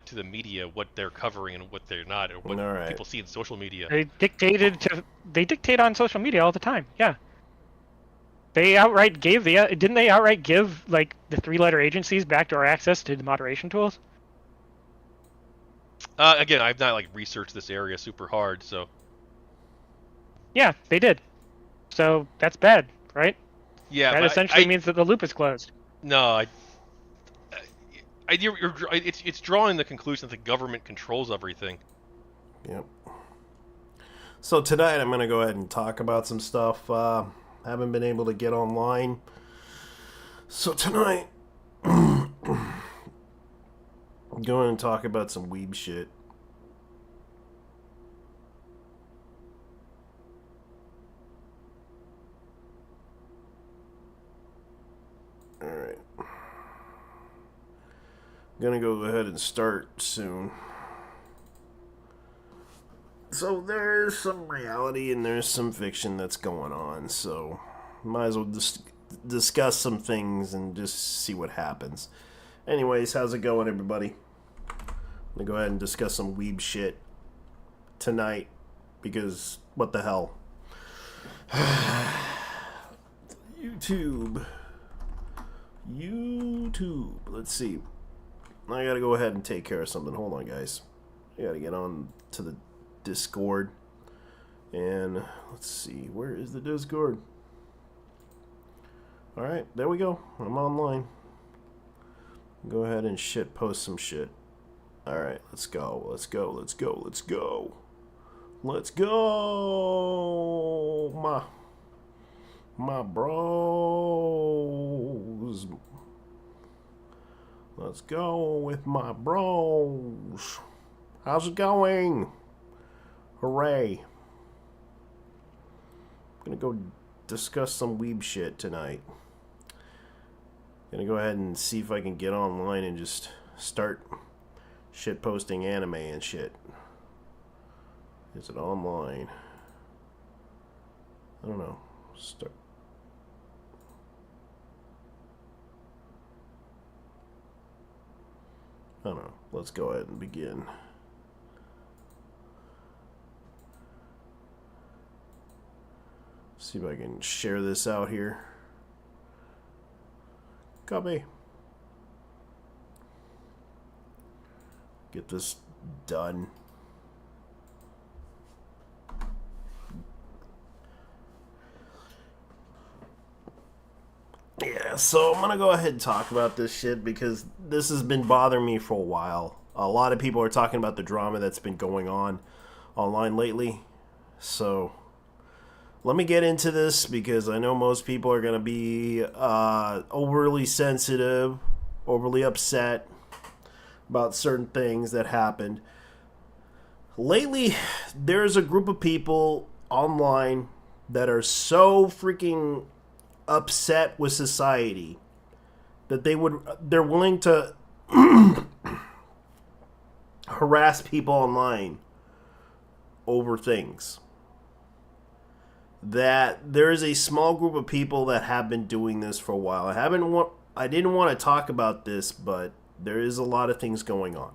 to the media what they're covering and what they're not, or what All right. people see in social media. They dictate on social media all the time. Yeah. They outright gave didn't they outright give like the three-letter agencies backdoor access to the moderation tools? Again, I've not like researched this area super hard, so Yeah, they did. So that's bad, right? yeah. That But essentially means that the loop is closed. no, it's drawing the conclusion that the government controls everything. Yep. So tonight I'm going to go ahead and talk about some stuff. Haven't been able to get online. So tonight, I'm going to talk about some weeb shit. Alright. Gonna go ahead and start soon. So there's some reality and there's some fiction that's going on, so might as well discuss some things and just see what happens. Anyways, how's it going, everybody? I'm gonna go ahead and discuss some weeb shit tonight, because what the hell? YouTube. Let's see. I gotta go ahead and take care of something. Hold on, guys. I gotta get on to the Discord. And let's see. Where is the Discord? Alright, there we go. I'm online. Go ahead and post some shit. Alright, let's go. Let's go. Let's go. Let's go. Let's go. My bros. Let's go with my bros. How's it going? Hooray. I'm gonna go discuss some weeb shit tonight. Gonna go ahead and see if I can get online and just start shit posting anime and shit. Is it online? I don't know. Start. I don't know. Let's go ahead and begin. See if I can share this out here. Copy. Get this done. Yeah, so I'm gonna go ahead and talk about this shit because this has been bothering me for a while. A lot of people are talking about the drama that's been going on online lately. So let me get into this because I know most people are gonna be overly sensitive, overly upset about certain things that happened. Lately, there's a group of people online that are so freaking upset with society that they're willing to harass people online over things. That there is a small group of people that have been doing this for a while. I didn't want to talk about this, but there is a lot of things going on.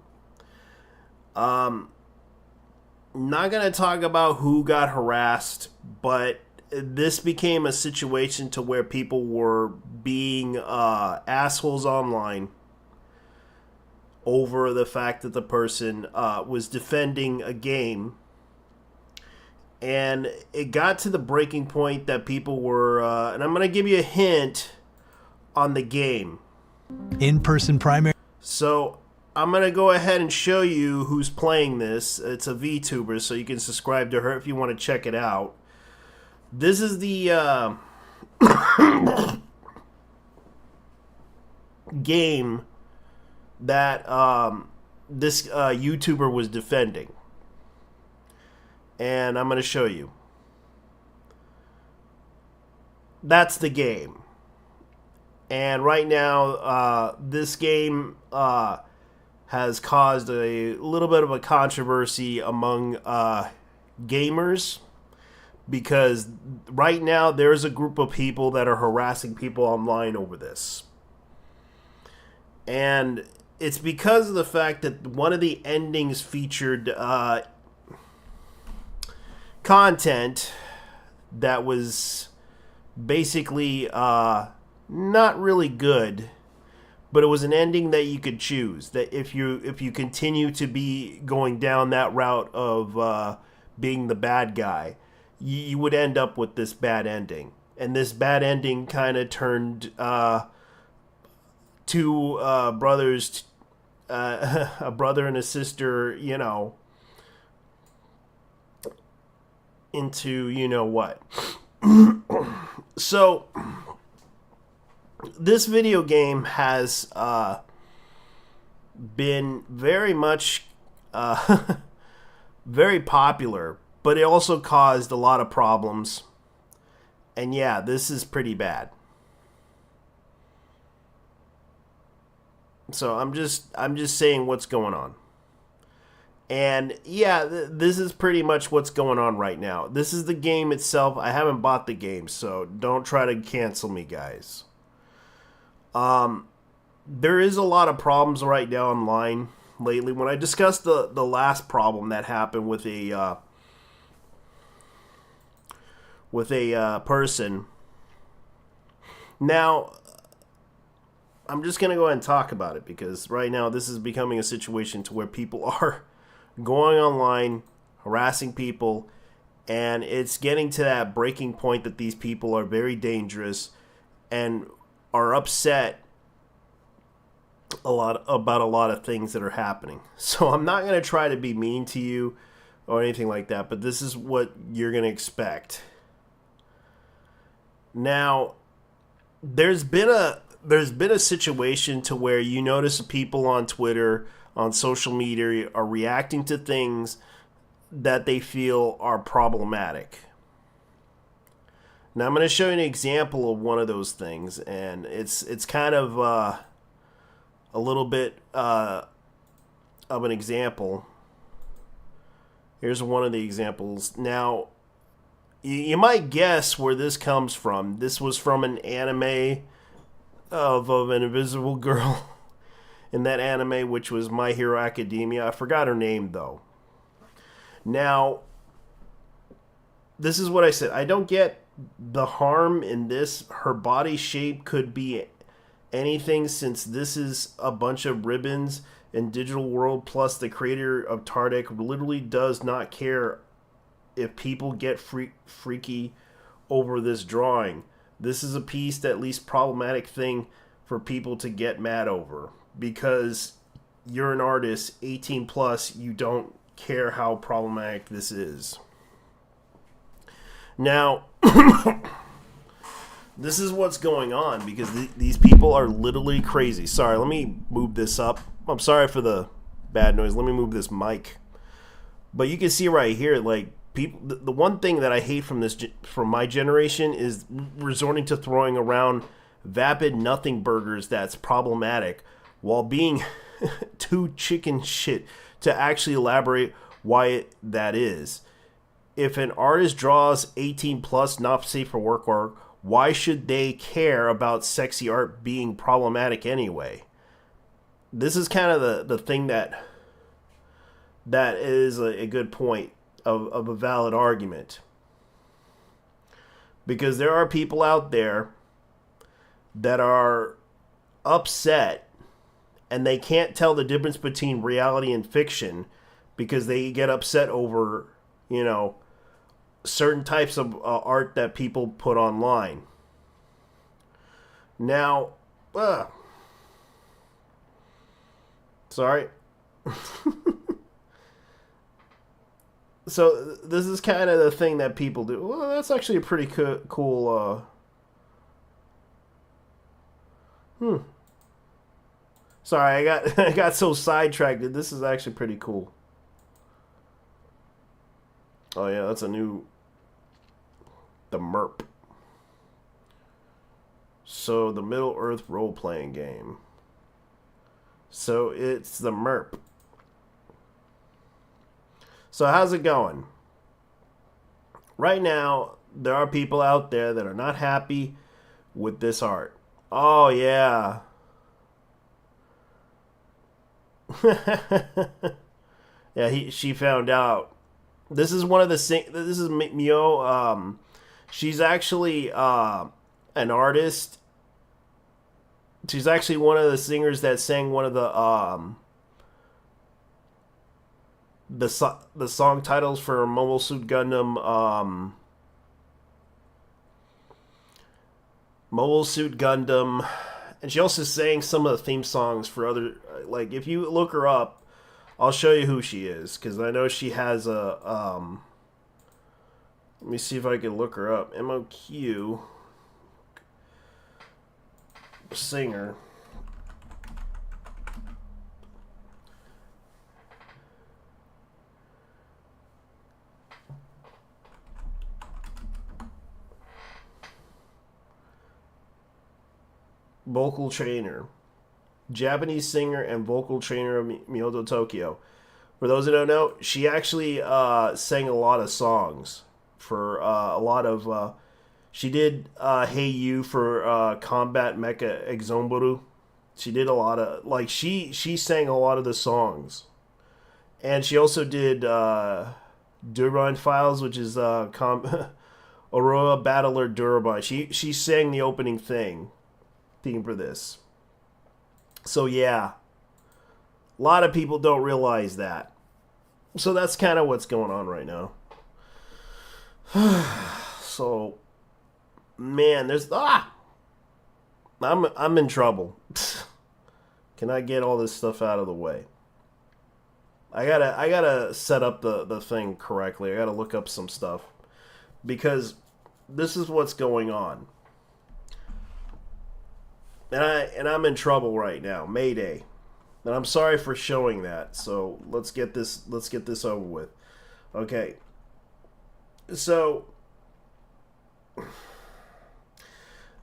Not going to talk about who got harassed, but this became a situation to where people were being assholes online over the fact that the person was defending a game. And it got to the breaking point that people were, and I'm going to give you a hint on the game. In-person primary. So I'm going to go ahead and show you who's playing this. It's a VTuber, so you can subscribe to her if you want to check it out. This is the game that this YouTuber was defending. And I'm going to show you. That's the game. And right now, this game has caused a little bit of a controversy among gamers. Because right now there's a group of people that are harassing people online over this. And it's because of the fact that one of the endings featured content that was basically not really good, but it was an ending that you could choose. That if you continue to be going down that route of being the bad guy, you would end up with this bad ending. And this bad ending kind of turned two brothers, a brother and a sister, you know, into you know what. So this video game has been very much very popular, but it also caused a lot of problems. And yeah, this is pretty bad. So I'm just saying what's going on. And yeah, this is pretty much what's going on right now. This is the game itself. I haven't bought the game, so don't try to cancel me, guys. There is a lot of problems right now online lately. When I discussed the last problem that happened with a person. Now, I'm just gonna go ahead and talk about it because right now this is becoming a situation to where people are going online, harassing people, and it's getting to that breaking point that these people are very dangerous and are upset about a lot of things that are happening. So I'm not going to try to be mean to you or anything like that, but this is what you're going to expect. Now, there's been a situation to where you notice people on Twitter, on social media, are reacting to things that they feel are problematic. Now I'm going to show you an example of one of those things, and it's kind of a little bit of an example. Here's one of the examples. Now, you might guess where this comes from. This was from an anime of an invisible girl in that anime, which was My Hero Academia. I forgot her name, though. Now, this is what I said. I don't get the harm in this. Her body shape could be anything, since this is a bunch of ribbons in Digital World, plus the creator of Tardek literally does not care if people get freaky over this drawing. This is a piece that least problematic thing for people to get mad over, because you're an artist, 18 plus, you don't care how problematic this is. Now, this is what's going on, because these people are literally crazy. Sorry, let me move this up. I'm sorry for the bad noise. Let me move this mic. But you can see right here, like, people. The one thing that I hate from my generation is resorting to throwing around vapid nothing burgers that's problematic, while being too chicken shit to actually elaborate why that is. If an artist draws 18 plus, not safe for work, or why should they care about sexy art being problematic anyway? This is kind of the thing that is a good point of a valid argument. Because there are people out there that are upset and they can't tell the difference between reality and fiction, because they get upset over, you know, certain types of art that people put online. Now, sorry. So this is kind of the thing that people do. Well, that's actually a pretty cool. Sorry, I got so sidetracked. This is actually pretty cool. Oh yeah, that's a new. The MERP. So the Middle Earth role-playing game. So it's the MERP. So how's it going? Right now, there are people out there that are not happy with this art. Oh yeah. Yeah, she found out. This is one of the this is Mio. She's actually an artist. She's actually one of the singers that sang one of the song titles for Mobile Suit Gundam. Mobile Suit Gundam, and she also sang some of the theme songs for other. Like, if you look her up, I'll show you who she is, because I know she has a, let me see if I can look her up. MOQ singer. Vocal trainer. Japanese singer and vocal trainer of Myoto Tokyo. For those that don't know, she actually sang a lot of songs for a lot of. She did "Hey You" for Combat Mecha Exomboru. She did a lot of she sang a lot of the songs, and she also did Durban Files, which is Aurora Battler Durban. She sang the opening theme for this. So yeah, a lot of people don't realize that. So that's kind of what's going on right now. So, man, I'm in trouble. Can I get all this stuff out of the way? I gotta set up the thing correctly. I gotta look up some stuff, because this is what's going on. And I'm in trouble right now. Mayday. And I'm sorry for showing that. So let's get this over with. Okay. So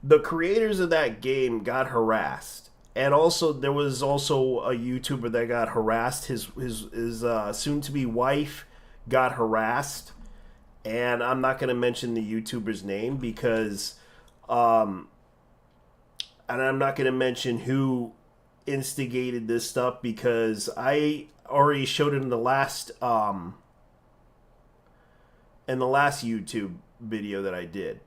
the creators of that game got harassed. And also there was also a YouTuber that got harassed. His soon to be wife got harassed. And I'm not going to mention the YouTuber's name because and I'm not going to mention who instigated this stuff, because I already showed it in the last YouTube video that I did.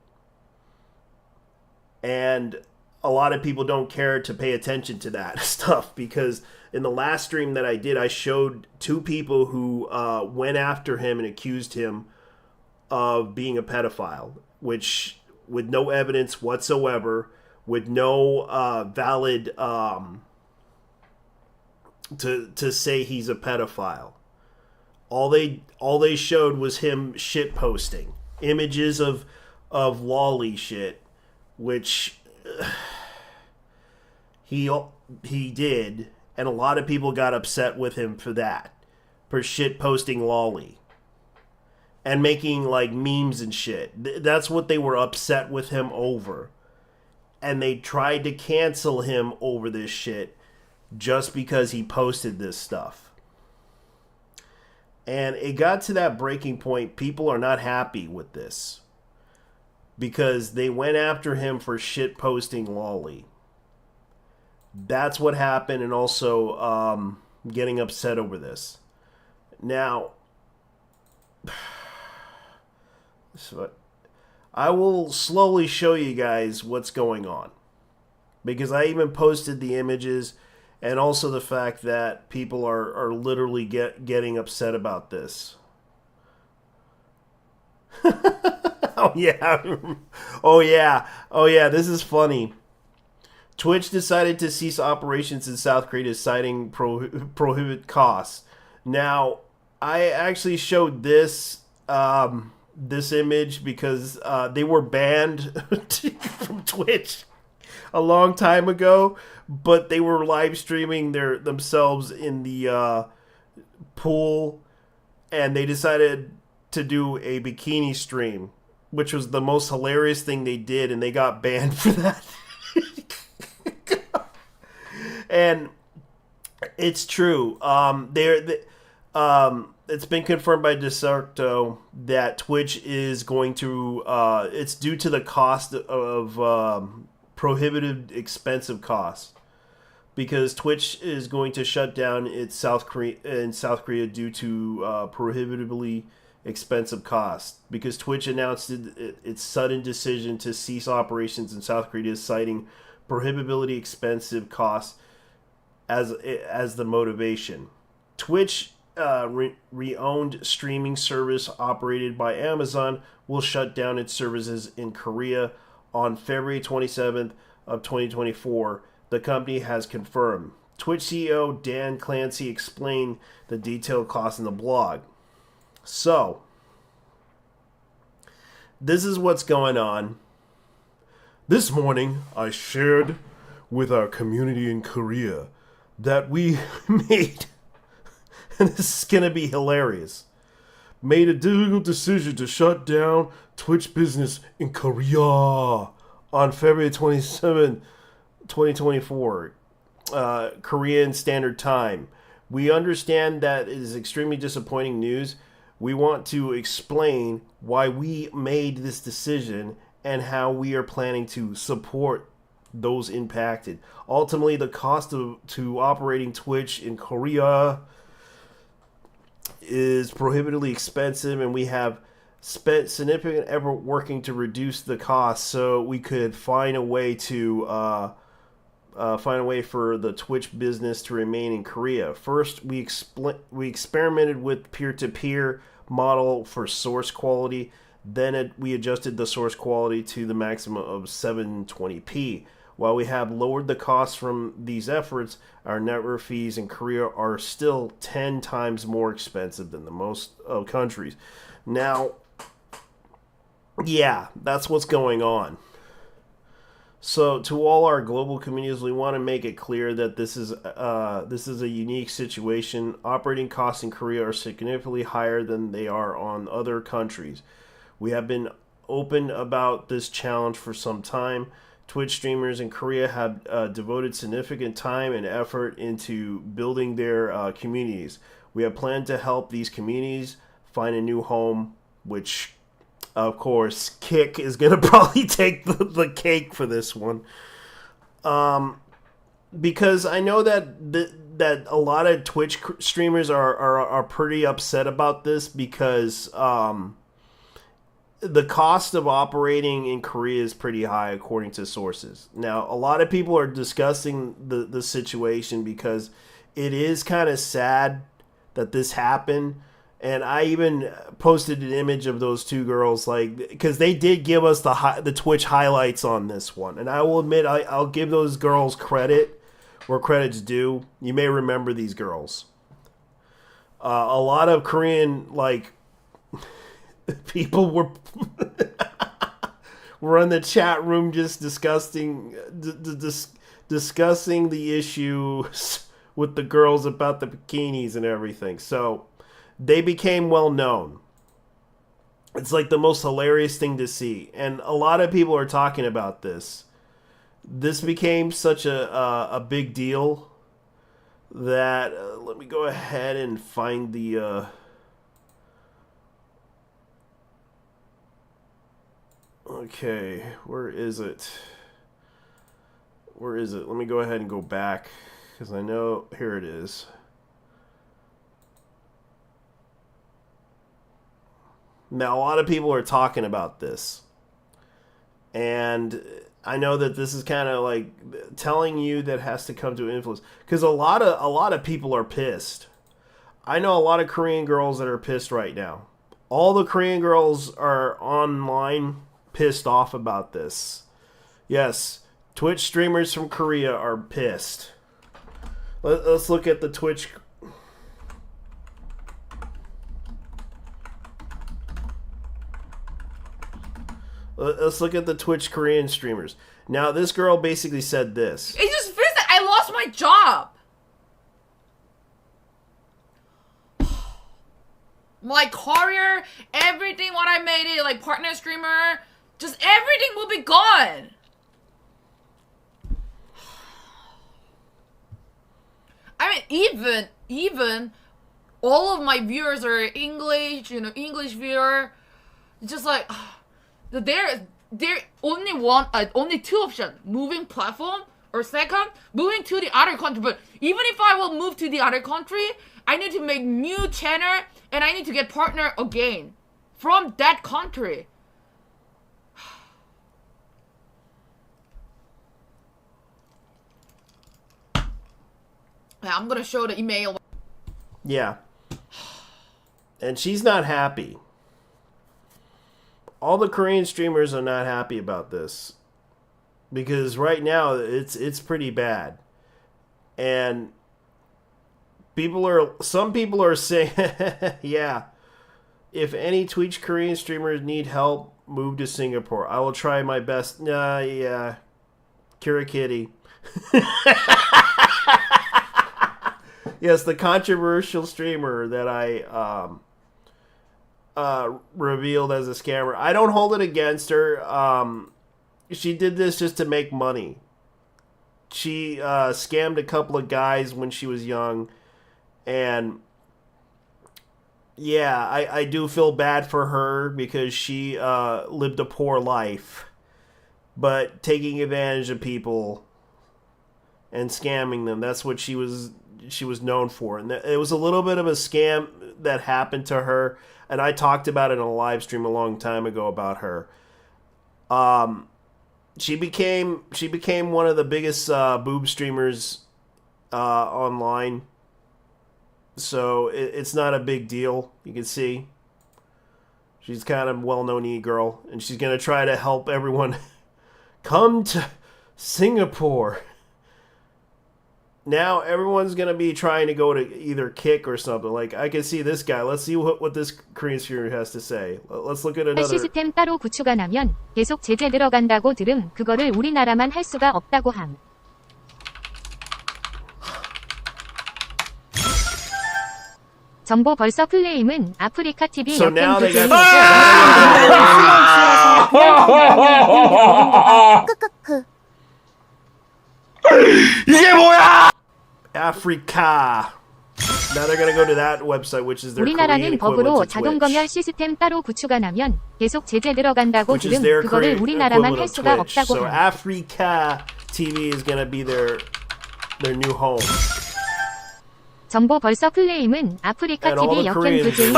And a lot of people don't care to pay attention to that stuff, because in the last stream that I did, I showed two people who went after him and accused him of being a pedophile, which, with no evidence whatsoever, with no valid to say he's a pedophile. All they showed was him shit posting images of lolly shit, which he did, and a lot of people got upset with him for that, for shit posting lolly and making like memes and shit. That's what they were upset with him over. And they tried to cancel him over this shit just because he posted this stuff. And it got to that breaking point. People are not happy with this, because they went after him for shit posting lolly. That's what happened, and also getting upset over this. Now, so I will slowly show you guys what's going on, because I even posted the images, and also the fact that people are literally getting upset about this. Oh yeah. Oh yeah, this is funny. Twitch decided to cease operations in South Korea, citing prohibit costs. Now, I actually showed this this image because they were banned from Twitch a long time ago, but they were live streaming themselves in the pool, and they decided to do a bikini stream, which was the most hilarious thing they did, and they got banned for that. And it's true. It's been confirmed by Desarto that Twitch is going to, it's due to the cost of prohibitive expensive costs. because Twitch is going to shut down its South Korea due to prohibitively expensive costs. Because Twitch announced its sudden decision to cease operations in South Korea, citing prohibitively expensive costs as the motivation. Twitch, re-owned streaming service operated by Amazon, will shut down its services in Korea on February 27th of 2024. The company has confirmed. Twitch CEO Dan Clancy explained the detailed costs in the blog. So, this is what's going on. This morning, I shared with our community in Korea that we made, and this is going to be hilarious, made a difficult decision to shut down Twitch business in Korea on February 27, 2024, Korean Standard Time. We understand that it is extremely disappointing news. We want to explain why we made this decision and how we are planning to support those impacted. Ultimately, the cost to operating Twitch in Korea is prohibitively expensive, and we have spent significant effort working to reduce the cost so we could find a way to for the Twitch business to remain in Korea. First, we experimented with peer-to-peer model for source quality. Then we adjusted the source quality to the maximum of 720p. While we have lowered the costs from these efforts, our network fees in Korea are still 10 times more expensive than the most countries. Now, yeah, that's what's going on. So, to all our global communities, we want to make it clear that this is a unique situation. Operating costs in Korea are significantly higher than they are on other countries. We have been open about this challenge for some time. Twitch streamers in Korea have devoted significant time and effort into building their communities. We have planned to help these communities find a new home, which, of course, Kick is going to probably take the cake for this one. Because I know that a lot of Twitch streamers are pretty upset about this because the cost of operating in Korea is pretty high, according to sources. Now, a lot of people are discussing the situation because it is kind of sad that this happened. And I even posted an image of those two girls, because they did give us the Twitch highlights on this one. And I will admit, I'll give those girls credit where credit's due. You may remember these girls. A lot of Korean, people were were in the chat room just discussing the issues with the girls about the bikinis and everything. So they became well known. It's like the most hilarious thing to see, and a lot of people are talking about this. This became such a big deal that let me go ahead and find the. Okay, where is it? Where is it? Let me go ahead and go back, because I know, here it is. Now, a lot of people are talking about this. And I know that this is kind of like telling you that has to come to influence. Because a lot of people are pissed. I know a lot of Korean girls that are pissed right now. All the Korean girls are online pissed off about this. Yes, Twitch streamers from Korea are pissed. Let's look at the Twitch. Let's look at the Twitch Korean streamers. Now, this girl basically said this. It just feels like I lost my job. My career, everything what I made it, like partner streamer, just everything will be gone. I mean, even all of my viewers are English, English viewer. Just like there only two options: moving platform or second, moving to the other country. But even if I will move to the other country, I need to make new channel and I need to get partner again from that country. I'm gonna show the email. Yeah. And she's not happy. All the Korean streamers are not happy about this. Because right now it's pretty bad. And some people are saying yeah. If any Twitch Korean streamers need help, move to Singapore. I will try my best. Yeah. Kira Kitty. Yes, the controversial streamer that I revealed as a scammer. I don't hold it against her. She did this just to make money. She scammed a couple of guys when she was young. And yeah, I do feel bad for her because she lived a poor life. But taking advantage of people and scamming them, that's what she was known for. And it was a little bit of a scam that happened to her, and I talked about it on a live stream a long time ago about her. She became one of the biggest boob streamers online, so it's not a big deal. You can see she's kind of well-known e-girl, and she's gonna try to help everyone come to Singapore. Now everyone's going to be trying to go to either Kick or something. Like, I can see this guy. Let's see what this Korean streamer has to say. Let's look at another. 시스템 따로 구축가 나면 계속 제재 들어간다고 들음. 그거를 우리나라만 할 수가 없다고 함. 정보 벌써 플레임은 아프리카 TV So now they got 이게 뭐야? Africa. Now they're gonna go to that website, which is their Korean 우리나라는 법으로 equivalent to 자동 Twitch. 검열 시스템 따로 구축가 나면 계속 제재 들어간다고 Which is 들음. their 그거를 Korean 우리나라만 equivalent 할 of 수가 Twitch. 없다고 So 함. Africa TV is gonna be their new home. 정보 벌써 플레임은 아프리카 And all TV the 역행 Koreans 부진.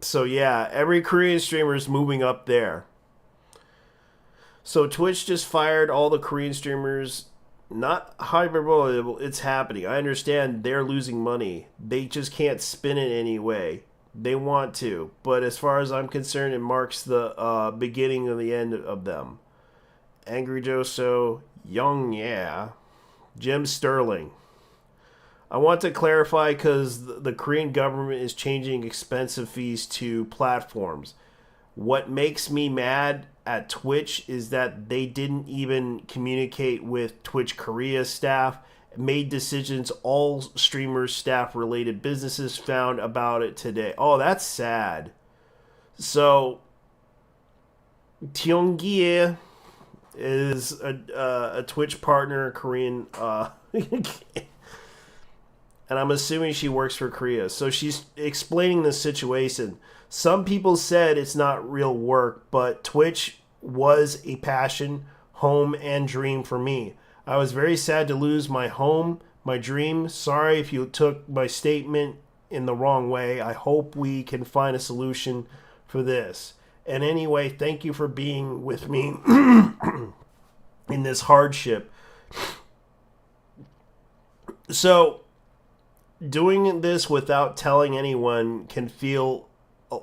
So yeah, every Korean streamer is moving up there. So Twitch just fired all the Korean streamers. Not hyperbole, it's happening. I understand they're losing money. They just can't spin it anyway. They want to, but as far as I'm concerned, it marks the beginning of the end of them. Angry Joso, Young Yeah, Jim Sterling. I want to clarify because the Korean government is changing expensive fees to platforms. What makes me mad at Twitch is that they didn't even communicate with Twitch Korea staff, made decisions all streamers, staff related businesses found about it today. Oh, that's sad. So Kyunggie is a Twitch partner, Korean, and I'm assuming she works for Korea. So she's explaining the situation. Some people said it's not real work, but Twitch was a passion, home, and dream for me. I was very sad to lose my home, my dream. Sorry if you took my statement in the wrong way. I hope we can find a solution for this. And anyway, thank you for being with me in this hardship. So, doing this without telling anyone can feel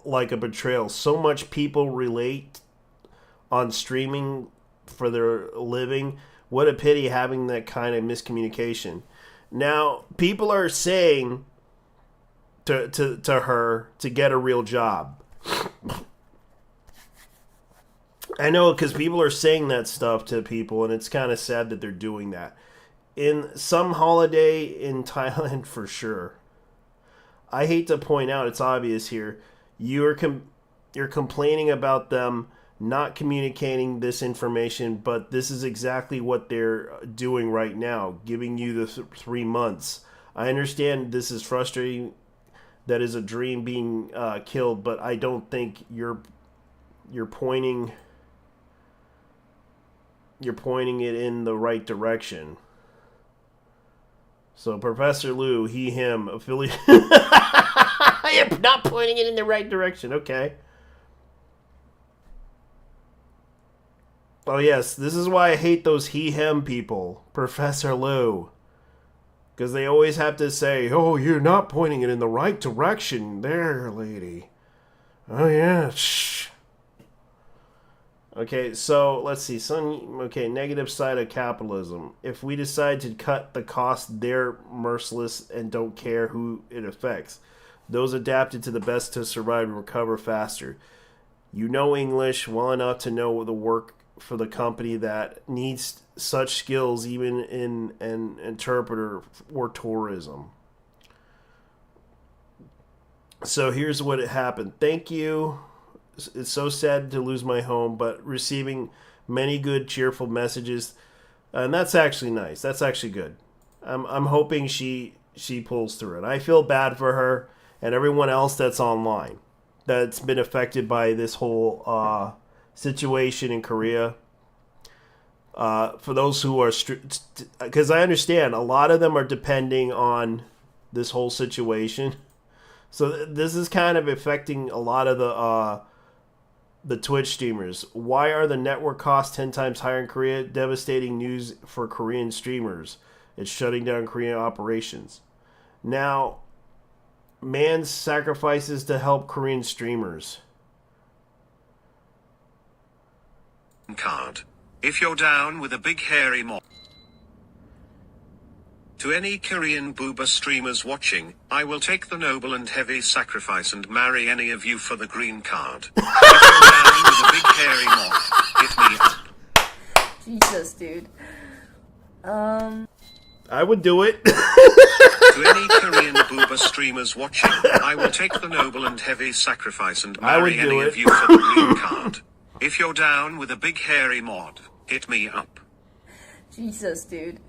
like a betrayal. So much people relate on streaming for their living. What a pity having that kind of miscommunication. Now, people are saying to her to get a real job. I know, because people are saying that stuff to people, and it's kind of sad that they're doing that. In some holiday in Thailand, for sure. I hate to point out, it's obvious here, you're complaining about them not communicating this information, but this is exactly what they're doing right now, giving you the 3 months. I understand this is frustrating, that is a dream being killed, but I don't think you're pointing you're pointing it in the right direction. So Professor Lou, he, him, affiliate. You're not pointing it in the right direction. Okay. Oh yes, this is why I hate those he, him people. Professor Lou. Because they always have to say, oh, you're not pointing it in the right direction there, lady. Oh yeah, shh. Okay, so let's see. Negative side of capitalism. If we decide to cut the cost, they're merciless and don't care who it affects. Those adapted to the best to survive and recover faster. You know English well enough to know the work for the company that needs such skills, even in an interpreter or tourism. So here's what happened. Thank you. It's so sad to lose my home, but receiving many good, cheerful messages, and that's actually nice. That's actually good. I'm hoping she pulls through it. I feel bad for her and everyone else that's online that's been affected by this whole situation in Korea. For those who are, because I understand a lot of them are depending on this whole situation. So this is kind of affecting a lot of the Twitch streamers. Why are the network costs 10 times higher in Korea? Devastating news for Korean streamers. It's shutting down Korean operations. Now, man's sacrifices to help Korean streamers. Card. If you're down with a big hairy mob. To any Korean booba streamers watching, I will take the noble and heavy sacrifice and marry any of you for the green card. If you're down with a big hairy mob, hit me up. Jesus, dude. I would do it. To any Korean booba streamers watching, I will take the noble and heavy sacrifice and marry any of you for the green card. If you're down with a big hairy mod, hit me up. Jesus, dude.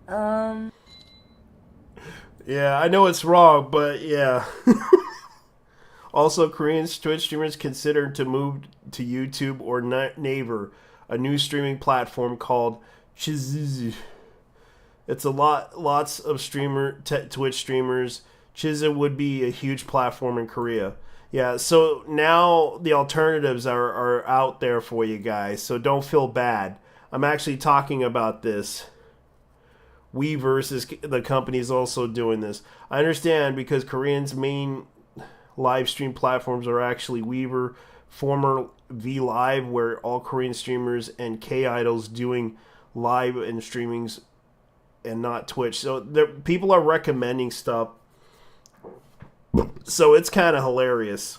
Yeah, I know it's wrong, but yeah. Also, Korean Twitch streamers considered to move to YouTube or Naver, a new streaming platform called Chiz. It's lots of Twitch streamers. Chiz would be a huge platform in Korea. Yeah, so now the alternatives are out there for you guys, so don't feel bad. I'm actually talking about this. Weverse is the company is also doing this. I understand because Koreans' main live stream platforms are actually Weaver, former V Live, where all Korean streamers and K idols doing live and streamings, and not Twitch. So people are recommending stuff. So it's kind of hilarious.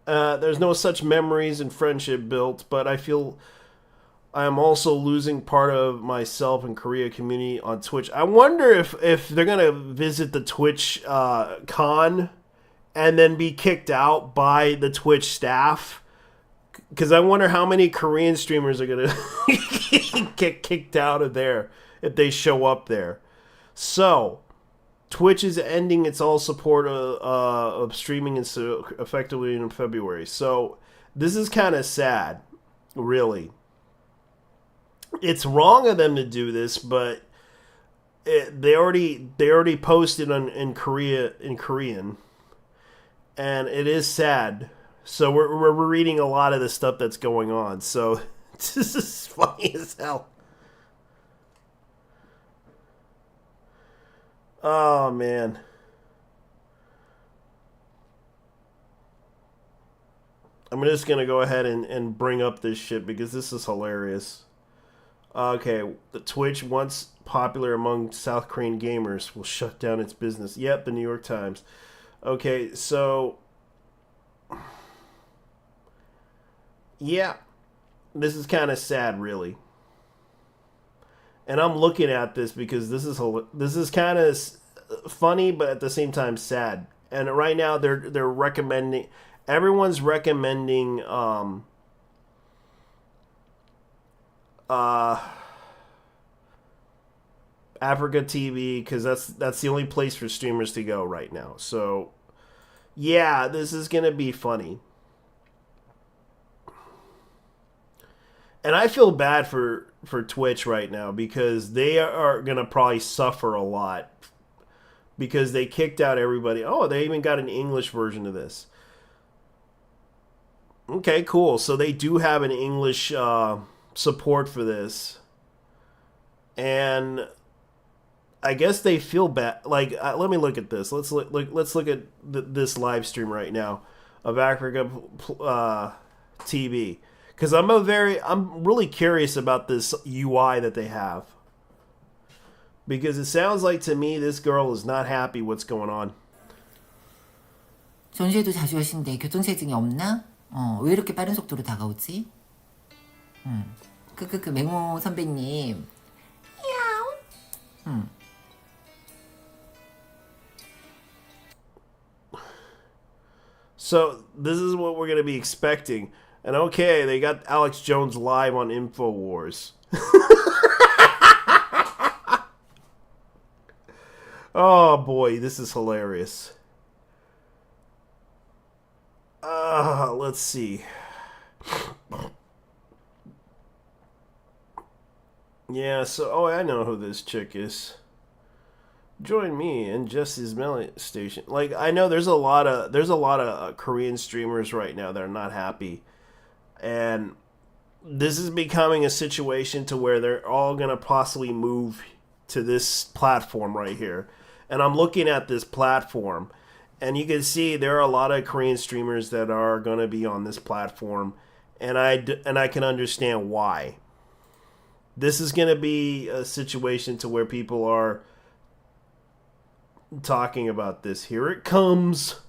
There's no such memories and friendship built, but I feel I am also losing part of myself and Korea community on Twitch. I wonder if they're going to visit the Twitch con and then be kicked out by the Twitch staff. Because I wonder how many Korean streamers are going to get kicked out of there if they show up there. So, Twitch is ending its all support of streaming and so effectively in February. So, this is kind of sad, really. It's wrong of them to do this, but they already posted in Korean, and it is sad. So we're reading a lot of the stuff that's going on. So this is funny as hell. Oh man. I'm just gonna go ahead and bring up this shit because this is hilarious. Okay, the Twitch, once popular among South Korean gamers, will shut down its business. Yep, the New York Times. Okay, so yeah, this is kind of sad, really. And I'm looking at this because this is kind of funny, but at the same time sad. And right now they're recommending, everyone's recommending Africa TV because that's the only place for streamers to go right now. So yeah, this is gonna be funny. And I feel bad for Twitch right now because they are going to probably suffer a lot because they kicked out everybody. Oh, they even got an English version of this. Okay, cool. So they do have an English support for this. And I guess they feel bad. Like, let me look at this. Let's look at this live stream right now of Africa TV. Because I'm really curious about this UI that they have. Because it sounds like to me this girl is not happy what's going on. 전시회도 자주 하신데 교통체증이 없나? 왜 이렇게 빠른 속도로 다가오지? 맹호 선배님. 야옹. So this is what we're gonna be expecting. And okay, they got Alex Jones live on InfoWars. Oh boy, this is hilarious. Let's see. Yeah, so I know who this chick is. Join me in Jesse's Melody Station. Like, I know there's a lot of Korean streamers right now that are not happy. And this is becoming a situation to where they're all going to possibly move to this platform right here. And I'm looking at this platform, and you can see there are a lot of Korean streamers that are going to be on this platform, and I can understand why. This is going to be a situation to where people are talking about this. Here it comes.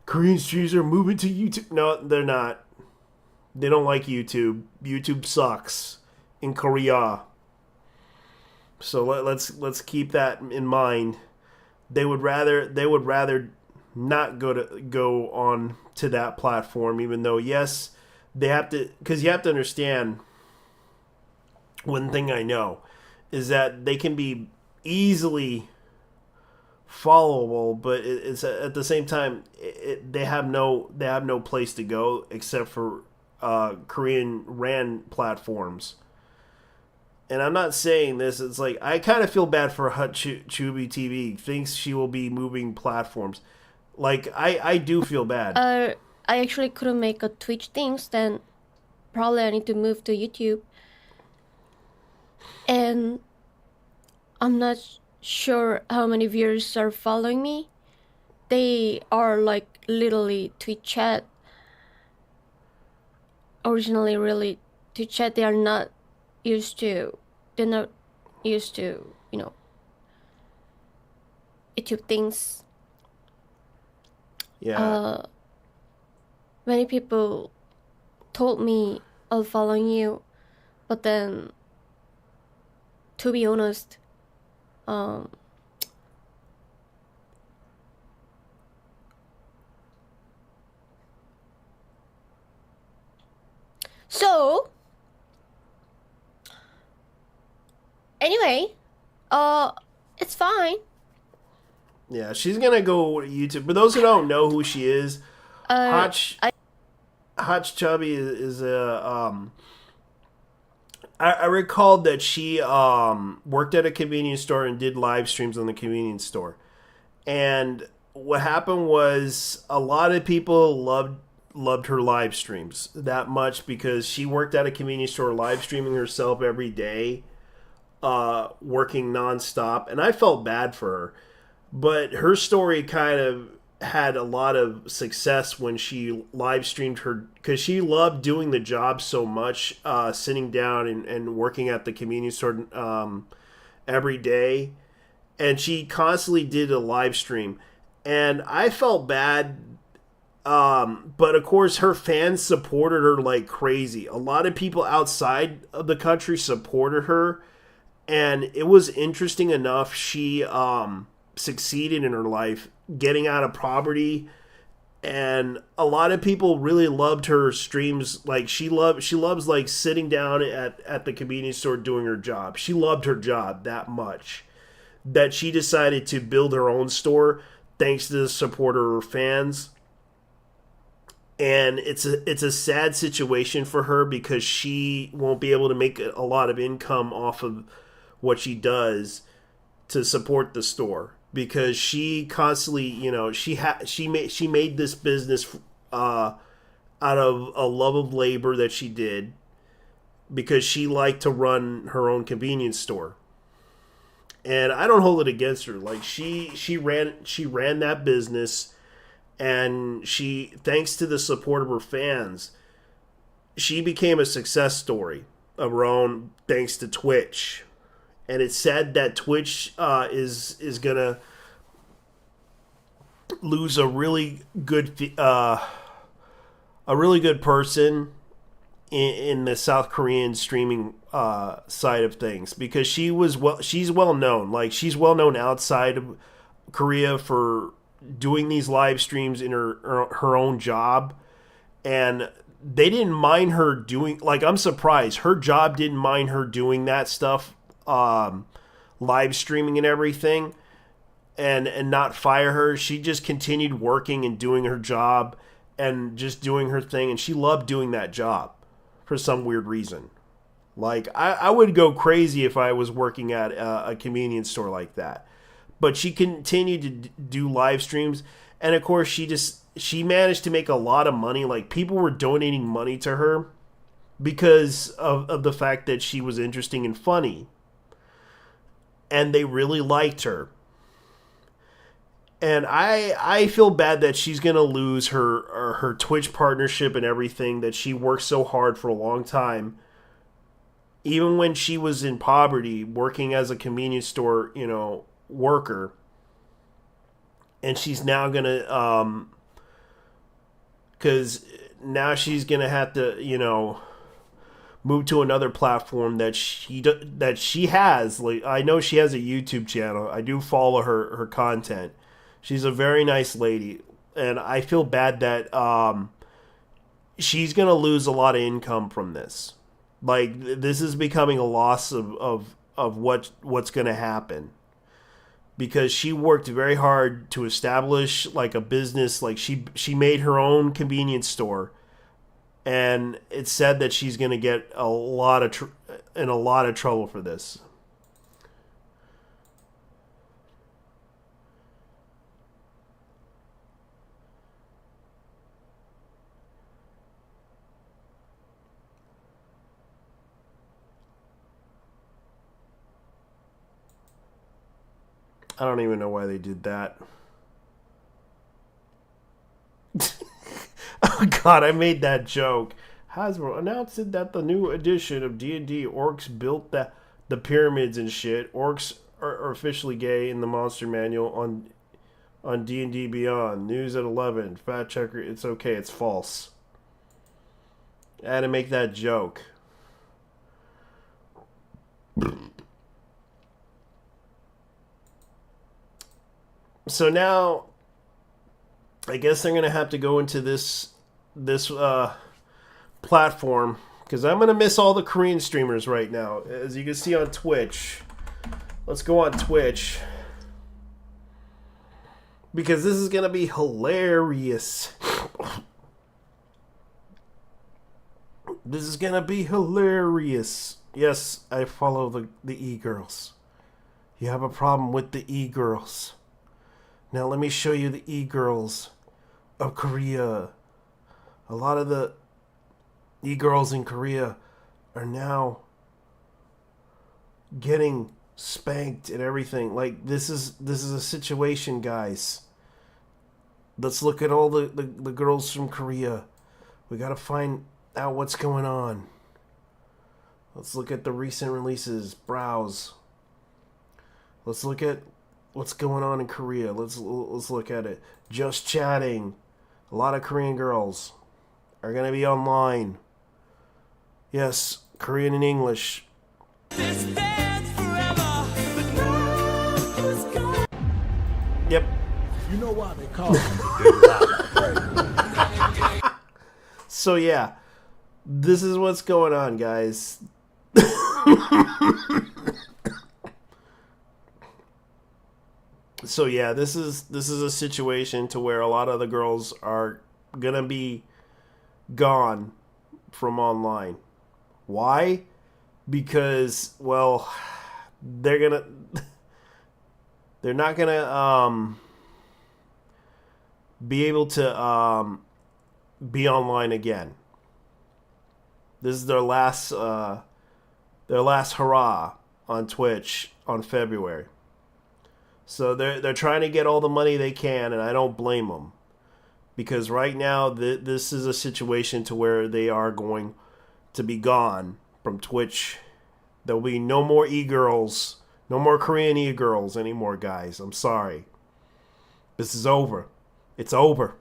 Korean streamers are moving to YouTube. No, they're not. They don't like YouTube. YouTube sucks in Korea. So let's keep that in mind. They would rather not go on to that platform, even though yes, they have to, because you have to understand. One thing I know is that they can be easily followable, but it's at the same time they have no place to go except for Korean RAN platforms. And I'm not saying this, it's like I kind of feel bad for Hut Chubby TV. Thinks she will be moving platforms. Like I do feel bad. I actually couldn't make a Twitch things, then probably I need to move to YouTube. And I'm not sure how many viewers are following me. They are like literally Twitch chat. Originally really Twitch chat, they're not used to, YouTube things. Yeah. Many people told me I'll following you, but then to be honest, so anyway, it's fine. Yeah, she's gonna go to YouTube. For those who don't know who she is, Hotch Chubby is a I recalled that she worked at a convenience store and did live streams on the convenience store. And what happened was a lot of people loved her live streams that much because she worked at a convenience store live streaming herself every day, working nonstop. And I felt bad for her. But her story kind of had a lot of success when she live streamed her, because she loved doing the job so much, sitting down and working at the convenience store every day, and she constantly did a live stream, and I felt bad, but of course her fans supported her like crazy. A lot of people outside of the country supported her, and it was interesting enough. She succeeded in her life, getting out of poverty, and a lot of people really loved her streams. Like she loves like sitting down at the convenience store doing her job. She loved her job that much that she decided to build her own store thanks to the support of her fans. And it's a sad situation for her because she won't be able to make a lot of income off of what she does to support the store, because she constantly, you know, she made this business out of a love of labor that she did, because she liked to run her own convenience store. And I don't hold it against her. Like, she ran that business, and she, thanks to the support of her fans, she became a success story of her own, thanks to Twitch. And it's sad that Twitch is gonna lose a really good person in the South Korean streaming side of things, because she's well known. Like, she's well known outside of Korea for doing these live streams in her own job, and they didn't mind her doing, like, I'm surprised her job didn't mind her doing that stuff, live streaming and everything, and not fire her. She just continued working and doing her job and just doing her thing, and she loved doing that job for some weird reason. Like, I would go crazy if I was working at a convenience store like that. But she continued to do live streams, and of course she managed to make a lot of money. Like, people were donating money to her because of the fact that she was interesting and funny, and they really liked her. And I feel bad that she's gonna lose her Twitch partnership and everything that she worked so hard for a long time. Even when she was in poverty, working as a convenience store, you know, worker, and she's now gonna because now she's gonna have to, you know, move to another platform that she has. Like, I know she has a YouTube channel. I do follow her content. She's a very nice lady, and I feel bad that she's gonna lose a lot of income from this. Like, this is becoming a loss of what's gonna happen, because she worked very hard to establish, like, a business. Like, she made her own convenience store, and it's said that she's gonna get a lot of trouble for this. I don't even know why they did that. Oh god, I made that joke. Hasbro announced that the new edition of D&D Orcs built the pyramids and shit. Orcs are officially gay in the monster manual on D&D Beyond. News at 11. Fact checker, it's okay, it's false. I had to make that joke. So now, I guess they're gonna have to go into this platform, because I'm gonna miss all the Korean streamers right now. As you can see on Twitch, let's go on Twitch, because this is gonna be hilarious. This is gonna be hilarious. Yes, I follow the e-girls. You have a problem with the e-girls. Now let me show you the e-girls of Korea. A lot of the e-girls in Korea are now getting spanked and everything. Like, this is a situation, guys. Let's look at all the girls from Korea. We gotta find out what's going on. Let's look at the recent releases. Browse. Let's look at what's going on in Korea. Let's look at it. Just chatting. A lot of Korean girls are gonna be online. Yes, Korean and English. Yep. You know why they call it. So yeah, this is what's going on, guys. So yeah, this is a situation to where a lot of the girls are gonna be gone from online. Why? Because, well, they're not gonna be able to be online again. This is their last hurrah on Twitch on February. So they're trying to get all the money they can, and I don't blame them, because right now this is a situation to where they are going to be gone from Twitch. There will be no more e-girls, no more Korean e-girls anymore, guys. I'm sorry. This is over. It's over.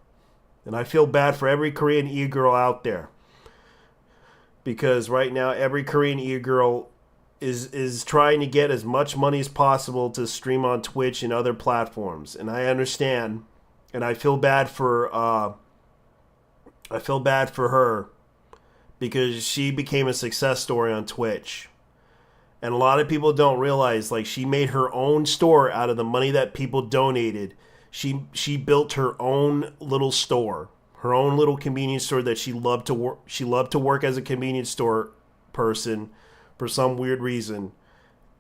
And I feel bad for every Korean e-girl out there, because right now every Korean e-girl is trying to get as much money as possible to stream on Twitch and other platforms. And I understand, and I feel bad for her, because she became a success story on Twitch. And a lot of people don't realize, like, she made her own store out of the money that people donated. She built her own little store, her own little convenience store that she loved to work. She loved to work as a convenience store person for some weird reason.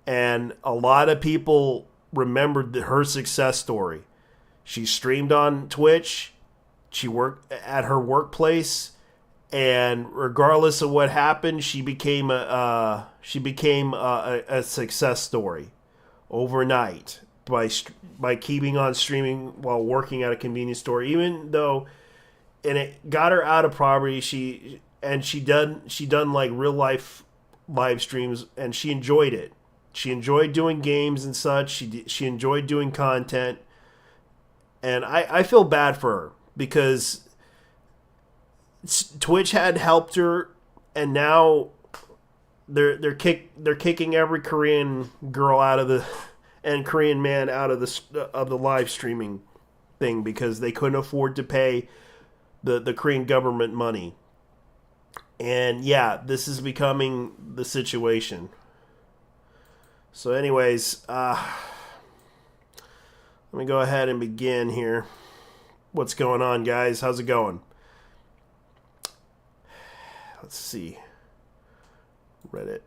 And a lot of people remembered her success story. She streamed on Twitch. She worked at her workplace. And regardless of what happened, she became a success story overnight by keeping on streaming while working at a convenience store. Even though, and it got her out of poverty. She done like real life live streams, and she enjoyed it. She enjoyed doing games and such. She enjoyed doing content, and I feel bad for her, because Twitch had helped her, and now they're kicking every Korean girl out of and Korean man out of the live streaming thing, because they couldn't afford to pay the Korean government money. And yeah, this is becoming the situation. So anyways, let me go ahead and begin here. What's going on, guys? How's it going? Let's see. Reddit.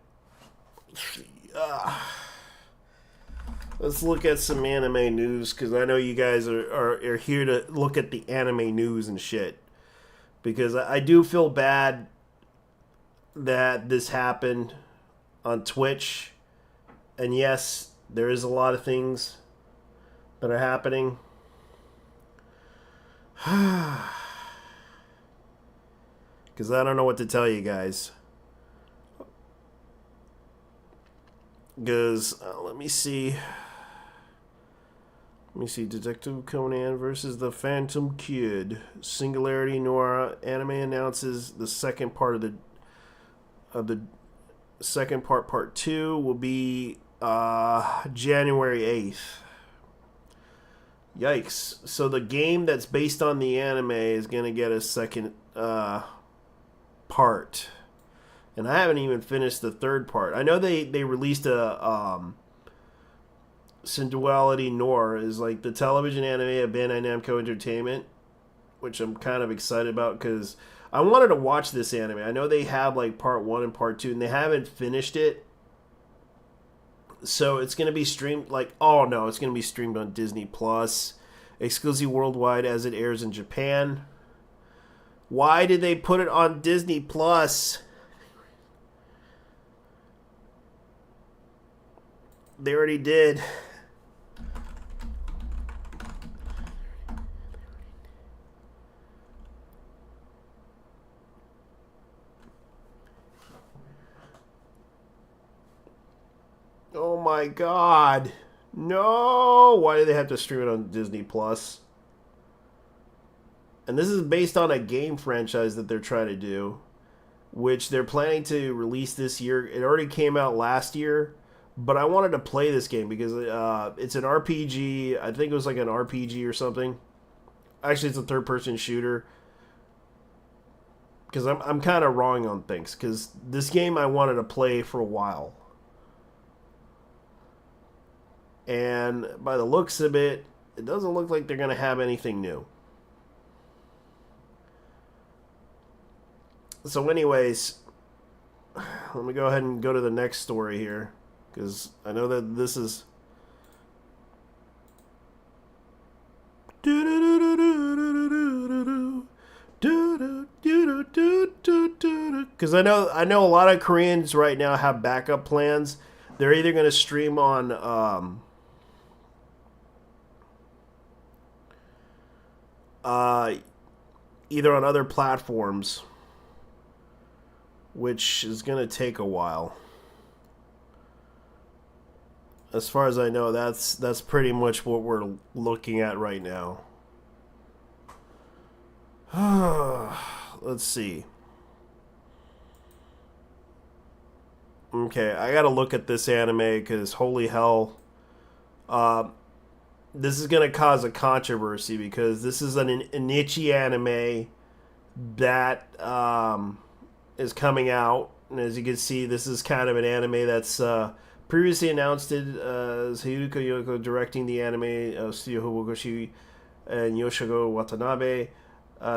Let's look at some anime news, because I know you guys are here to look at the anime news and shit. Because I do feel bad that this happened on Twitch. And yes, there is a lot of things that are happening. Because I don't know what to tell you guys. Because, let me see. Detective Conan versus the Phantom Kid. Singularity Noir anime announces the second part of the second part 2 will be January 8th. Yikes. So the game that's based on the anime is going to get a second part. And I haven't even finished the third part. I know they released a Singularity Noir is like the television anime of Bandai Namco Entertainment, which I'm kind of excited about, because I wanted to watch this anime. I know they have like part 1 and part 2, and they haven't finished it. So it's going to be streamed it's going to be streamed on Disney Plus, exclusive worldwide as it airs in Japan. Why did they put it on Disney Plus? They already did. Oh my god. No! Why do they have to stream it on Disney Plus? And this is based on a game franchise that they're trying to do, which they're planning to release this year. It already came out last year, but I wanted to play this game because it's an RPG. I think it was like an RPG or something. Actually, it's a third-person shooter. Because I'm kind of wrong on things. Because this game I wanted to play for a while. And by the looks of it, it doesn't look like they're going to have anything new. So anyways, let me go ahead and go to the next story here, because I know that this is... Because I know a lot of Koreans right now have backup plans. They're either going to stream on either on other platforms, which is going to take a while. As far as I know, that's pretty much what we're looking at right now. Let's see. Okay, I gotta look at this anime because holy hell. This is gonna cause a controversy because this is an niche anime that is coming out. And as you can see, this is kind of an anime that's previously announced it as Hayuko Yoko directing the anime, Studio Hobokoshi and Yoshiko Watanabe.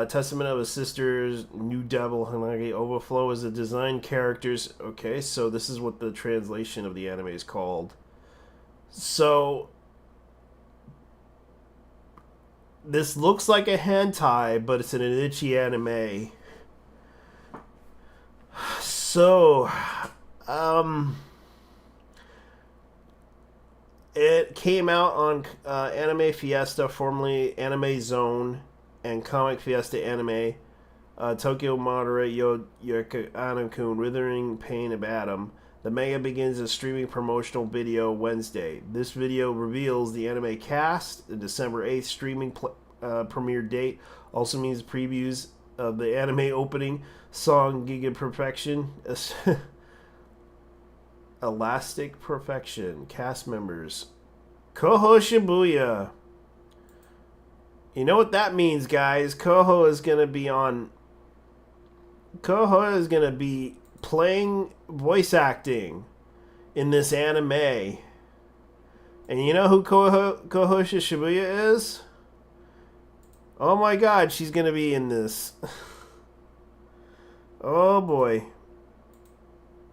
Testament of a Sister's New Devil Hanage Overflow is the design characters. Okay, so this is what the translation of the anime is called. So this looks like a hentai, but it's an ecchi anime. So it came out on Anime Fiesta, formerly Anime Zone, and Comic Fiesta Anime, Tokyo Moderate Yoka Anakun, Withering Pain of Adam. The manga begins a streaming promotional video Wednesday. This video reveals the anime cast, the December 8th streaming premiere date. Also means previews of the anime opening song Giga Perfection. Elastic Perfection. Cast members. Koho Shibuya. You know what that means, guys. Koho is going to be playing voice acting in this anime. And you know who Koho Shibuya is? Oh my god, she's going to be in this. Oh boy.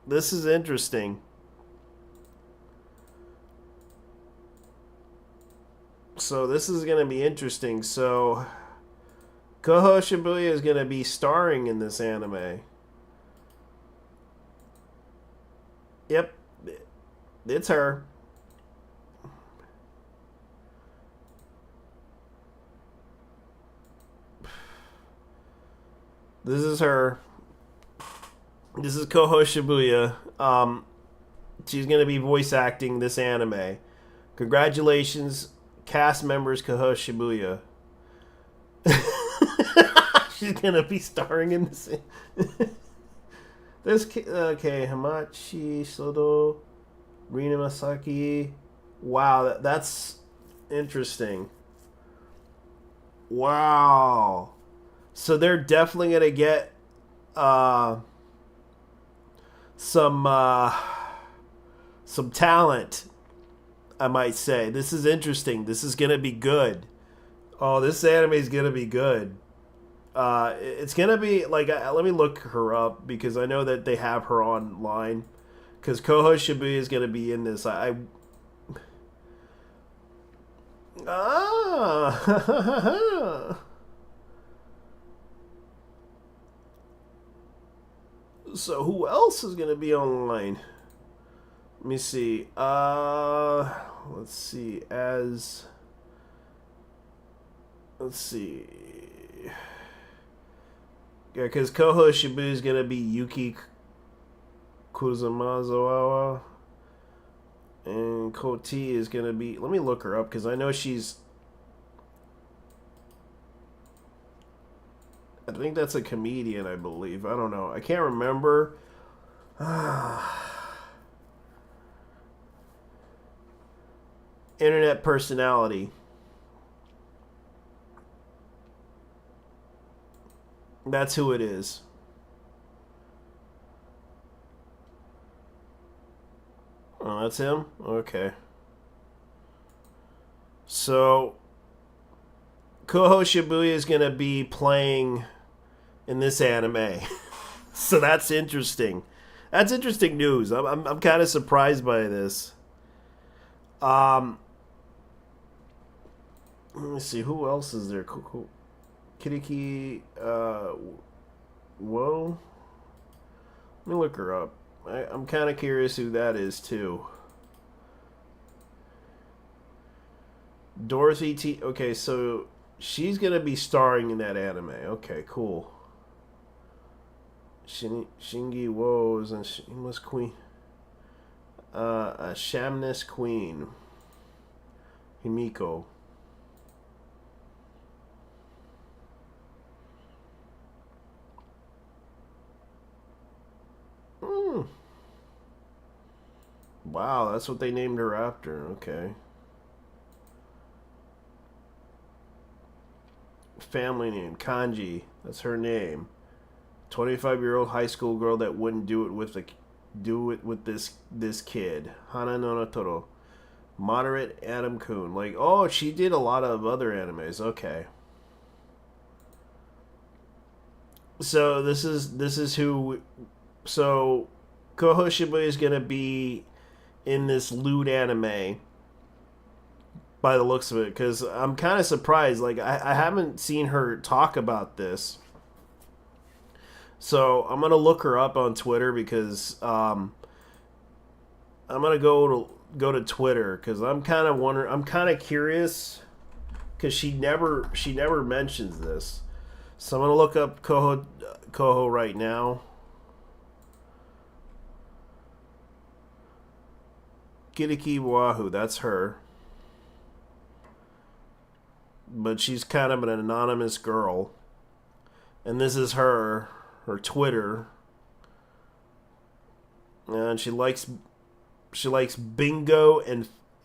This is interesting. So this is going to be interesting. So Koho Shibuya is going to be starring in this anime. Yep. It's her. This is her. This is Koho Shibuya. She's going to be voice acting this anime. Congratulations, cast members Koho Shibuya. She's going to be starring in this. This okay, Hamachi Sodo, Rina Masaki. Wow, that's interesting. Wow. So they're definitely going to get some talent, I might say. This is interesting. This is going to be good. Oh, this anime is going to be good. It's going to be, like, let me look her up, because I know that they have her online. Because Koho Shibuya is going to be in this. So who else is going to be online? Let me see. Let's see. Let's see. Yeah, because Koho Shibuya is going to be Yuki Kuzumazawa. And Koti is going to be... Let me look her up, because I know she's... I think that's a comedian, I believe. I don't know. I can't remember. Internet personality. That's who it is. Oh, that's him? Okay. So, Koho Shibuya is going to be playing in this anime. So that's interesting. That's interesting news. I'm kind of surprised by this. Let me see, who else is there? Cool. Kiriki, whoa. Let me look her up. I'm kind of curious who that is too. Dorothy T. Okay, so she's gonna be starring in that anime. Okay, cool. Shingi Wo is a shameless queen. A Shamness Queen. Himiko. Wow, that's what they named her after. Okay. Family name, Kanji. That's her name. 25-year-old high school girl that wouldn't do it with this kid. Hana no Natoro. Moderate Adam Kun. Like, oh, she did a lot of other animes. Okay. So this is who. So Koho Shibuya is gonna be in this lewd anime. By the looks of it, because I'm kind of surprised. Like, I haven't seen her talk about this. So I'm gonna look her up on Twitter because I'm gonna go to Twitter because I'm kind of wondering. I'm kind of curious because she never mentions this. So I'm gonna look up Koho right now. Kiriki Wahoo, that's her. But she's kind of an anonymous girl. And this is her Twitter. And she likes bingo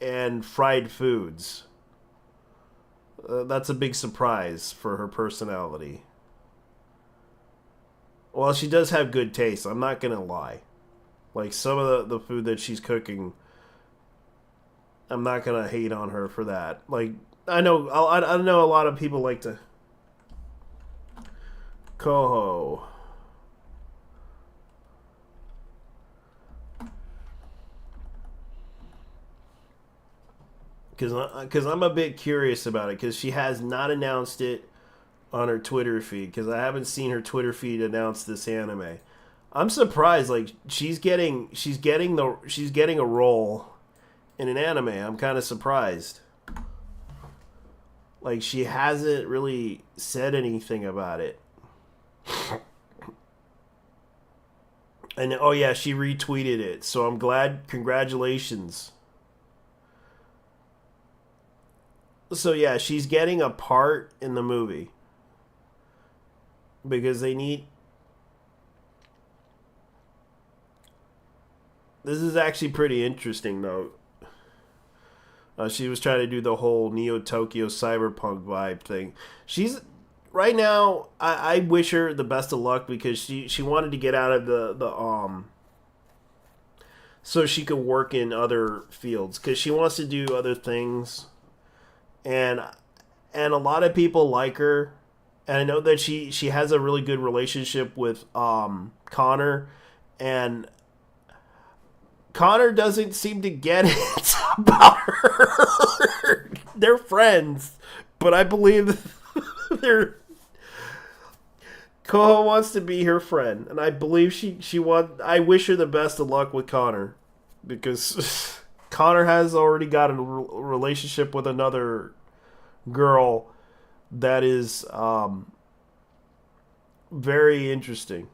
and fried foods. That's a big surprise for her personality. Well, she does have good taste, I'm not gonna lie. Like, some of the food that she's cooking, I'm not gonna hate on her for that. Like, I know a lot of people like to. Koho. Because I'm a bit curious about it, because she has not announced it on her Twitter feed, because I haven't seen her Twitter feed announce this anime. I'm surprised. Like, she's getting a role in an anime. I'm kind of surprised. Like, she hasn't really said anything about it. And, oh yeah, she retweeted it. So I'm glad. Congratulations. So yeah, she's getting a part in the movie. Because they need... This is actually pretty interesting, though. She was trying to do the whole Neo Tokyo cyberpunk vibe thing. She's right now. I wish her the best of luck because she wanted to get out of the so she could work in other fields because she wants to do other things, and a lot of people like her, and I know that she has a really good relationship with Connor, and Connor doesn't seem to get it about her. They're friends, but I believe they're... Koho wants to be her friend, and I believe she wants... I wish her the best of luck with Connor, because Connor has already got a relationship with another girl that is very interesting.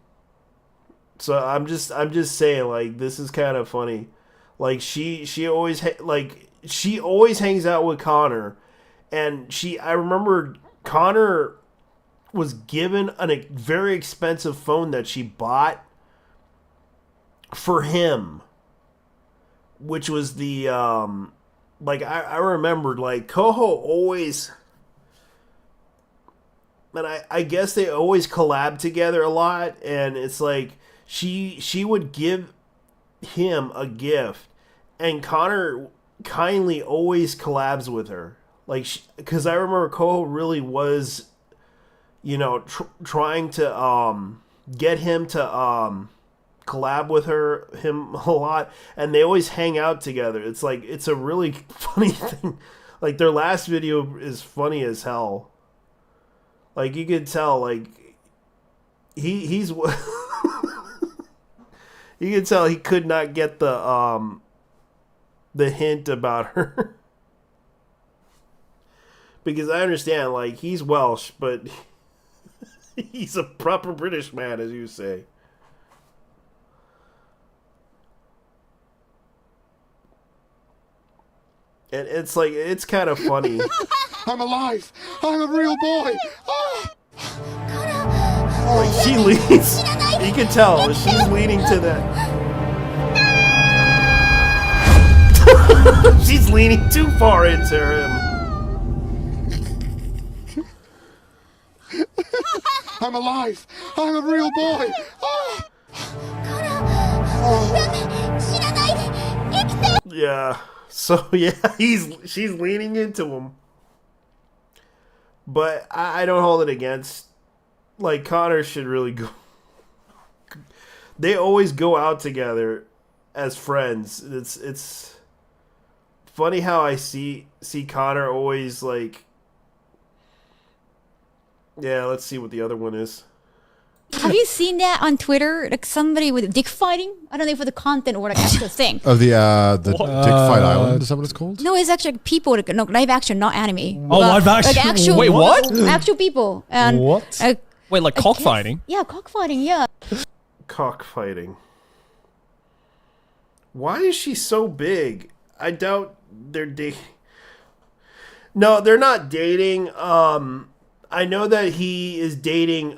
So I'm just saying, like, this is kind of funny. Like, she always hangs out with Connor, and I remember Connor was given a very expensive phone that she bought for him, which was the like I remembered, like, Koho always, and I guess they always collab together a lot, and it's like she would give him a gift, and Connor kindly always collabs with her, like, because I remember Koho really was, you know, trying to get him to collab with him a lot, and they always hang out together. It's like, it's a really funny thing. Like, their last video is funny as hell. Like, you could tell, like, he's you could tell he could not get the hint about her. Because I understand, like, he's Welsh, but he's a proper British man, as you say. And it's like, it's kind of funny. I'm alive. I'm a real boy. Like, she leans. You can tell she's leaning to that. She's leaning too far into him. I'm alive. I'm a real boy. Yeah. So yeah, she's leaning into him. But I don't hold it against. Like, Connor should really go. They always go out together as friends. It's funny how I see Connor always, like. Yeah, let's see what the other one is. Have you seen that on Twitter? Like somebody with dick fighting? I don't know for the content or like actual thing. Oh, the Dick Fight Island, is that what it's called? No, it's actually people, like, no, live action, not anime. Oh, live action? Like actual, Wait, what? Actual people. And, what? Wait, like cockfighting? Yeah, cockfighting, yeah. Cockfighting. Why is she so big? I doubt they're dating. No, they're not dating. I know that he is dating,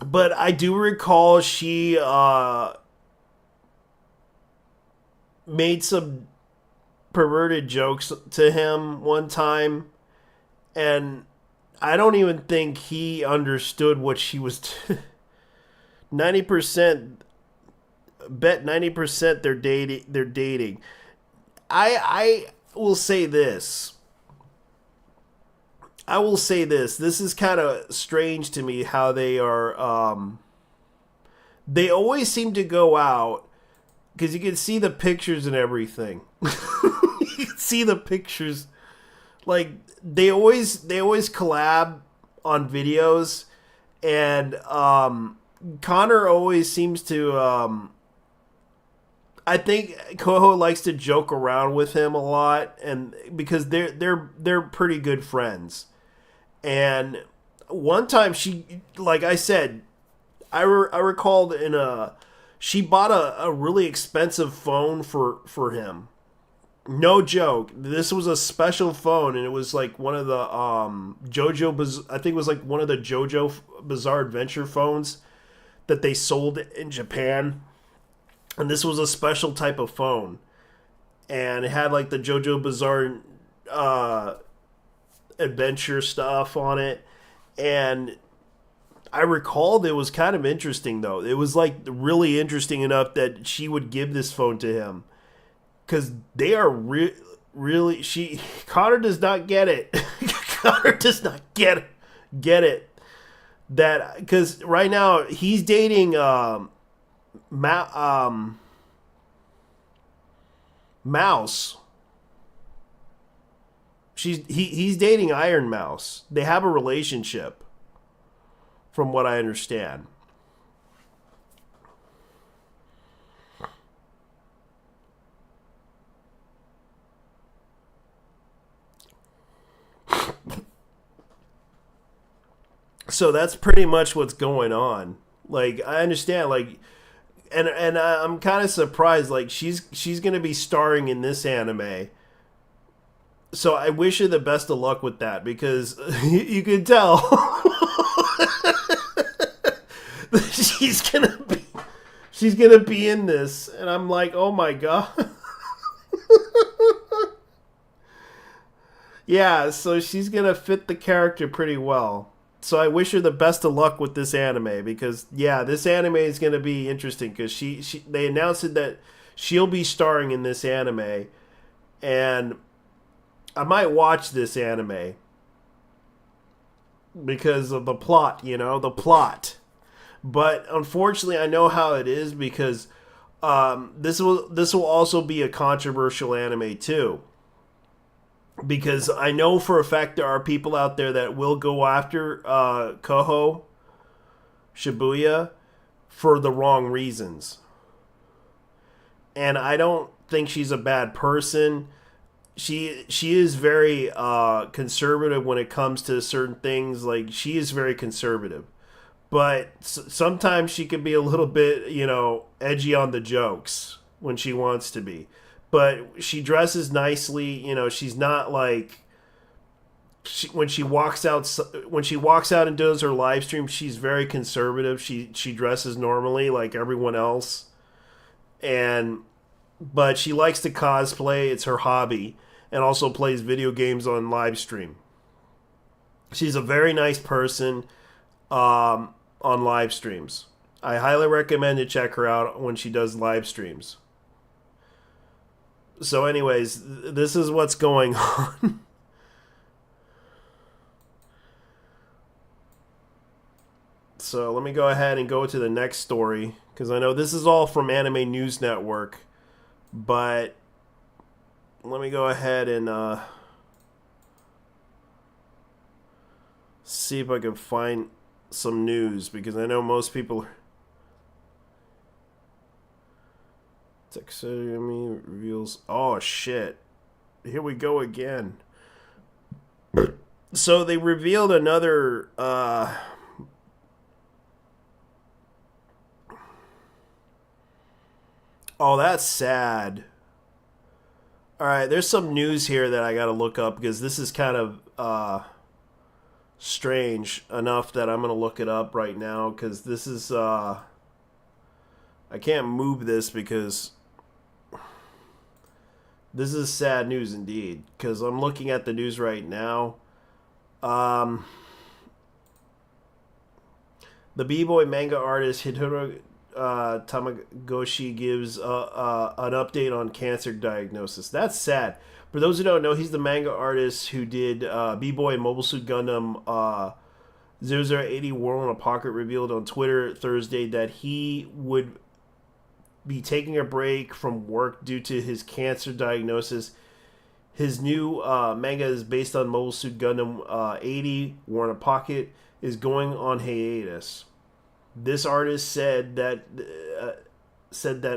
but I do recall she made some perverted jokes to him one time, and I don't even think he understood what she was 90%, bet 90% they're dating. I will say this. This is kind of strange to me how they are, they always seem to go out, because you can see the pictures and everything. You can see the pictures. Like, they always collab on videos, and Connor always seems to, I think Koho likes to joke around with him a lot, and because they're pretty good friends. And one time she, like I said, I recalled she bought a really expensive phone for him. No joke. This was a special phone, and it was like one of the I think it was like one of the JoJo Bizarre Adventure phones that they sold in Japan. And this was a special type of phone. And it had like the JoJo Bizarre adventure stuff on it. And I recalled it was kind of interesting, though. It was like really interesting enough that she would give this phone to him. Because they are really... Connor does not get it. Connor does not get it. That... Because right now, he's dating... Mouse. He's dating Iron Mouse. They have a relationship, from what I understand. So that's pretty much what's going on. Like, I understand, like, and I'm kind of surprised. Like, she's gonna be starring in this anime. So I wish her the best of luck with that, because you can tell she's gonna be in this, and I'm like, oh my god. Yeah, so she's gonna fit the character pretty well. So I wish her the best of luck with this anime, because yeah, this anime is gonna be interesting, because they announced that she'll be starring in this anime, and I might watch this anime. because of the plot, the plot. But unfortunately, I know how it is because this will also be a controversial anime too. Because I know for a fact there are people out there that will go after Koho Shibuya for the wrong reasons. And I don't think she's a bad person. She is very conservative when it comes to certain things. Like, she is very conservative. But sometimes she can be a little bit, edgy on the jokes when she wants to be. But she dresses nicely. She's not like... when she walks out and does her live stream, she's very conservative. She dresses normally like everyone else. But she likes to cosplay. It's her hobby. And also plays video games on live stream. She's a very nice person on live streams. I highly recommend to check her out when she does live streams. So anyways, this is what's going on. So let me go ahead and go to the next story, because I know this is all from Anime News Network, but let me go ahead and see if I can find some news, because I know most people... Taxonomy reveals... Oh, shit. Here we go again. So they revealed another... Oh, that's sad. Alright, there's some news here that I gotta look up, because this is kind of strange enough that I'm gonna look it up right now, because this is I can't move this because this is sad news indeed, because I'm looking at the news right now. The B-Boy manga artist Hidoro Tamagotchi gives an update on cancer diagnosis. That's sad. For those who don't know, he's the manga artist who did B-Boy and Mobile Suit Gundam 0080 World in a Pocket. Revealed on Twitter Thursday that he would be taking a break from work due to his cancer diagnosis. His new manga is based on Mobile Suit Gundam 80 War in a Pocket, is going on hiatus. This artist said that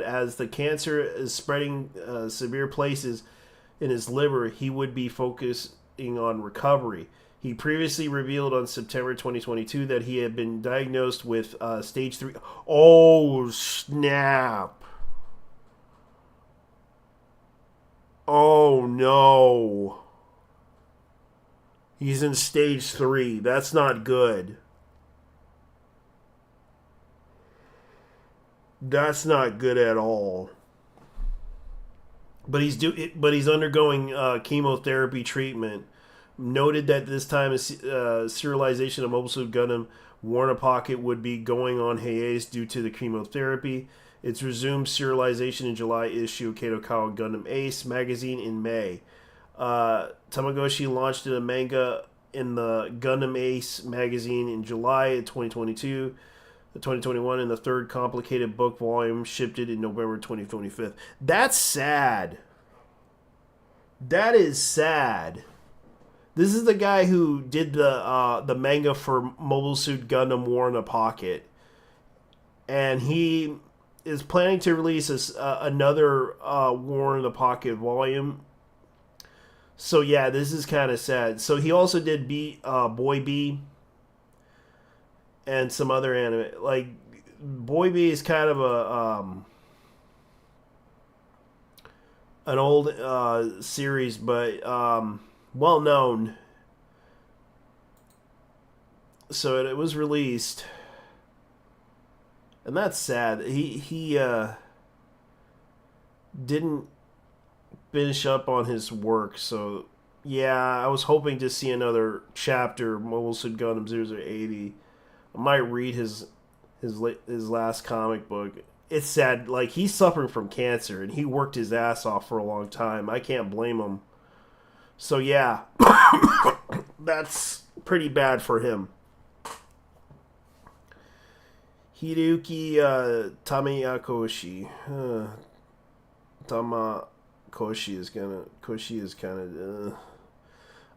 as the cancer is spreading severe places in his liver, he would be focusing on recovery. He previously revealed on September 2022 that he had been diagnosed with stage 3. Oh, snap. Oh, no. He's in stage 3. That's not good. That's not good at all. But he's undergoing chemotherapy treatment. Noted that this time serialization of Mobile Suit Gundam War in a Pocket would be going on hiatus due to the chemotherapy. It's resumed serialization in July issue of Kadokawa Gundam Ace magazine in May. Tamagotchi launched a manga in the Gundam Ace magazine in July of 2022. 2021, and the third complicated book volume shipped it in November 2025. That's sad. That is sad. This is the guy who did the manga for Mobile Suit Gundam War in a Pocket, and he is planning to release another War in a Pocket volume. So yeah, this is kind of sad. So he also did Boy B. And some other anime, like Boy B is kind of an old series, but well known. So it was released, and that's sad. He didn't finish up on his work, so yeah, I was hoping to see another chapter of Mobile Suit Gundam 0080. I might read his last comic book. It's sad. Like, he's suffering from cancer, and he worked his ass off for a long time. I can't blame him. So, yeah. That's pretty bad for him. Hiroki Tamakoshi. Koshi is kind of...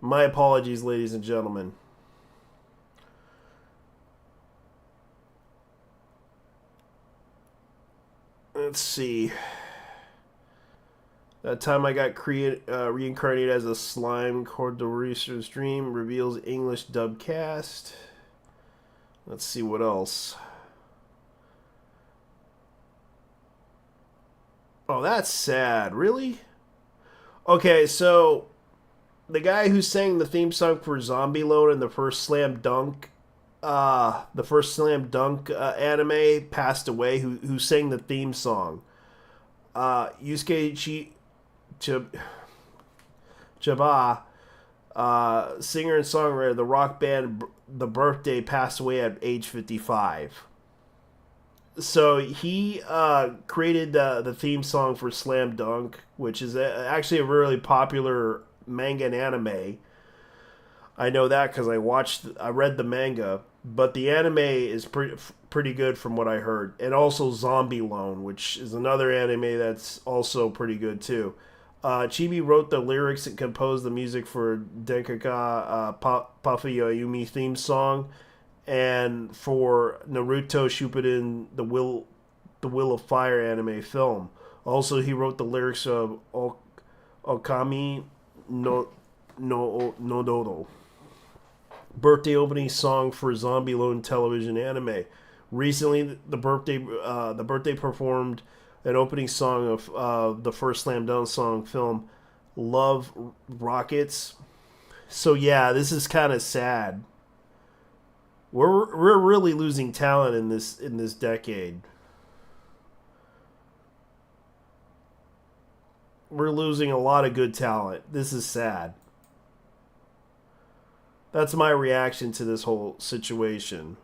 my apologies, ladies and gentlemen. Let's see. That time I got reincarnated as a slime. Cordoricer's Dream reveals English dub cast. Let's see what else. Oh, that's sad. Really? Okay, so the guy who sang the theme song for Zombie Load in the first Slam Dunk anime passed away. Who sang the theme song? Yusuke Chiba, singer and songwriter of the rock band The Birthday, passed away at age 55. So he created the theme song for Slam Dunk, which is actually a really popular manga and anime. I know that because I read the manga, but the anime is pretty good from what I heard. And also Zombie Loan, which is another anime that's also pretty good too. Chibi wrote the lyrics and composed the music for Denkaka Papayumi theme song, and for Naruto Shippuden the Will of Fire anime film. Also, he wrote the lyrics of Okami no Dodo, birthday opening song for Zombie Loan television anime. Recently, the birthday performed an opening song of the first Slam Dunk song film, Love Rockets. So yeah, this is kind of sad. We're really losing talent in this decade. We're losing a lot of good talent. This is sad. That's my reaction to this whole situation.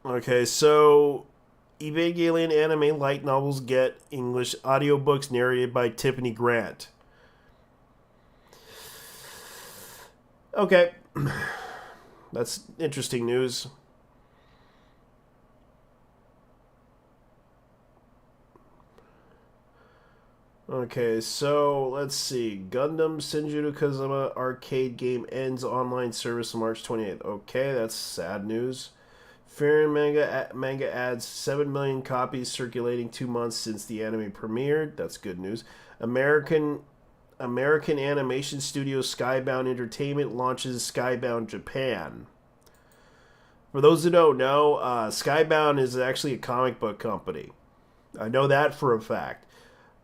Okay, so Evangelion anime light novels get English audiobooks narrated by Tiffany Grant. Okay. That's interesting news. Okay, so let's see. Gundam Senjutsu Kazama arcade game ends online service March 28th. Okay, that's sad news. Fairy manga adds 7 million copies circulating 2 months since the anime premiered. That's good news. American animation studio Skybound Entertainment launches Skybound Japan. For those who don't know, Skybound is actually a comic book company. I know that for a fact.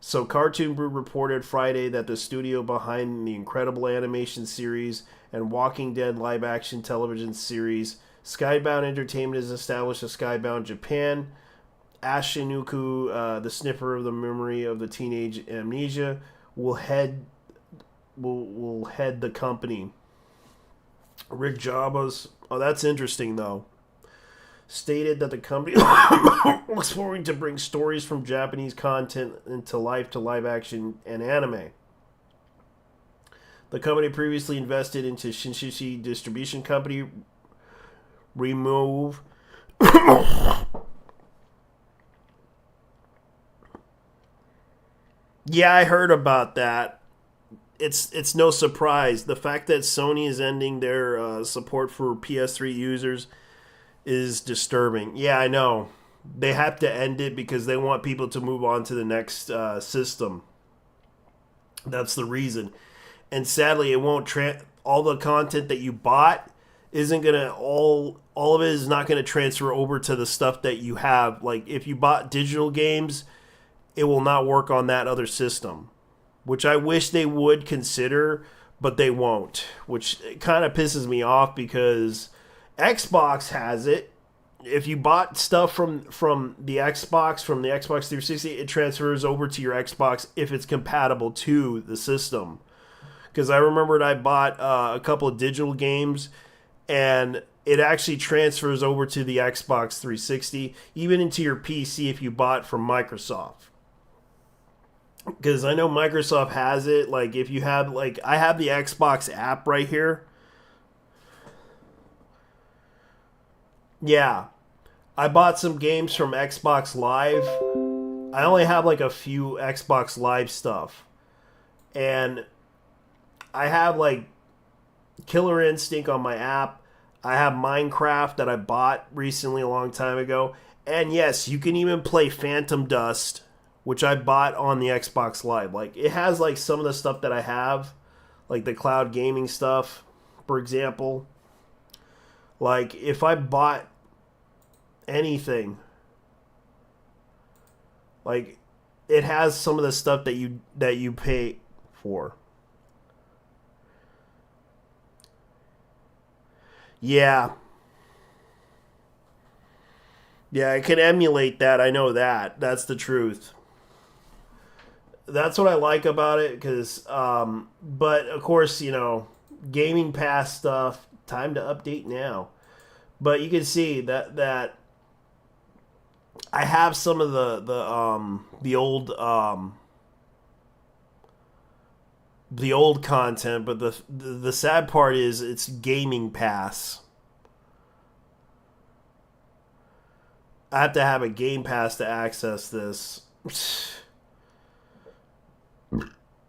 So Cartoon Brew reported Friday that the studio behind the incredible animation series and Walking Dead live-action television series Skybound Entertainment has established a Skybound Japan. Ashinuku, the sniffer of the memory of the teenage amnesia, will head the company. Rick Jabas, that's interesting though, stated that the company looks forward to bring stories from Japanese content into life to live action and anime. The company previously invested into Shinshichi Distribution Company, Remove. Yeah, I heard about that. It's no surprise. The fact that Sony is ending their support for PS3 users is disturbing. Yeah, I know. They have to end it because they want people to move on to the next system. That's the reason. And sadly, it won't all the content that you bought isn't gonna all of it is not gonna transfer over to the stuff that you have. Like if you bought digital games, it will not work on that other system, which I wish they would consider, but they won't, which kind of pisses me off because Xbox has it. If you bought stuff from the Xbox 360, it transfers over to your Xbox if it's compatible to the system. Because I remembered I bought a couple of digital games, and it actually transfers over to the Xbox 360, even into your PC if you bought from Microsoft. because I know Microsoft has it. Like, if you have, like, I have the Xbox app right here. Yeah. I bought some games from Xbox Live. I only have, like, a few Xbox Live stuff. And I have, like, Killer Instinct on my app. I have Minecraft that I bought recently a long time ago. And yes, you can even play Phantom Dust, which I bought on the Xbox Live. Like, it has, like, some of the stuff that I have, like the cloud gaming stuff, for example. Like, if I bought anything, like, it has some of the stuff that you pay for. Yeah. Yeah, I can emulate that. I know that. That's the truth. That's what I like about it, because, but of course, you know, Gaming Pass stuff, time to update now. But you can see that I have some of the old content, but the sad part is it's Gaming Pass. I have to have a Game Pass to access this.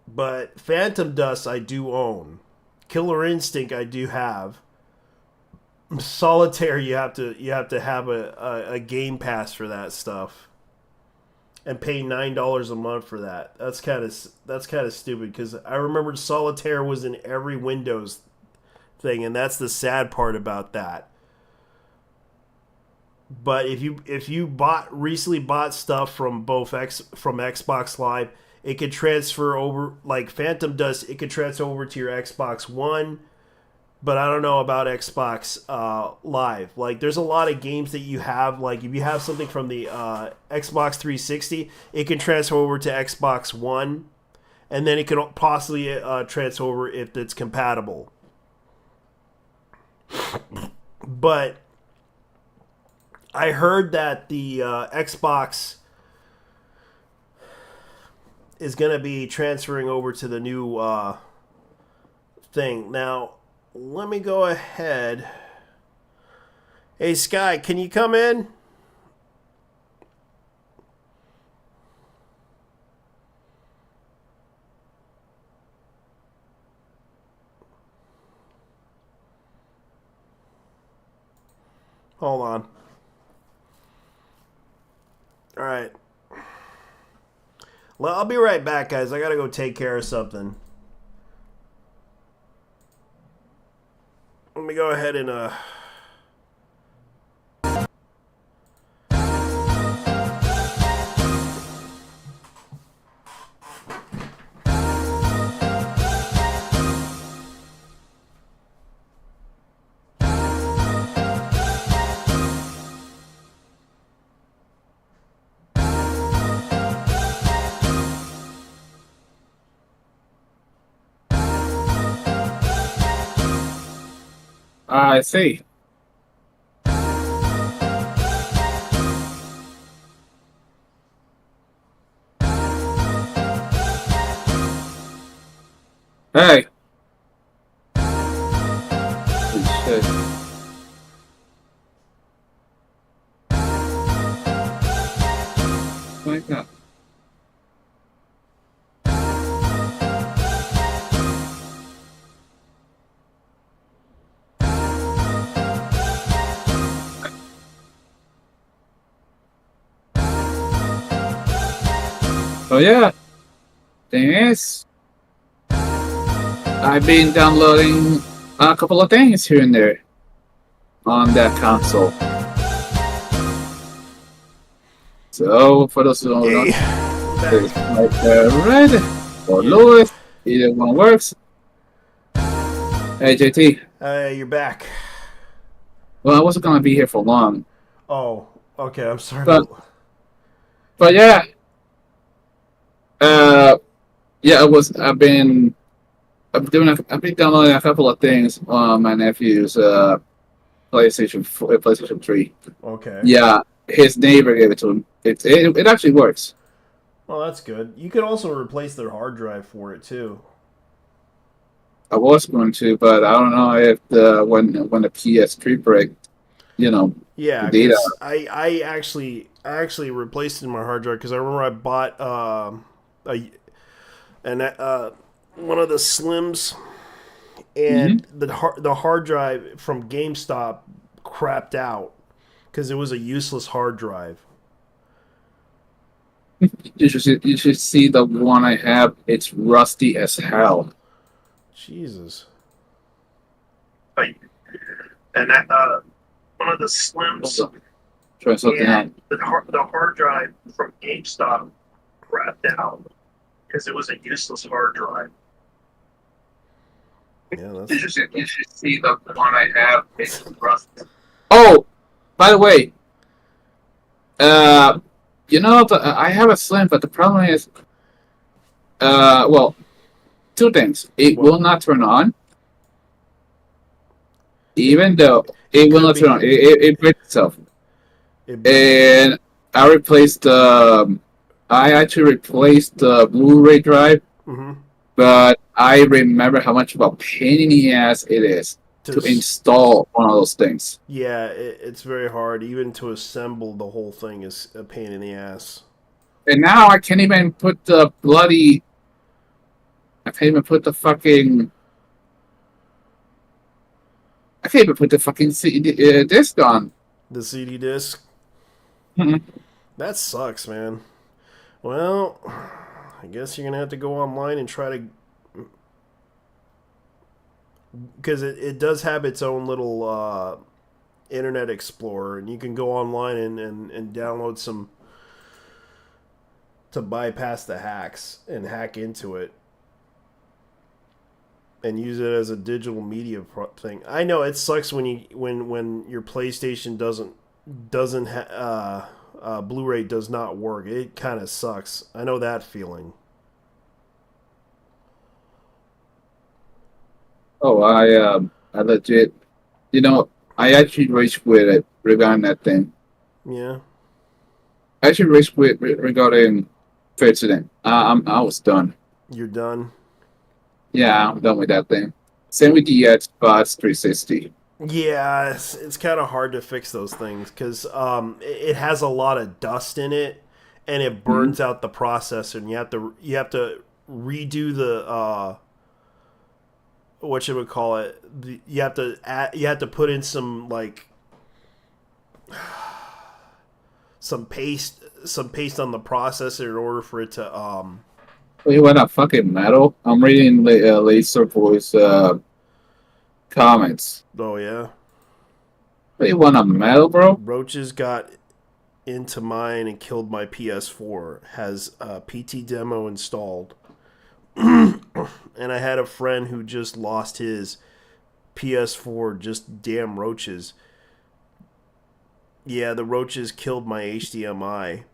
But Phantom Dust I do own. Killer Instinct I do have. Solitaire you have to have a Game Pass for that stuff. And pay $9 a month for that. That's kind of stupid, because I remember Solitaire was in every Windows thing, and that's the sad part about that. But if you recently bought stuff from from Xbox Live, it could transfer over, like Phantom Dust. It could transfer over to your Xbox One, but I don't know about Xbox Live. Like, there's a lot of games that you have. Like, if you have something from the Xbox 360, it can transfer over to Xbox One, and then it can possibly transfer over if it's compatible. But I heard that the Xbox is going to be transferring over to the new thing. Now, let me go ahead. Hey, Sky, can you come in? Hold on. All right. Well, I'll be right back, guys. I gotta go take care of something. Let me go ahead and I see. Hey. Good shit. Wake up. Oh yeah, thing is, I've been downloading a couple of things here and there on that console. So for those who don't know, it's like Red or Lewis, either one works. Hey JT. You're back. Well, I wasn't gonna be here for long. Oh, okay. I'm sorry. But yeah. Yeah, I've been downloading a couple of things on my nephew's PlayStation 3. Okay. Yeah, his neighbor gave it to him. It actually works. Well, that's good. You could also replace their hard drive for it too. I was going to, but I don't know if when the PS3 break, Yeah, the data. 'cause I actually replaced it in my hard drive because I remember I bought one of the Slims, and the hard drive from GameStop crapped out because it was a useless hard drive. You should see the one I have. It's rusty as hell. Jesus. And that one of the Slims. Try something out. The hard drive from GameStop crapped out because it was a useless hard drive. Yeah, that's... You should see the one I have. It's rusty. Oh, by the way, I have a Slim, but the problem is, well, two things. It will not turn on, even though it will not turn on. It breaks itself. And I actually replaced the Blu-ray drive, but I remember how much of a pain in the ass it is to install one of those things. Yeah, it's very hard. Even to assemble the whole thing is a pain in the ass. And now I can't even put the bloody... I can't even put the fucking CD disc on. The CD disc? Mhm. That sucks, man. Well, I guess you're going to have to go online and try to... Because it does have its own little Internet Explorer, and you can go online and download some to bypass the hacks and hack into it and use it as a digital media thing. I know it sucks when your PlayStation doesn't Blu-ray does not work. It kind of sucks. I know that feeling. Oh, I legit, I actually rage quit it regarding that thing. Yeah. I actually rage quit regarding Fitsident. I was done. You're done? Yeah, I'm done with that thing. Same with the Xbox 360. Yeah, it's kind of hard to fix those things because it has a lot of dust in it, and it burns out the processor, and you have to redo the whatchamacallit. You have to put in some some paste on the processor in order for it to You want a fucking metal? I'm reading Laser Boy's comments. Oh yeah. You want a metal, bro? Roaches got into mine and killed my PS4. Has a PT demo installed. And I had a friend who just lost his PS4, just damn roaches. Yeah, the roaches killed my HDMI.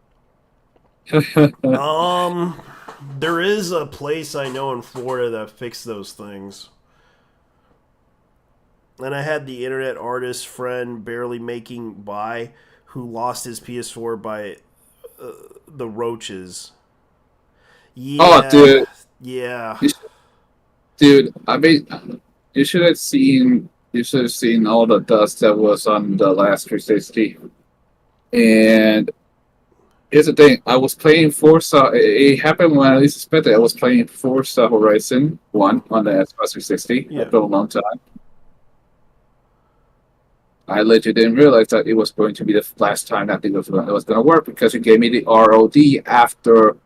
There is a place I know in Florida that fixed those things. And I had the internet artist friend barely making by who lost his PS4 by the roaches. Yeah. Oh, dude. Yeah. Dude, I mean, you should have seen all the dust that was on the last 360. And here's the thing, I was playing Forza. It happened when I least expected. I was playing Forza Horizon 1 on the Xbox 360 after a long time. I legit didn't realize that it was going to be the last time that it was going to work because it gave me the ROD after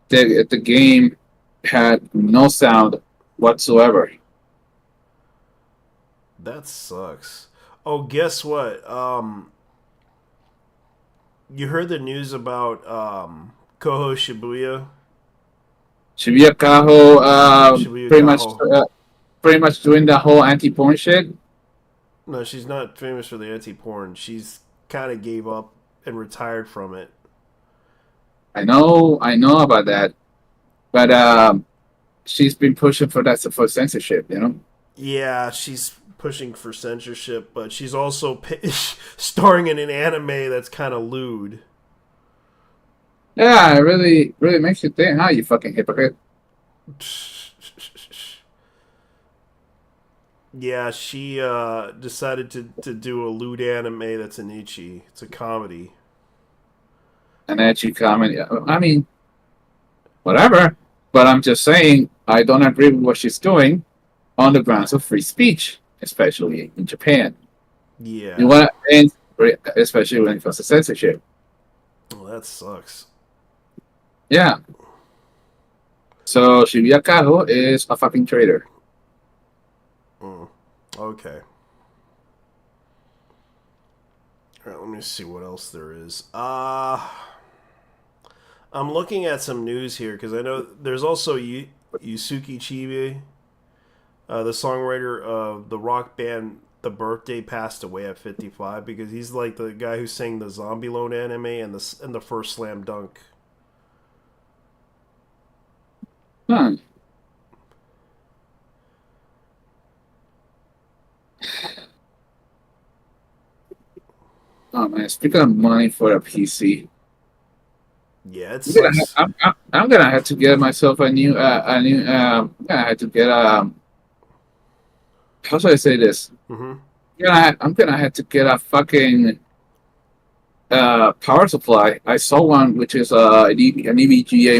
the game had no sound whatsoever. That sucks. Oh, guess what? You heard the news about Koho Shibuya? Shibuya Kaho, Shibuya pretty Kaho. pretty much doing the whole anti-porn shit. No, she's not famous for the anti-porn. She's kind of gave up and retired from it. I know about that, but she's been pushing for censorship, Yeah, she's pushing for censorship, but she's also starring in an anime that's kind of lewd. Yeah, it really makes you think, huh, you fucking hypocrite. Yeah, she decided to do a lewd anime that's an ichi. It's a comedy. An edgy comedy. I mean, whatever. But I'm just saying, I don't agree with what she's doing on the grounds of free speech, especially in Japan. Yeah. And especially when it comes to censorship. Well, that sucks. Yeah. So Shibuya Kaho is a fucking traitor. Okay. Alright, let me see what else there is. I'm looking at some news here because I know there's also Yusuke Chibe, the songwriter of the rock band The Birthday, passed away at 55 because he's like the guy who sang the Zombieland anime and the first Slam Dunk. Hmm. Oh man, speaking of money for a PC, yeah, it sucks. I'm gonna have to get myself a new. I'm gonna have to get how should I say this? Mm-hmm. I'm gonna have to get a fucking power supply. I saw one which is an EVGA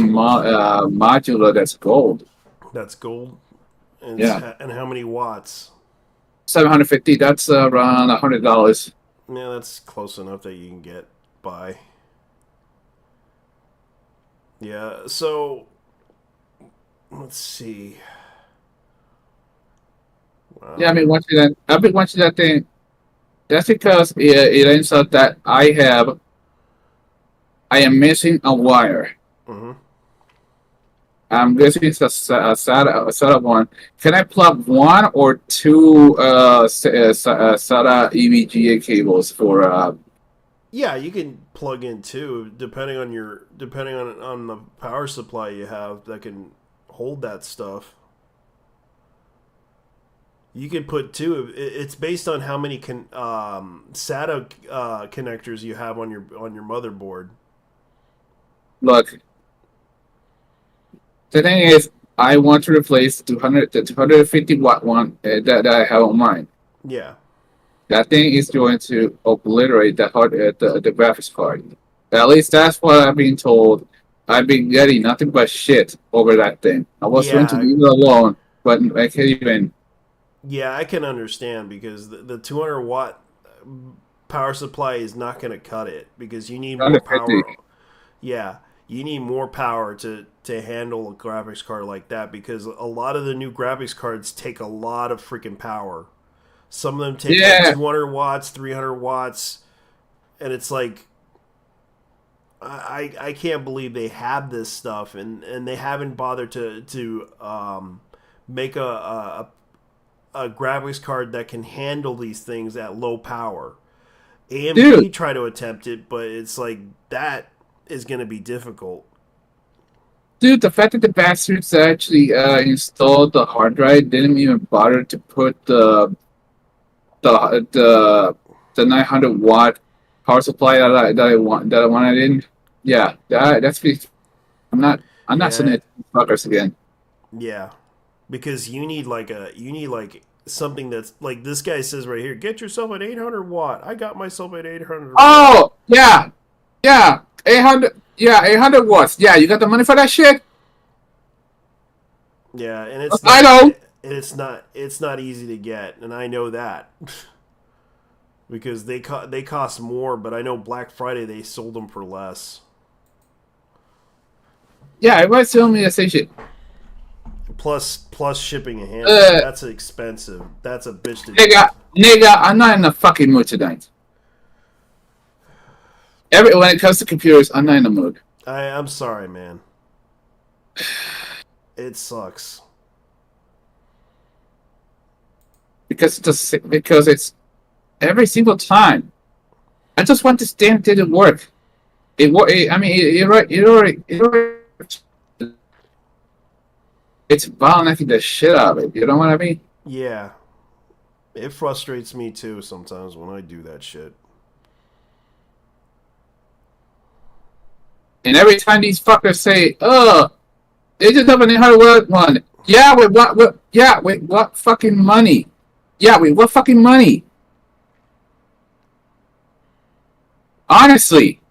modular that's gold. That's gold. And Yeah. And how many watts? 750. That's around $100. Yeah, that's close enough that you can get by. Yeah, so let's see. Wow. Yeah, I've been watching that thing. That's because it ends up that I am missing a wire. Mm-hmm. I'm guessing it's a SATA one. Can I plug one or two SATA EVGA cables for? Yeah, you can plug in two, depending on the power supply you have that can hold that stuff. You can put two. It's based on how many SATA connectors you have on your motherboard. Look, the thing is, I want to replace the 250 watt one that I have on mine. Yeah. That thing is going to obliterate the graphics card. At least that's what I've been told. I've been getting nothing but shit over that thing. I was going to leave it alone, but I can't even. Yeah, I can understand because the 200 watt power supply is not going to cut it because you need more power. Yeah, you need more power to handle a graphics card like that because a lot of the new graphics cards take a lot of freaking power. Some of them take like 200 watts, 300 watts, and it's like I can't believe they have this stuff and they haven't bothered to make a graphics card that can handle these things at low power. AMD try to attempt it, but it's like that is going to be difficult. Dude, the fact that the bastards actually installed the hard drive didn't even bother to put the 900 watt power supply that I wanted in. Yeah, that's I'm not sending it to fuckers again. Yeah, because you need something that's like this guy says right here. Get yourself an 800 watt. I got myself an 800. Oh yeah, 800. Yeah, 800 watts. Yeah, you got the money for that shit. Yeah, and it's I know. It's not easy to get, and I know that because they cost more. But I know Black Friday they sold them for less. Yeah, everybody's telling me the same shit. Plus shipping and handling. That's expensive. That's a bitch to Nigga, I'm not in the fucking mood tonight. When it comes to computers, I'm not in the mood. I'm sorry, man. It sucks. Because it's every single time. I just want this damn thing to work. It already. It's bottlenecking the shit out of it. You know what I mean? Yeah. It frustrates me too sometimes when I do that shit. And every time these fuckers say, "Oh, they just have an hard one," yeah, with what? Yeah, with what fucking money? Yeah, with what fucking money? Honestly,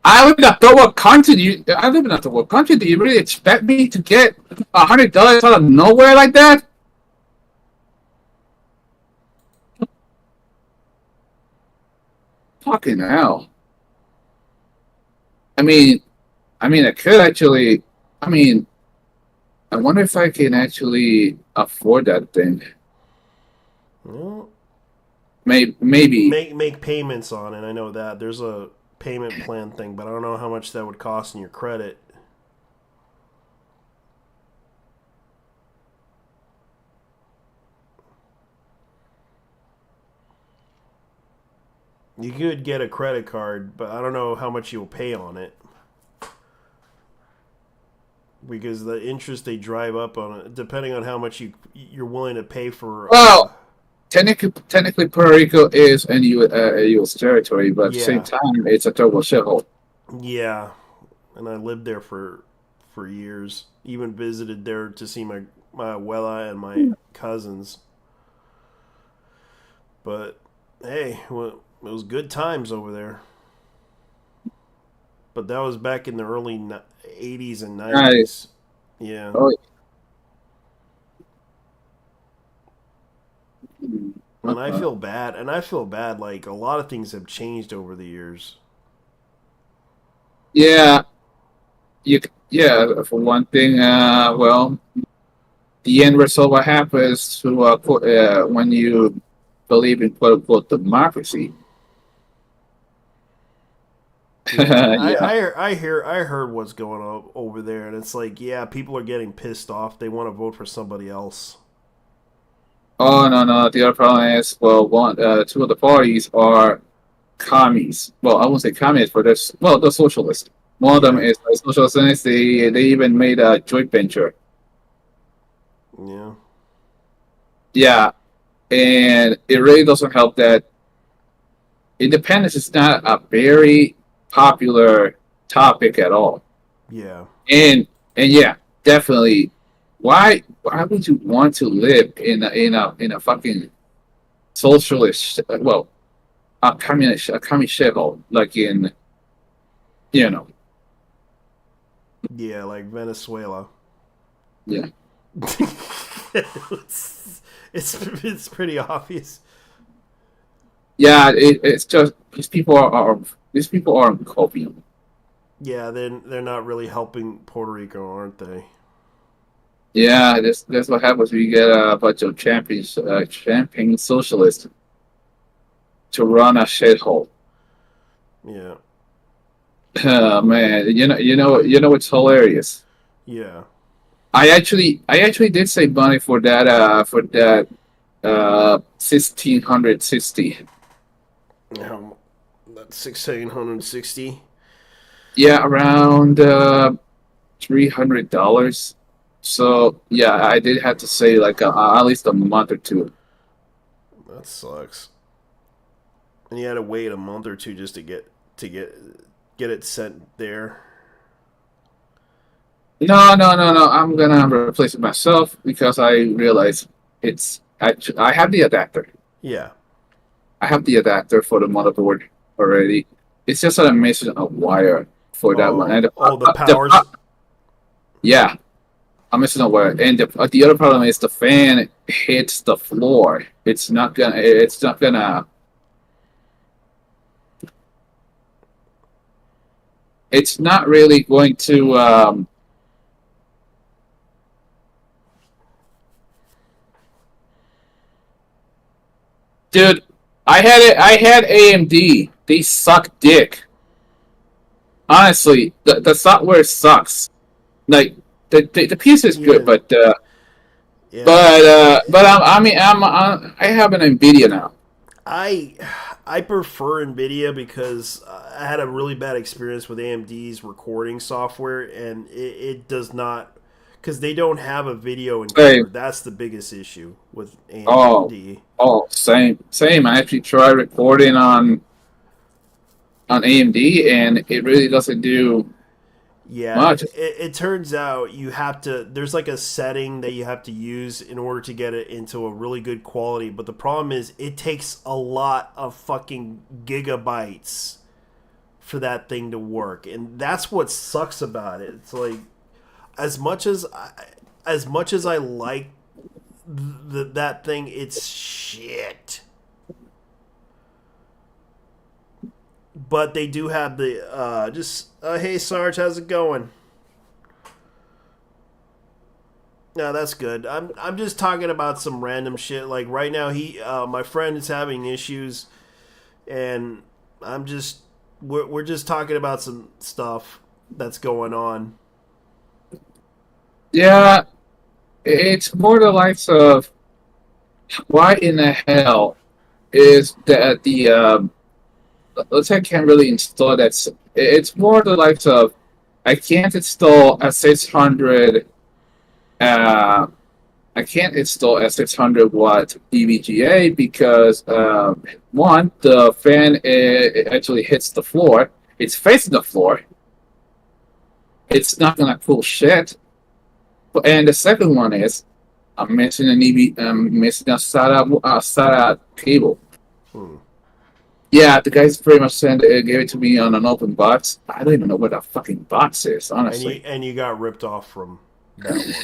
I live in a third world country. I live in a third world country. Do you really expect me to get $100 out of nowhere like that? Fucking hell. I mean, I could actually. I mean, I wonder if I can actually afford that thing. Well, Maybe. make payments on it. I know that there's a payment plan thing, but I don't know how much that would cost in your credit. You could get a credit card, but I don't know how much you'll pay on it. Because the interest they drive up on it, depending on how much you're willing to pay for. Well, technically, Puerto Rico is a U.S. territory, but at the same time, it's a total shithole. Yeah, and I lived there for years. Even visited there to see my abuela and my cousins. But hey, well, it was good times over there. But that was back in the early 80s and 90s. Nice. Yeah. Oh. And I feel bad. Like, a lot of things have changed over the years. Yeah. For one thing, well, the end result what happens to when you believe in quote unquote democracy. I heard what's going on over there, and it's like, yeah, people are getting pissed off. They want to vote for somebody else. Oh no! The other problem is, well, two of the parties are commies. Well, I won't say communists, but they're socialists. One of them is a socialist. They even made a joint venture. Yeah. Yeah, and it really doesn't help that independence is not a very popular topic at all. Yeah. And yeah, definitely. Why would you want to live in a fucking socialist, well, a communist shithole, like in, you know. Yeah, like Venezuela. Yeah. it's pretty obvious. Yeah, it's just these people are copying. Yeah, they're not really helping Puerto Rico, aren't they? Yeah, that's what happens when you get a bunch of champion socialists to run a shithole. Yeah. Oh, man, you know what's hilarious? Yeah. I actually did save money for that 1660. Now, that's 1660. Yeah, around $300. So yeah, I did have to say like at least a month or two. That sucks. And you had to wait a month or two just to get it sent there. No. I'm gonna replace it myself because I realize I have the adapter. Yeah. I have the adapter for the motherboard already. It's just that I'm missing a wire for that one. And the powers. Yeah. I'm missing a wire, and the other problem is the fan hits the floor. It's not gonna. It's not really going to. Dude, I had AMD. They suck dick. Honestly, the software sucks. Like. The piece is good, but I have an NVIDIA now. I prefer NVIDIA because I had a really bad experience with AMD's recording software, and it does not, because they don't have a video encoder. That's the biggest issue with AMD. Oh, same. I actually tried recording on on AMD, and it really doesn't do Yeah, much. it turns out you have to. There's like a setting that you have to use in order to get it into a really good quality. But the problem is, it takes a lot of fucking gigabytes for that thing to work, and that's what sucks about it. It's like, as much as I like that thing, it's shit. But they do have the hey Sarge, how's it going? No, that's good. I'm just talking about some random shit. Like right now, my friend is having issues, and we're just talking about some stuff that's going on. Yeah, it's more the likes of why in the hell is that the let's say I can't really install that. It's more the likes of I can't install a 600. I can't install a 600 watt EVGA because one, the fan it actually hits the floor. It's facing the floor. It's not gonna cool shit. And the second one is I'm missing an missing a SATA cable. Yeah, the guys pretty much gave it to me on an open box. I don't even know what that fucking box is, honestly. And you got ripped off from that one.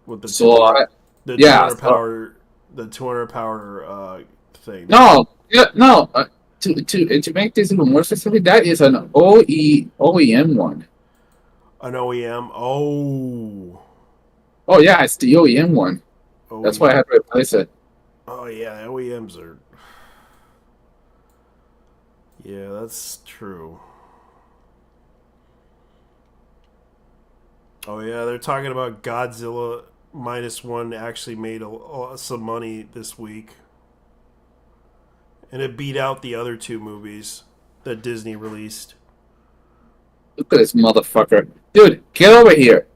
With the So, 200 power, the 200 power thing. No, to make this even more specific, that is an OEM one. An OEM. Oh yeah, it's the OEM one. That's why I had to replace it. Oh yeah, OEMs are. Yeah, that's true. Oh yeah, they're talking about Godzilla -1 actually made some money this week, and it beat out the other two movies that Disney released. Look at this motherfucker, dude! Get over here!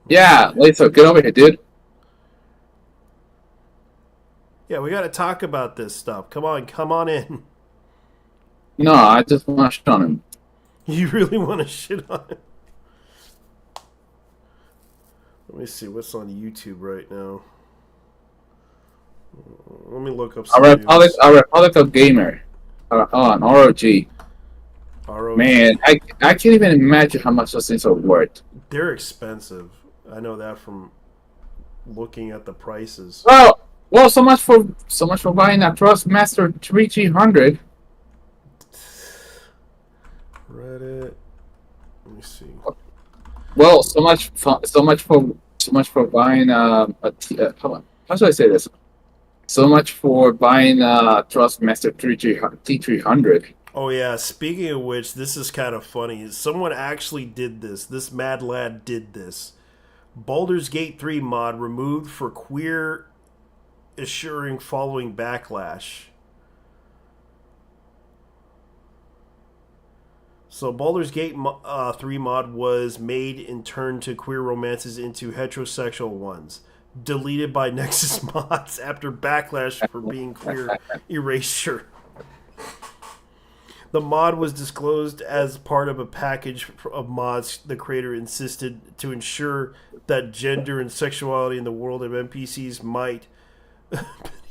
Yeah, Lisa, get over here, dude. Yeah, we got to talk about this stuff. Come on in. No, I just want to shit on him. You really want to shit on him? Let me see what's on YouTube right now. Let me look up some Our Republic of Gamer on ROG. Man, I can't even imagine how much those things are worth. They're expensive. I know that from looking at the prices. Well, so much for buying a Thrustmaster 3300. Reddit. Let me see. Well, so much for buying how should I say this? So much for buying Thrustmaster T300. Oh yeah, speaking of which, this is kind of funny. Someone actually did this. This mad lad did this. Baldur's Gate 3 mod removed for queer assuring following backlash. So Baldur's Gate 3 mod was made and turned to queer romances into heterosexual ones. Deleted by Nexus Mods after backlash for being queer erasure. The mod was disclosed as part of a package of mods the creator insisted to ensure that gender and sexuality in the world of NPCs might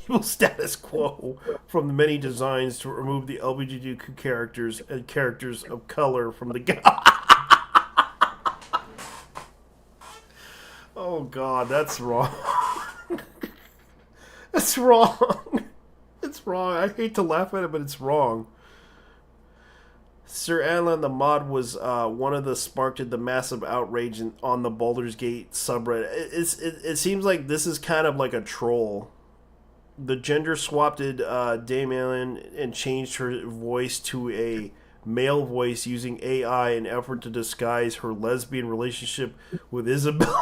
people status quo from the many designs to remove the LGBTQ characters and characters of color from the game. Oh god, that's wrong. That's wrong. It's wrong. I hate to laugh at it, but it's wrong. Sir Alan, the mod was one of the sparked the massive outrage on the Baldur's Gate subreddit. It seems like this is kind of like a troll. The gender swapped Dame Allen and changed her voice to a male voice using AI in effort to disguise her lesbian relationship with Isabel.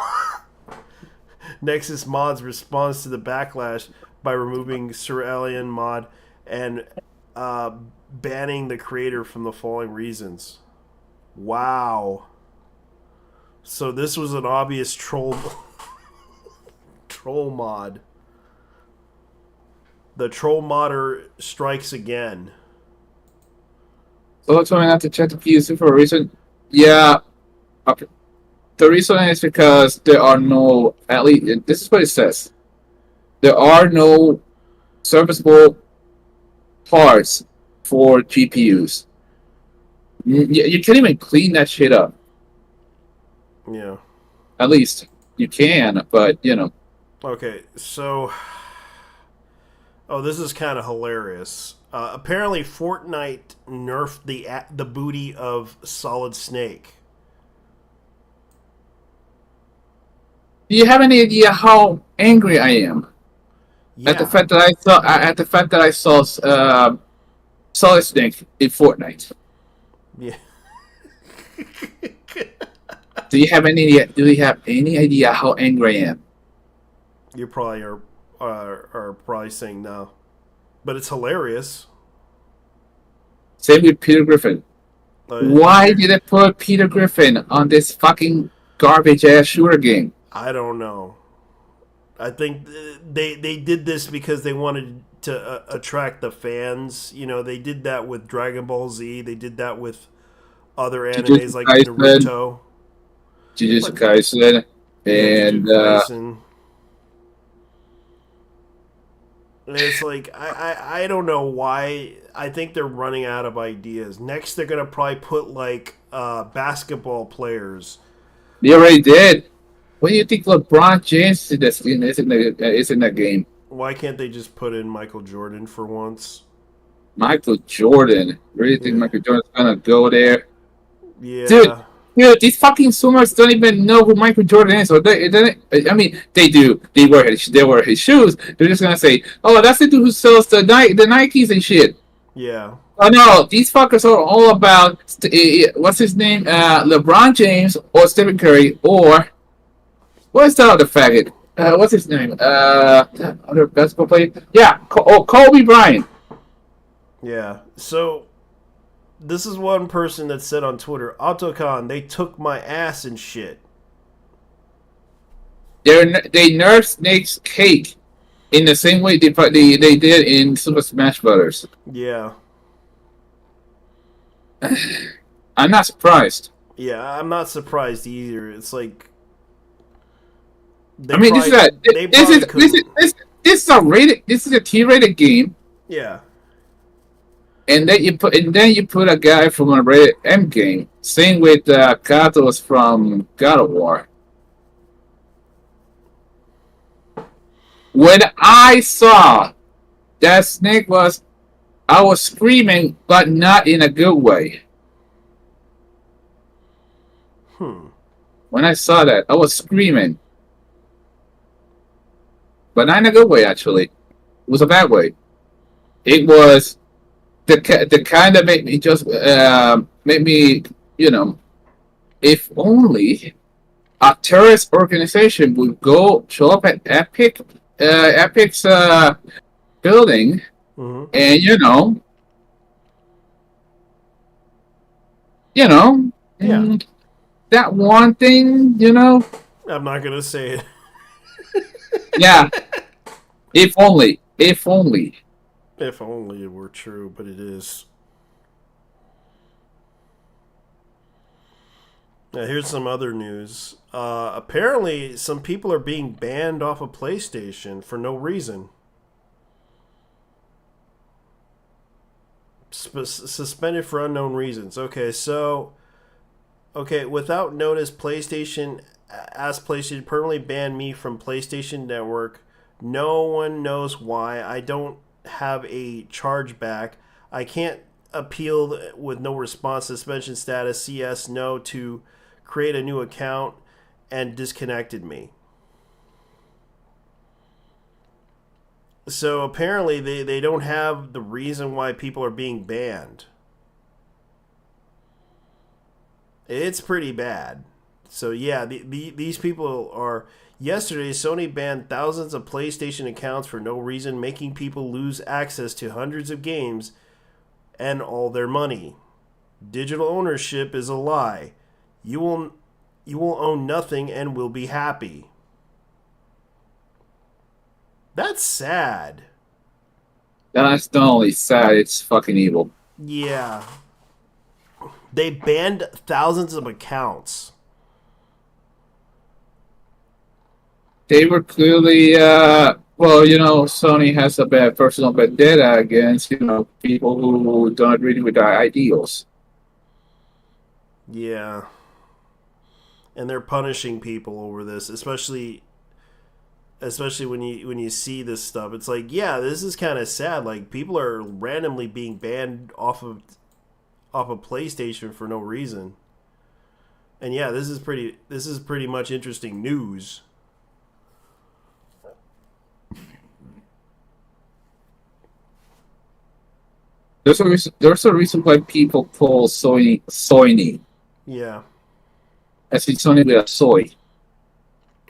Nexus Mods responds to the backlash by removing Sir Alien mod and banning the creator from the following reasons. Wow. So this was an obvious troll mod. The troll modder strikes again. So trying not to check the PUC for a reason. Yeah. Okay. The reason is because there are no, at least this is what it says. There are no serviceable parts for GPUs. You can't even clean that shit up. Yeah. At least you can, but you know. Okay, so. Oh, this is kind of hilarious. Apparently, Fortnite nerfed the booty of Solid Snake. Do you have any idea how angry I am at the fact that I saw Solid Snake in Fortnite? Yeah. Do you have any idea how angry I am? You probably are probably saying no, but it's hilarious. Same with Peter Griffin. Why did I put Peter Griffin on this fucking garbage ass shooter game? I don't know. I think they did this because they wanted to attract the fans. You know, they did that with Dragon Ball Z. They did that with other animes like Naruto. Jujutsu Kaisen and it's like I don't know why. I think they're running out of ideas. Next, they're gonna probably put like basketball players. They already did. What do you think LeBron James is in that game? Why can't they just put in Michael Jordan for once? Michael Jordan? Really think Michael Jordan's gonna go there? Yeah. Dude, these fucking Zoomers don't even know who Michael Jordan is. Or they do. They wear his shoes. They're just gonna say, "Oh, that's the dude who sells the Nikes and shit." Yeah. Oh no, these fuckers are all about what's his name, LeBron James or Stephen Curry or what's the other faggot? What's his name? Other basketball player? Yeah, Kobe Bryant. Yeah. So this is one person that said on Twitter, Autocon, they took my ass and shit. They nerfed Snake's cake in the same way they did in Super Smash Brothers. Yeah. I'm not surprised. Yeah, I'm not surprised either. It's like this is a T-rated game. Yeah. And then you put a guy from a rated M game. Same with Kratos from God of War. When I saw that Snake I was screaming, but not in a good way. When I saw that, I was screaming. But not in a good way, actually. It was a bad way. It was the kind that made me just, if only a terrorist organization would show up at Epic's building, and that one thing, I'm not gonna say it. Yeah. If only. If only it were true, but it is. Now, here's some other news. Apparently, some people are being banned off of PlayStation for no reason. Suspended for unknown reasons. Without notice, PlayStation permanently banned me from PlayStation Network. No one knows why. I don't have a chargeback. I can't appeal with no response. Suspension status. CS no to create a new account, and disconnected me. So apparently they don't have the reason why people are being banned. It's pretty bad. So yeah, these people are... Yesterday, Sony banned thousands of PlayStation accounts for no reason, making people lose access to hundreds of games and all their money. Digital ownership is a lie. You will own nothing and will be happy. That's sad. That's not only sad, it's fucking evil. Yeah. They banned thousands of accounts. They were clearly, well, you know, Sony has a bad personal vendetta against, you know, people who don't agree with their ideals. Yeah. And they're punishing people over this, especially when you see this stuff. It's like, yeah, this is kind of sad. Like, people are randomly being banned off of PlayStation for no reason. And yeah, this is pretty much interesting news. There's a reason why people call Sony. Yeah. As in Sony with a soy.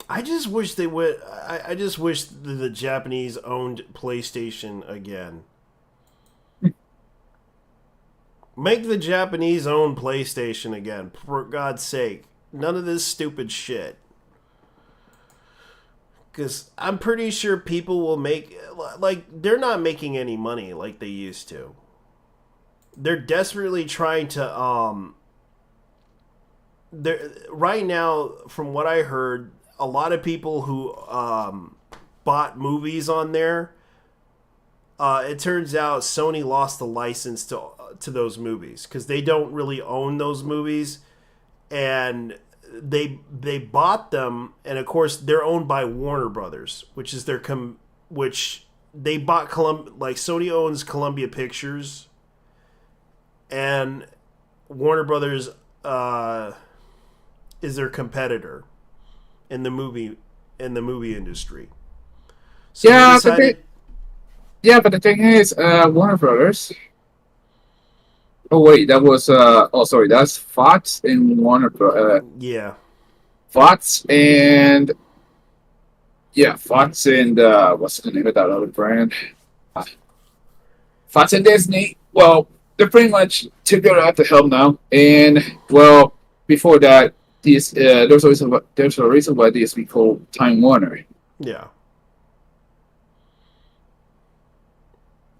I just wish they would. I just wish the Japanese owned PlayStation again. Make the Japanese own PlayStation again, for God's sake. None of this stupid shit. Because I'm pretty sure people will make... Like, they're not making any money like they used to. They're desperately trying to... right now, from what I heard, a lot of people who bought movies on there, it turns out Sony lost the license to those movies because they don't really own those movies, and they bought them, and of course they're owned by Warner Brothers, which is which they bought like Sony owns Columbia Pictures, and Warner Brothers is their competitor in the movie industry. So yeah, but the thing is, Warner Brothers. Oh wait, that was sorry, that's Fox and Warner yeah. Fox and what's the name of that other brand? Fox and Disney. Well, they're pretty much together at the helm now, and well, before that, there's a reason why this we call Time Warner. Yeah.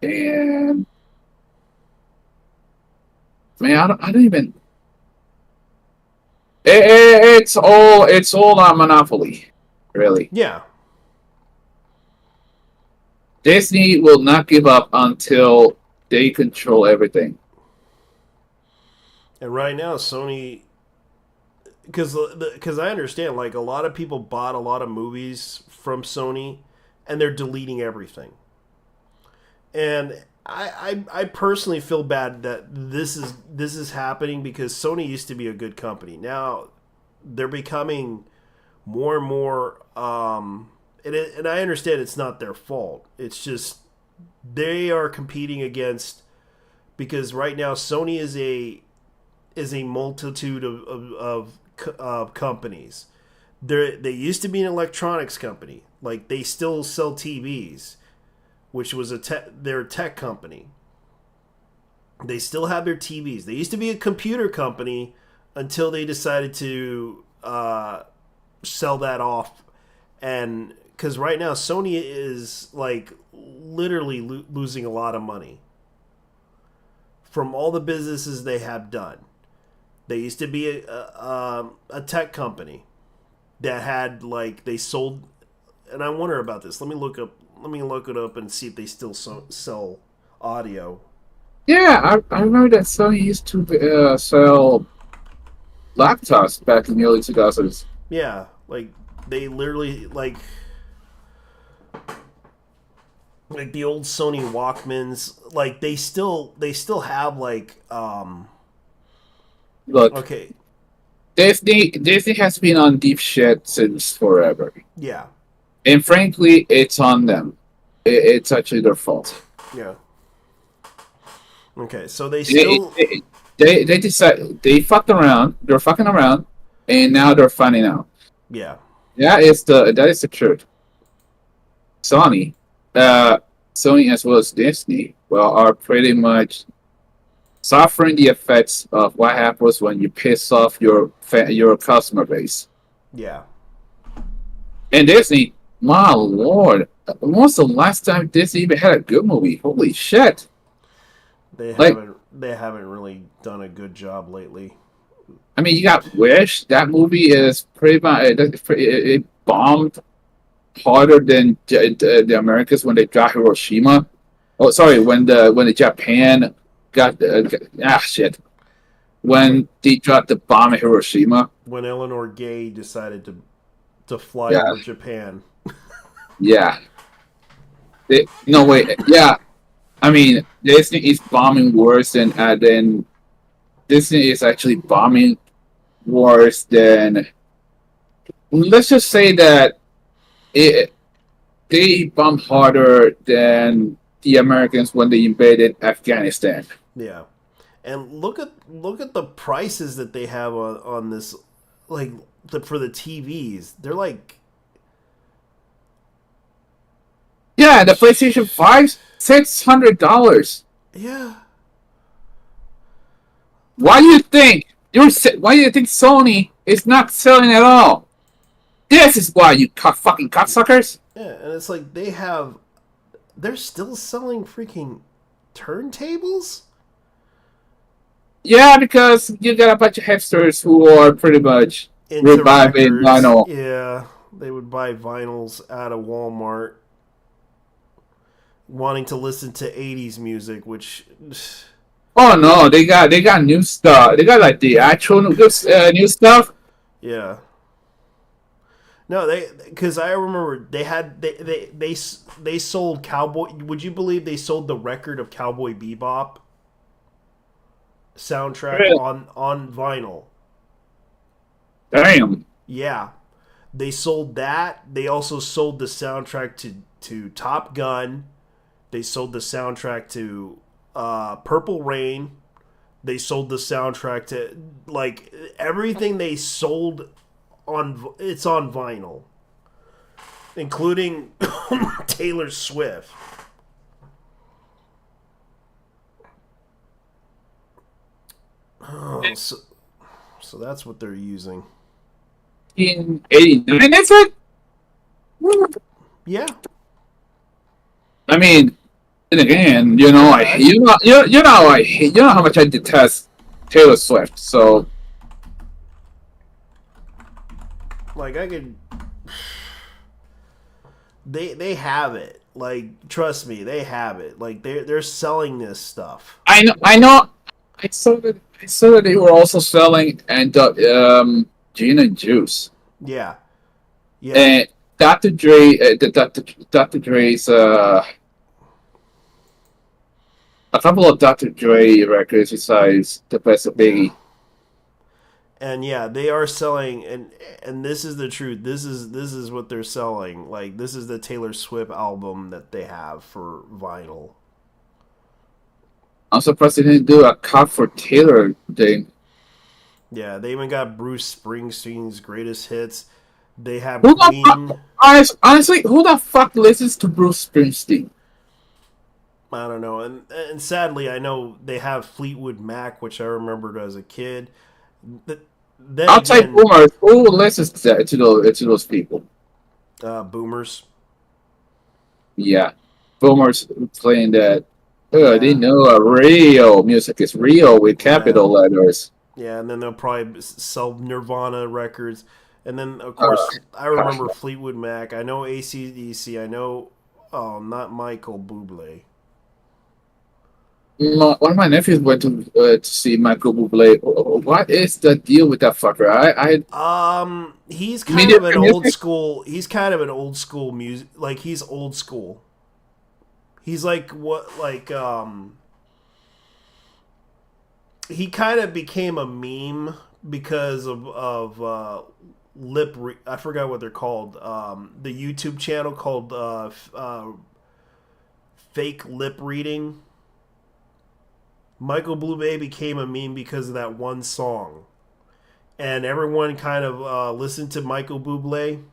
And man, I don't even. It's all a monopoly, really. Yeah. Disney will not give up until they control everything. And right now, Sony, because I understand, like, a lot of people bought a lot of movies from Sony, and they're deleting everything. And I personally feel bad that this is happening because Sony used to be a good company. Now they're becoming more and more, and I understand it's not their fault. It's just they are competing against, because right now Sony is a multitude of companies. They used to be an electronics company. Like, they still sell TVs, which was their tech company. They still have their TVs. They used to be a computer company until they decided to sell that off. And because right now Sony is like literally losing a lot of money from all the businesses they have done. They used to be a tech company that had, like, they sold, and I wonder about this. Let me look it up and see if they still sell audio. Yeah, I remember that Sony used to sell laptops back in the early 2000s. Yeah, like, they literally, like the old Sony Walkmans, like, they still have, like, Look, okay, Disney has been on deep shit since forever. Yeah. And frankly, it's on them. It's actually their fault. Yeah. Okay, so they still they decide they fucked around. They're fucking around, and now they're finding out. Yeah. That is the truth. Sony as well as Disney, well, are pretty much suffering the effects of what happens when you piss off your customer base. Yeah. And Disney, my lord, when was the last time Disney even had a good movie? Holy shit! They Like- haven't really done a good job lately. I mean, you got Wish. That movie is pretty much it bombed harder than the Americans when they got Hiroshima. Oh, sorry, when the Japan got shit. When they dropped the bomb at Hiroshima. When Eleanor Gay decided to fly Yeah. over Japan. Yeah. No wait. Yeah. I mean, Disney is bombing worse than Disney is actually bombing worse than. Let's just say that they bombed harder than the Americans when they invaded Afghanistan. Yeah, and look at the prices that they have on this, like for the TVs. They're like, yeah, the PlayStation 5, $600. yeah. Why do you think Sony is not selling at all? This is why, you fucking cocksuckers. Yeah, and it's like they're still selling freaking turntables? Yeah, because you got a bunch of hipsters who are pretty much Into reviving records. vinyl. Yeah, they would buy vinyls out of Walmart, wanting to listen to 80s music, which... Oh no, they got new stuff. They got like the actual new stuff. Yeah. No, because I remember they sold Cowboy. Would you believe they sold the record of Cowboy Bebop soundtrack Really? on vinyl? Damn. Yeah, they sold that. They also sold the soundtrack to Top Gun. They sold the soundtrack to Purple Rain. They sold the soundtrack to, like, everything they sold it's on vinyl, including Taylor Swift. Oh, so that's what they're using. In 89, that's it. Yeah. I mean, and again, you know how much I detest Taylor Swift. So, like, I could. They have it. Like, trust me, they have it. Like, they're selling this stuff. I know. I saw that they were also selling gin and juice. Yeah. Yeah. And Dr. Dre, Dr. Dre's a couple of Dr. Dre records besides the best of Biggie. And yeah, they are selling, and this is the truth. This is what they're selling. Like, this is the Taylor Swift album that they have for vinyl. I'm surprised they didn't do a cut for Taylor thing. Yeah, they even got Bruce Springsteen's greatest hits. They have Who Queen. the fuck, honestly, who the fuck listens to Bruce Springsteen? I don't know, and sadly, I know they have Fleetwood Mac, which I remembered as a kid. Then Outside again, boomers, who listens to those people? boomers. Yeah, boomers playing that. They know real music is real with capital letters. Yeah, and then they'll probably sell Nirvana records. And then, of course, I remember Fleetwood Mac. I know AC/DC. I know, not Michael Bublé. One of my nephews went to see Michael Bublé. What is the deal with that fucker? He's kind of an old school. He's kind of an old school music. Like, he's old school. He's like he kind of became a meme because of I forgot what they're called. The YouTube channel called Fake Lip Reading. Michael Bublé became a meme because of that one song, and everyone kind of listened to Michael Bublé.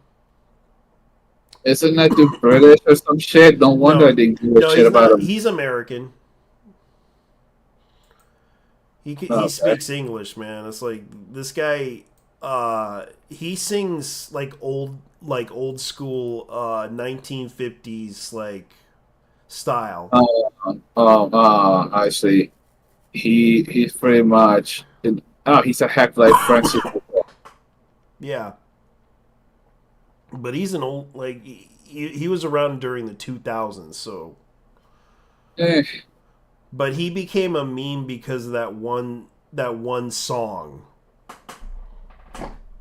Isn't that the British or some shit? No wonder I didn't give a shit about him. He's American. He speaks English, man. It's like, this guy he sings like old school 1950s like style. I see. He's pretty much. He's a hack like Francis. Yeah. But he's an old like he was around during the 2000s, so. But he became a meme because of that one song.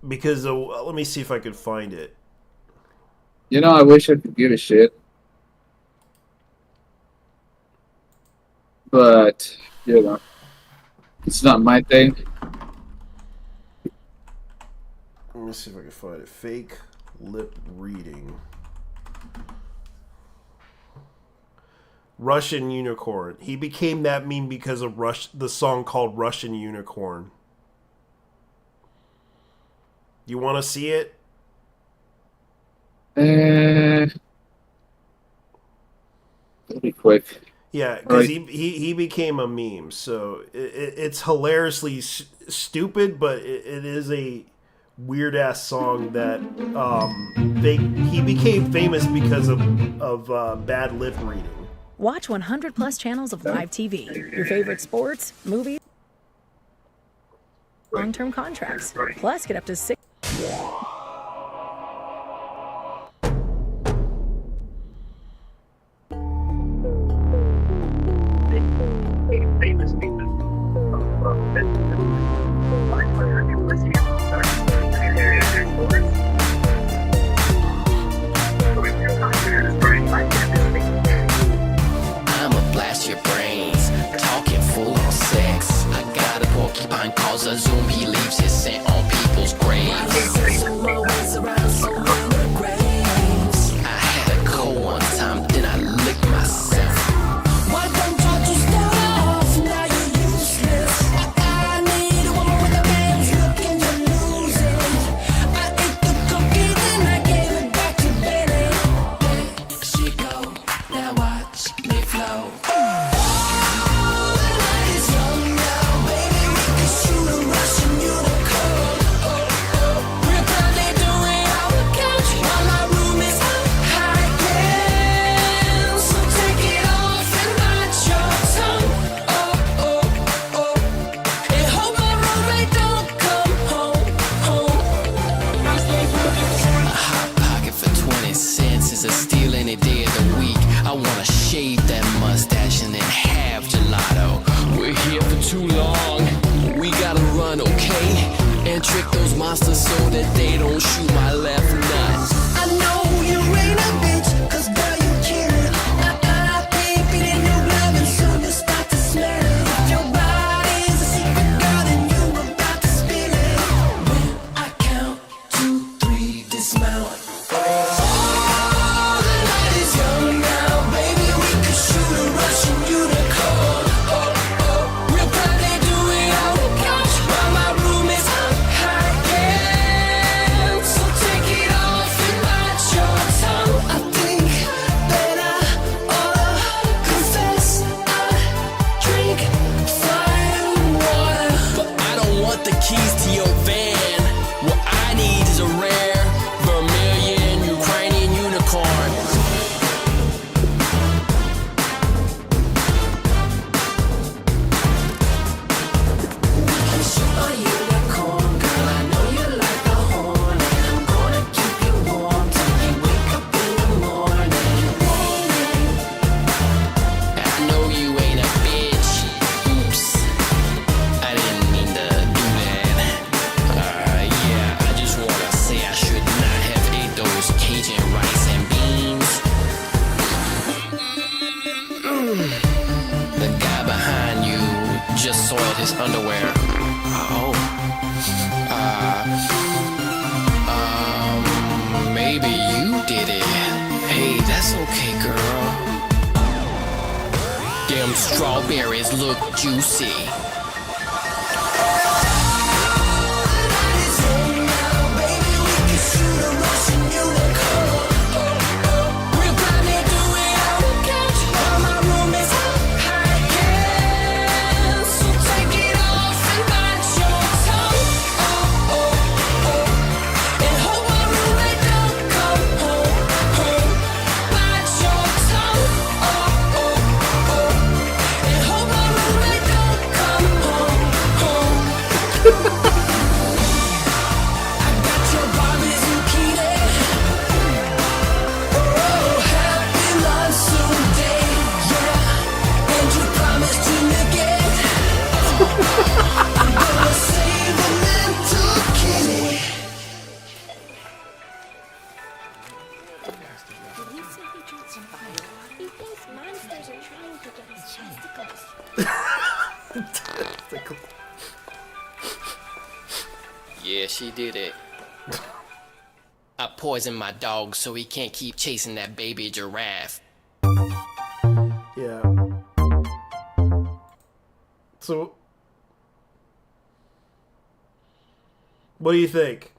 Because let me see if I could find it. I wish I could give a shit, but it's not my thing. Let me see if I can find it. Fake lip reading. Russian Unicorn. He became that meme because of the song called Russian Unicorn. You want to see it? Pretty quick. Yeah, because he became a meme. So it's hilariously stupid, but it is a weird ass song that he became famous because of bad lip reading. Watch 100 plus channels of live TV. Your favorite sports, movies, long-term contracts. Plus, get up to 6. I'ma blast your brains, talking full on sex. I got a porcupine calls a zoom, he leaves his scent on people's graves. I had a cold one time, then I licked myself. Why don't you just start off? Now you're useless. I need a woman with a man's look and you're losing. I ate the cookie, then I gave it back to Betty. There she go, now watch me flow. A steal any day of the week. I wanna shave that mustache and then have gelato. We're here for too long. We gotta run, okay? And trick those monsters so that they don't shoot my left nut. I know you ain't a bitch, 'cause girl you kill. I keep it in your glove and soon you start to smell it. If your body's a secret, girl, then you about to spill it. When I count 2, 3, dismount. Keys to your van. What I need is a rare Vermilion Ukrainian unicorn. We can shoot my unicorn, girl. I know you like the horn, and I'm gonna keep you warm till you wake up in the morning. I know you ain't a bitch. Oops, I didn't mean to do that. Yeah, I just wanna say I should not have ate those Cajun rice and beans. The guy behind you just soiled his underwear. Oh. Maybe you did it. Hey, that's okay, girl. Them strawberries look juicy. Yeah, she did it. I poisoned my dog so he can't keep chasing that baby giraffe. Yeah. So, what do you think?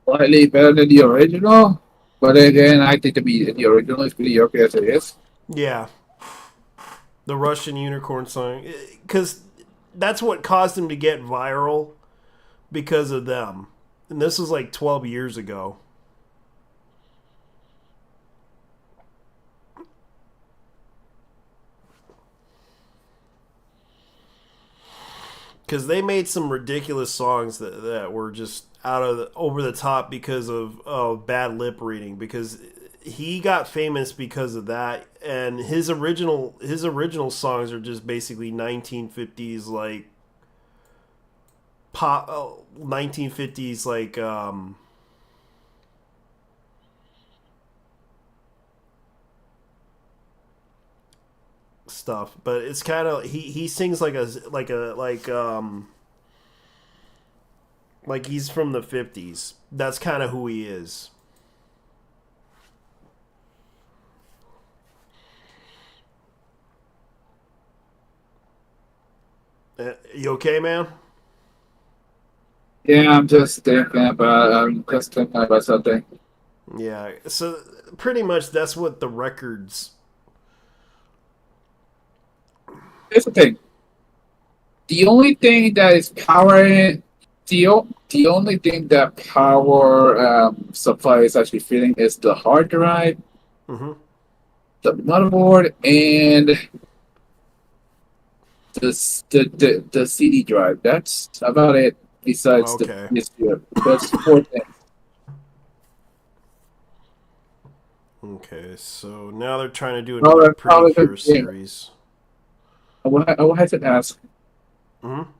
Slightly better than the original, but again, I think the original is mediocre as it is. Yeah. The Russian Unicorn song. Because that's what caused him to get viral because of them. And this was like 12 years ago. Because they made some ridiculous songs that were just over the top because of bad lip reading. Because he got famous because of that, and his original songs are just basically 1950s like pop, 1950s like stuff. But it's kind of he sings like he's from the 50s. That's kind of who he is. You okay, man? Yeah, I'm just thinking about something. Yeah, so pretty much that's what the records. Here's the thing. The only thing that is powering the only thing that power supply is actually feeding is the hard drive, Mm-hmm. the motherboard, and the CD drive. That's about it. Besides this year, that's 4 things. Okay, so now they're trying to do another Pretty Cure series. I will have to ask. Mm-hmm.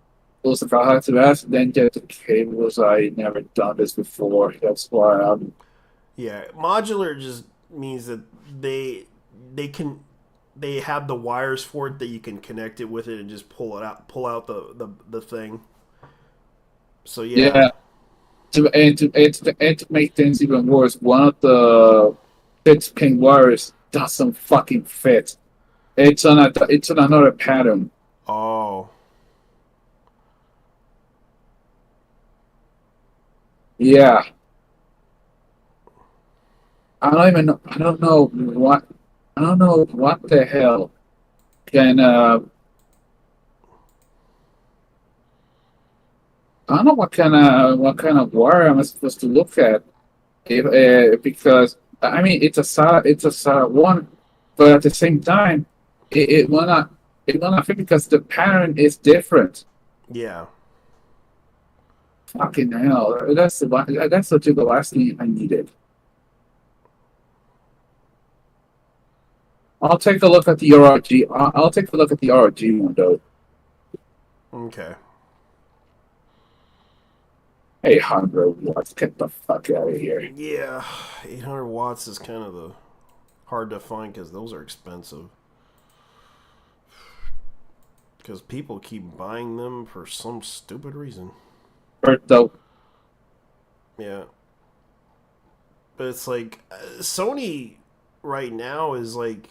Also, if I have to ask, then get the cables. I never done this before. That's why I'm. Yeah, modular just means that they have the wires for it that you can connect it with it and just pull out the thing. So yeah. To make things even worse, one of the 6-pin wires doesn't fucking fit. It's on another pattern. Oh. Yeah. I don't know what the hell can I don't know what kind of wire am I supposed to look at, because I mean it's a SATA one, but at the same time it will not fit because the pattern is different. Yeah. Fucking hell! That's the last thing I needed. I'll take a look at the ROG. I'll take a look at the ROG one though. Okay. 800 watts. Get the fuck out of here. Yeah, 800 watts is kind of hard to find because those are expensive. Because people keep buying them for some stupid reason. Though. Yeah. But it's like Sony right now is like,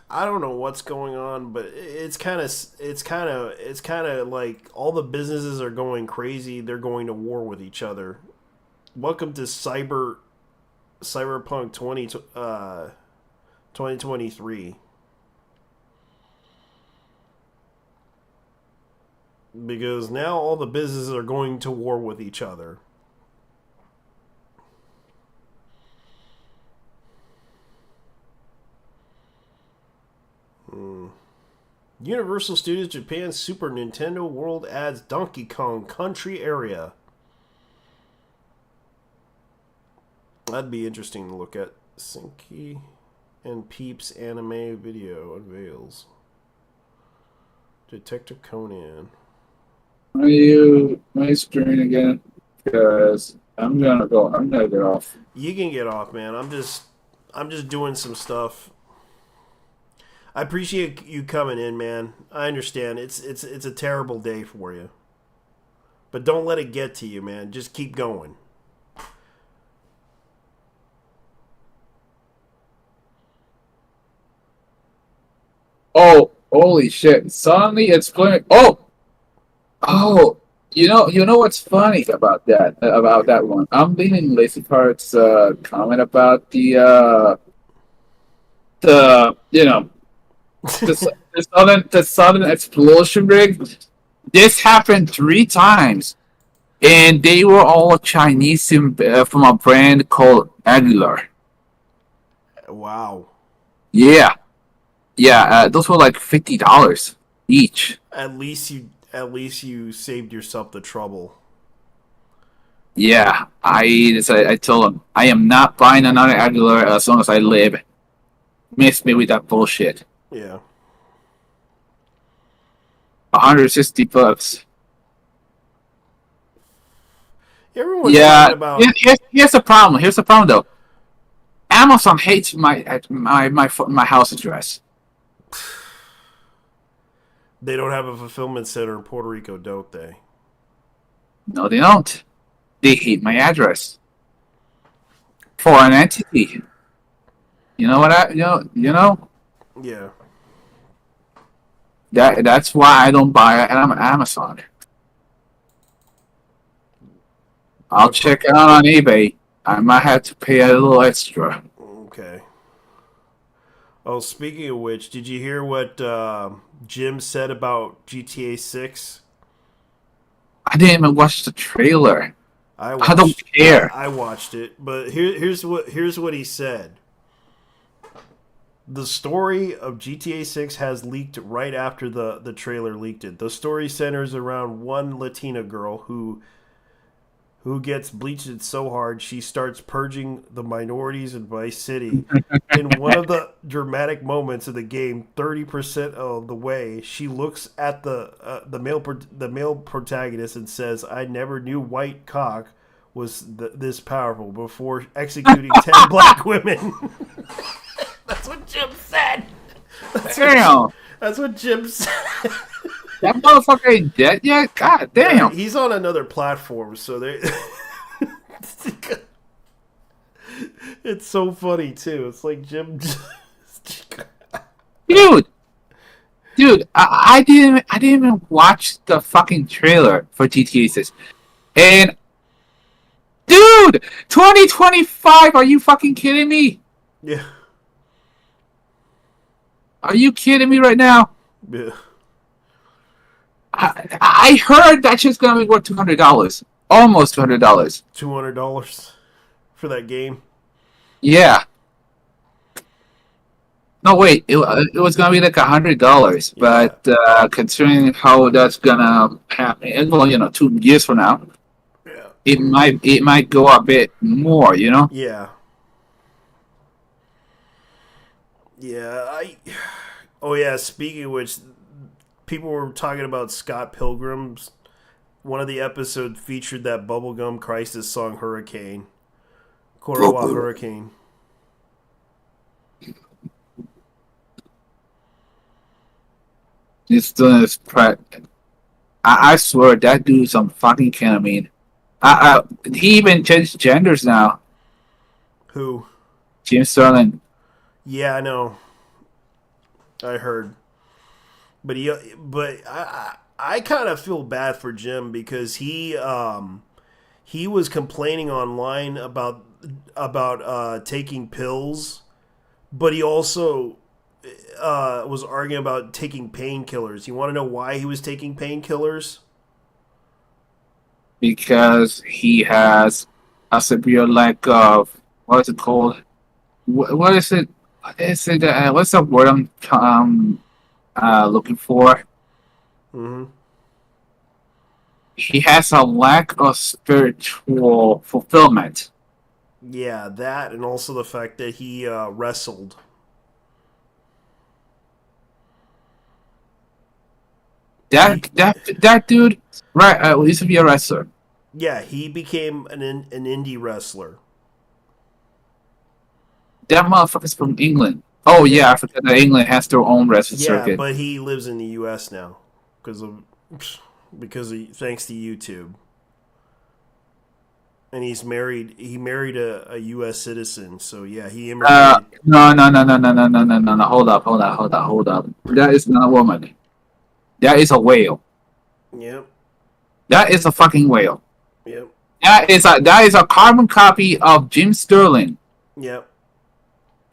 I don't know what's going on, but it's kind of like all the businesses are going crazy. They're going to war with each other. Welcome to Cyberpunk 2023. Because now all the businesses are going to war with each other. Universal Studios Japan Super Nintendo World adds Donkey Kong Country area. That'd be interesting to look at. Sinky and Peeps anime video unveils. Detective Conan. Are you my screen again? Because I'm gonna get off. You can get off, man. I'm just doing some stuff. I appreciate you coming in, man. I understand. It's a terrible day for you. But don't let it get to you, man. Just keep going. Oh, holy shit! Suddenly it's playing. Oh, you know what's funny about that one? I'm reading Lazy Parts comment about the sudden explosion rig. This happened 3 times, and they were all Chinese from a brand called Aguilar. Wow. Yeah. Those were like $50 each. At least you saved yourself the trouble. Yeah, I told him I am not buying another Aguilar as long as I live. Miss me with that bullshit. Yeah. $160. Everyone's talking about. Here's the problem. Here's the problem though. Amazon hates my house address. They don't have a fulfillment center in Puerto Rico, don't they? No, they don't. They hate my address. For an entity. You know what you know? Yeah. That's why I don't buy it on Amazon. I'll check it out on eBay. I might have to pay a little extra. Okay. Oh, speaking of which, did you hear what Jim said about GTA 6? I didn't even watch the trailer. I don't care. I watched it, but here's what he said. The story of GTA 6 has leaked right after the trailer leaked it. The story centers around one Latina girl who gets bleached so hard she starts purging the minorities in Vice City. In one of the dramatic moments of the game, 30% of the way, she looks at the male protagonist and says, "I never knew white cock was this powerful," before executing 10 black women. That's what Jim said. That's what Jim said. That motherfucker ain't dead yet? God damn. Yeah, he's on another platform, so they. It's so funny too. It's like Jim. Dude, I didn't even watch the fucking trailer for GTA 6, and dude, 2025. Are you fucking kidding me? Yeah. Are you kidding me right now? Yeah. I heard that shit's gonna be worth $200, almost $200. $200 for that game. Yeah. No, wait. It was gonna be like $100, but considering how that's gonna happen, well, 2 years from now, it might go a bit more. Yeah. Yeah. Oh yeah. Speaking of which. People were talking about Scott Pilgrim's. One of the episodes featured that Bubblegum Crisis song, Hurricane. Korowa Hurricane. He's doing this I swear that dude's some fucking ketamine. He even changed genders now. Who? Jim Sterling. Yeah, I know. I heard. But I kind of feel bad for Jim because he was complaining online about taking pills, but he also was arguing about taking painkillers. You want to know why he was taking painkillers? Because he has a severe lack of what is it called? What is it? What is it? What's the word looking for. Mm-hmm. He has a lack of spiritual fulfillment. Yeah, that, and also the fact that he wrestled. That dude, right? Used to be a wrestler. Yeah, he became an indie wrestler. That motherfucker's from England. Oh yeah, I forgot that England has their own wrestling circuit. Yeah, but he lives in the U.S. now because thanks to YouTube. And he's married. He married a U.S. citizen. So yeah, he immigrated. No. Hold up. That is not a woman. That is a whale. Yep. That is a fucking whale. Yep. That is a carbon copy of Jim Sterling. Yep.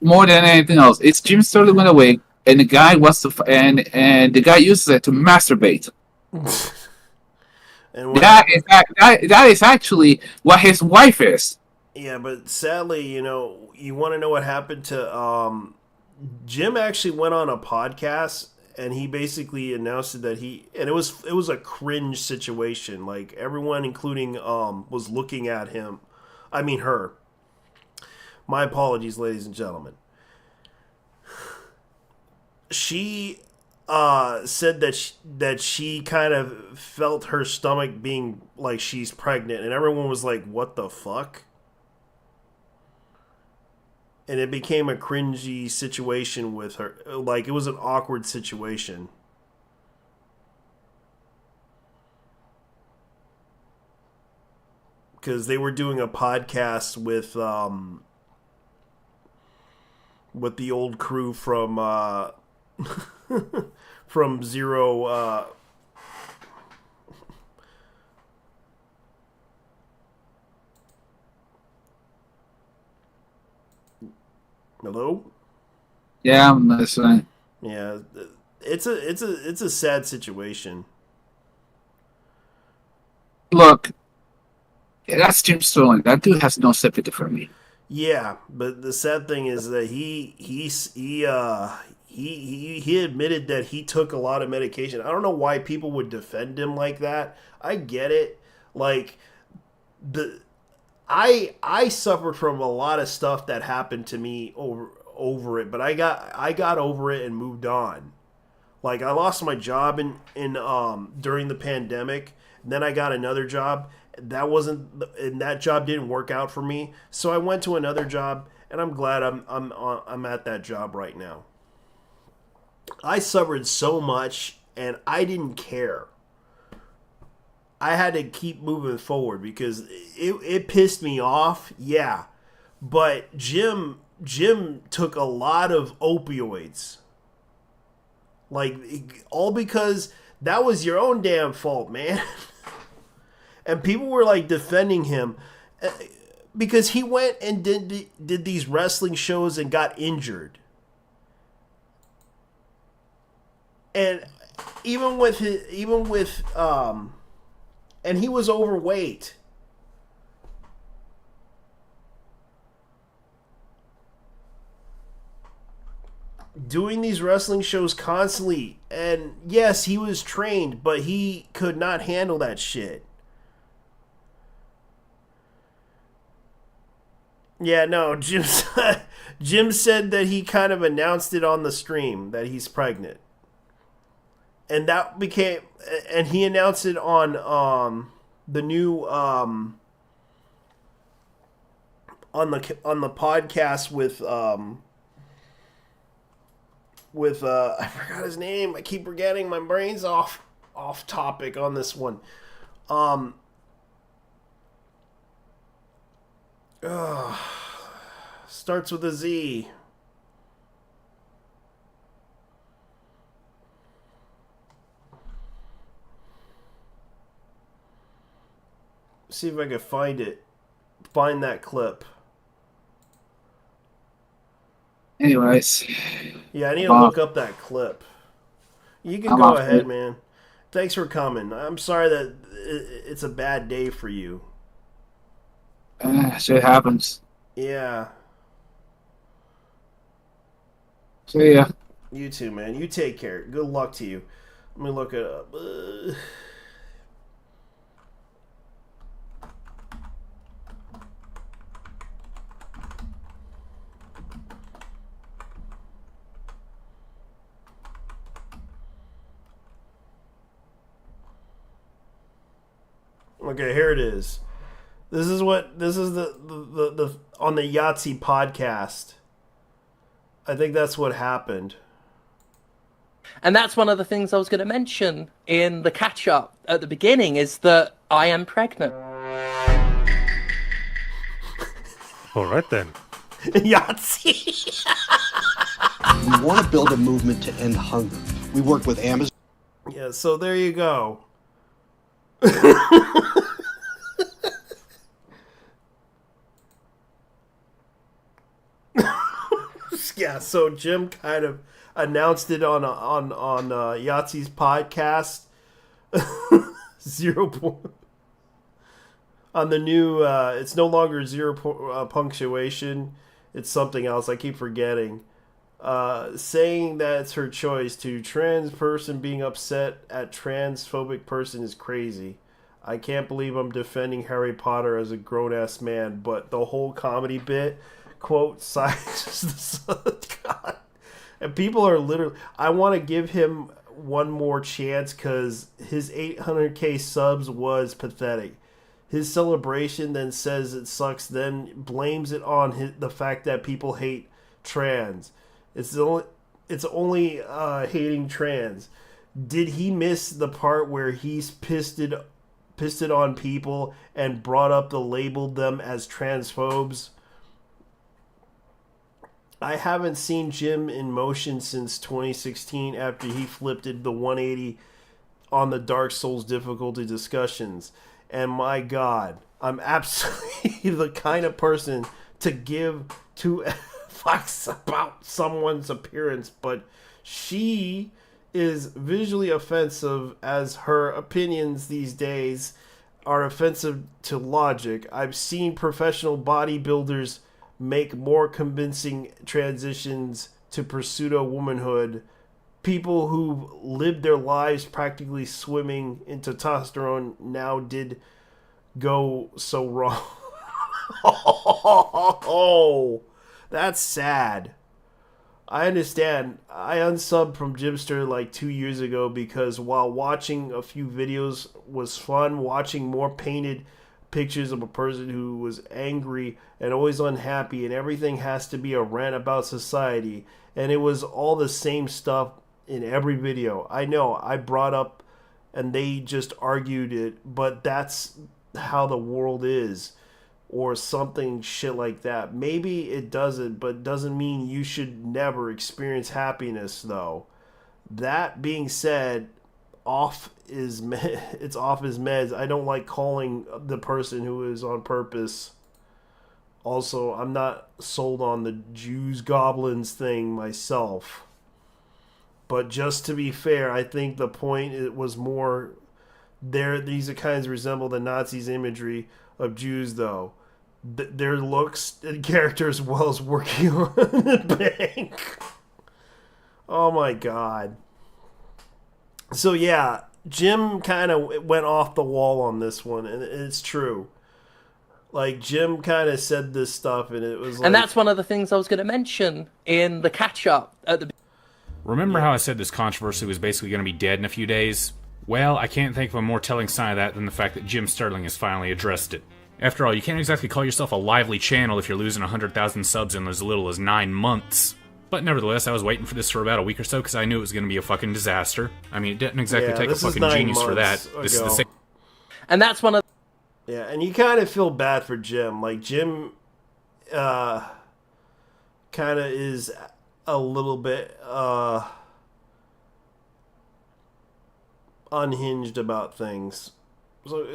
More than anything else, it's Jim Sterling with a wig, and the guy and the guy uses it to masturbate. And that is actually what his wife is. Yeah, but sadly, you want to know what happened to Jim actually went on a podcast and he basically announced that it was a cringe situation. Like everyone, including was looking at him. I mean her. My apologies, ladies and gentlemen. She said that she kind of felt her stomach being like she's pregnant, and everyone was like, "What the fuck?" And it became a cringy situation with her. Like, it was an awkward situation. Because they were doing a podcast with the old crew from from Zero. Hello? Yeah, I'm listening. Yeah, it's a sad situation. Look, that's Jim Sterling. That dude has no sympathy for me. Yeah, but the sad thing is that he admitted that he took a lot of medication. I don't know why people would defend him like that. I get it. Like I suffered from a lot of stuff that happened to me over it, but I got over it and moved on. Like, I lost my job in during the pandemic, and then I got another job. That job didn't work out for me, so I went to another job, and I'm glad I'm at that job right now. I suffered so much, and I didn't care. I had to keep moving forward because it pissed me off, yeah. But Jim took a lot of opioids. Like, all because that was your own damn fault, man. And people were like defending him because he went and did these wrestling shows and got injured. And even with and he was overweight. Doing these wrestling shows constantly, and yes, he was trained, but he could not handle that shit. Yeah, no, Jim said that he kind of announced it on the stream that he's pregnant. And that became, and he announced it on the new on the podcast with I forgot his name. I keep forgetting. My brain's off topic on this one. Starts with a Z. See if I can find it. Find that clip. Anyways. Yeah, I need to look up that clip. You can go ahead, man. Thanks for coming. I'm sorry that it's a bad day for you. Shit happens. Yeah. See ya. You too, man. You take care. Good luck to you. Let me look it up. Okay, here it is. This is the on the Yahtzee podcast. I think that's what happened. And that's one of the things I was going to mention in the catch-up at the beginning, is that I am pregnant. All right, then. Yahtzee! We want to build a movement to end hunger. We work with Amazon. Yeah, so there you go. Yeah, so Jim kind of announced it on Yahtzee's podcast. 0 point on the new. It's no longer punctuation. It's something else. I keep forgetting. Saying that it's her choice. To trans person being upset at transphobic person is crazy. I can't believe I'm defending Harry Potter as a grown ass man, but the whole comedy bit. Quote, science, God. And people are literally, I want to give him one more chance because his 800k subs was pathetic. His celebration, then says it sucks, then blames it on the fact that people hate trans. It's only hating trans. Did he miss the part where he's pissed it on people and brought up labeled them as transphobes? I haven't seen Jim in motion since 2016 after he flipped the 180 on the Dark Souls difficulty discussions. And my God, I'm absolutely the kind of person to give two fucks about someone's appearance, but she is visually offensive as her opinions these days are offensive to logic. I've seen professional bodybuilders make more convincing transitions to pseudo womanhood. People who lived their lives practically swimming in testosterone now did go so wrong. Oh, that's sad. I understand. I unsubbed from Jimster like 2 years ago because while watching a few videos was fun, watching more painted pictures of a person who was angry and always unhappy and everything has to be a rant about society, and it was all the same stuff in every video. I know I brought up and they just argued it, but that's how the world is, or something shit like that. Maybe it doesn't, but doesn't mean you should never experience happiness though. That being said, it's off his meds. I don't like calling the person who is on purpose. Also, I'm not sold on the Jews goblins thing myself. But just to be fair, I think the point it was more there. These kinds resemble the Nazis' imagery of Jews, though. Their looks and character as well as working on the bank. Oh my God. So yeah, Jim kind of went off the wall on this one, and it's true. Like, Jim kind of said this stuff, and it was like... And that's one of the things I was going to mention in the catch-up at the... Remember how I said this controversy was basically going to be dead in a few days? Well, I can't think of a more telling sign of that than the fact that Jim Sterling has finally addressed it. After all, you can't exactly call yourself a lively channel if you're losing 100,000 subs in as little as 9 months. But nevertheless, I was waiting for this for about a week or so because I knew it was going to be a fucking disaster. I mean, it didn't exactly take a fucking genius for that. This is the same. And that's one of... Yeah, and you kind of feel bad for Jim. Like, Jim kind of is a little bit unhinged about things.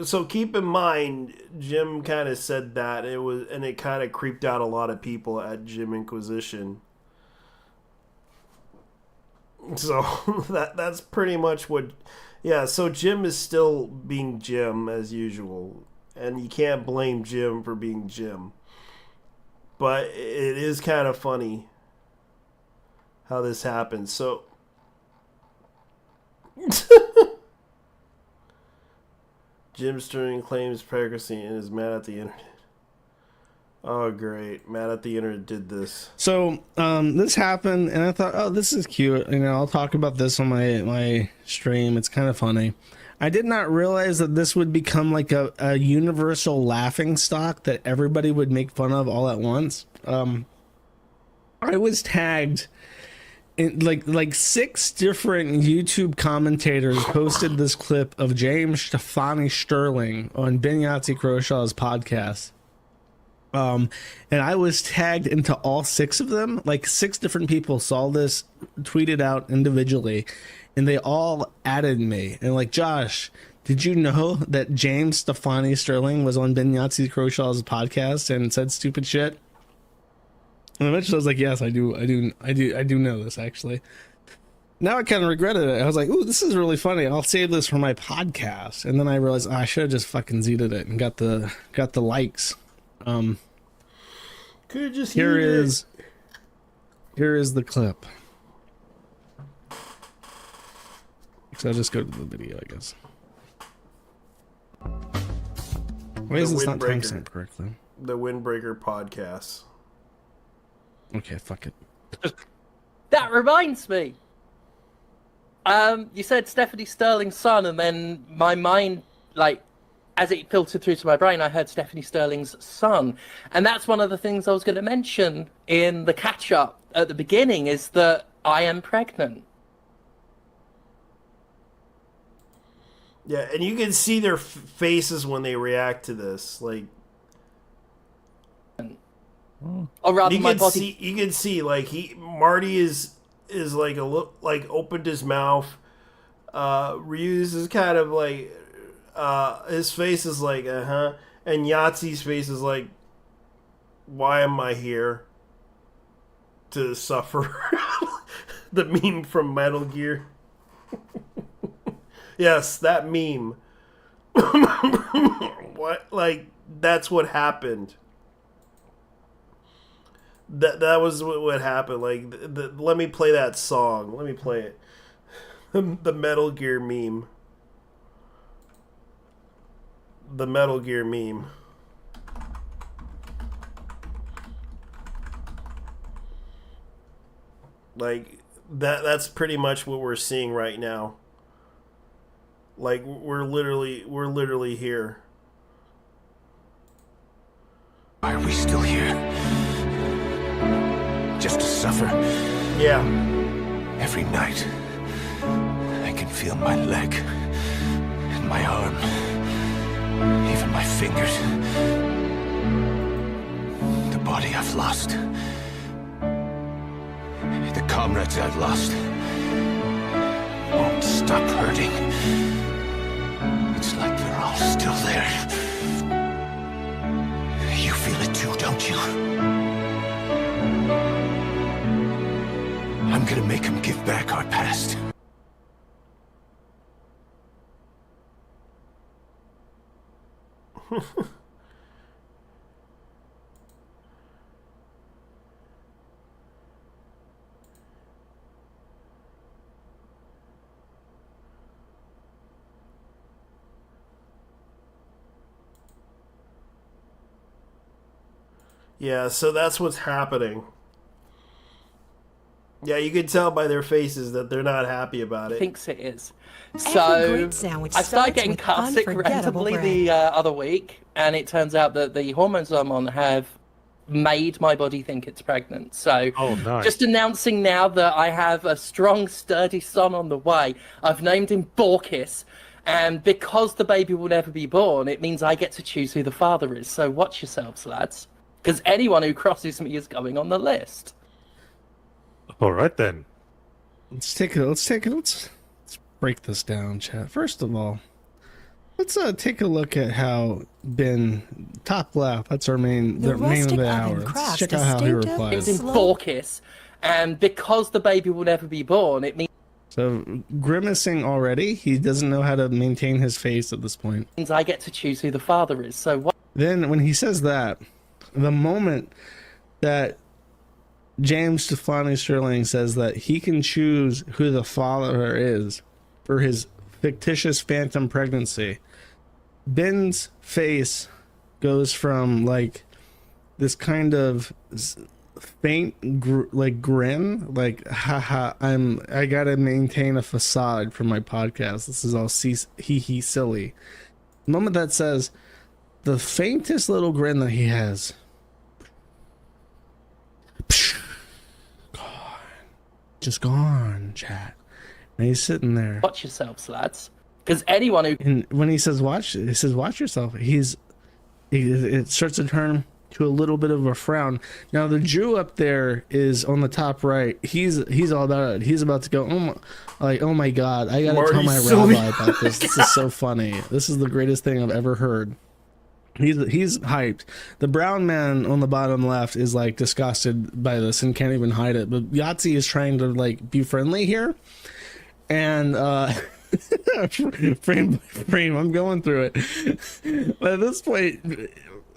So keep in mind, Jim kind of said that it kind of creeped out a lot of people at Jim Inquisition. So that's pretty much what. Yeah, so Jim is still being Jim as usual, and you can't blame Jim for being Jim. But it is kind of funny how this happened. So Jim Sterling claims pregnancy and is mad at the internet. Oh, great. Mad at the internet did this. So, this happened, and I thought, oh, this is cute. You know, I'll talk about this on my stream. It's kind of funny. I did not realize that this would become like a universal laughing stock that everybody would make fun of all at once. I was tagged in like 6 different YouTube commentators posted this clip of James Stefani Sterling on Ben Yahtzee Crowshaw's podcast. And I was tagged into all 6 of them. Like 6 different people saw this tweeted out individually, and they all added me. And like, Josh, did you know that James Stefani Sterling was on Ben Yahtzee Crowshaw's podcast and said stupid shit? And eventually I was like, yes, I do know this actually. Now I kind of regretted it. I was like, ooh, this is really funny. I'll save this for my podcast. And then I realized, I should have just fucking Z'd it and got the likes. Could just here is the clip. So I'll just go to the video, I guess. Why is this not timestamped correctly? The Windbreaker podcast. Okay, fuck it. That reminds me. You said Stephanie Sterling's son, and then my mind, like, as it filtered through to my brain, I heard Stephanie Sterling's son. And that's one of the things I was going to mention in the catch-up at the beginning, is that I am pregnant. Yeah, and you can see their faces when they react to this. Like, or rather, my body. See, you can see like Marty is like a look, like opened his mouth. Ryu's is kind of like his face is like and Yahtzee's face is like, why am I here to suffer? The meme from Metal Gear. Yes, that meme. What? Like, that's what happened. That was what happened. Like, let me play that song. Let me play it. The Metal Gear meme. The Metal Gear meme. Like, that's pretty much what we're seeing right now. Like, we're literally here. Why are we still here? Just to suffer? Yeah. Every night, I can feel my leg and my arm, even my fingers. The body I've lost. The comrades I've lost won't stop hurting. It's like they're all still there. You feel it too, don't you? I'm gonna make them give back our past. Yeah, so that's what's happening. Yeah, you can tell by their faces that they're not happy about it. Thinks it is. So I started getting car sick randomly the other week, and it turns out that the hormones I'm on have made my body think it's pregnant. So just announcing now that I have a strong, sturdy son on the way. I've named him Borkis, and because the baby will never be born, it means I get to choose who the father is. So watch yourselves, lads, because anyone who crosses me is going on the list. All right then. Let's break this down, chat. First of all, let's take a look at how Ben, top left, that's our main of the hour. Let's check out how he replies. It's in Borkis, and because the baby will never be born, it means grimacing already. He doesn't know how to maintain his face at this point. Means I get to choose who the father is. So what? Then when he says that, the moment that James Stefani Sterling says that he can choose who the father is for his fictitious phantom pregnancy. Ben's face goes from like this kind of faint grin, like haha, I gotta maintain a facade for my podcast, this is all hee silly. The moment that says the faintest little grin that he has, gone, just gone, chat. And he's sitting there. Watch yourselves, lads. Because anyone who... And when he says watch yourself, it starts to turn to a little bit of a frown. Now the Jew up there is on the top right. He's all about it. He's about to go, oh my God, I gotta tell my rabbi about this. This is so funny. This is the greatest thing I've ever heard. He's hyped. The brown man on the bottom left is like disgusted by this and can't even hide it. But Yahtzee is trying to like be friendly here. And frame by frame, I'm going through it. But at this point,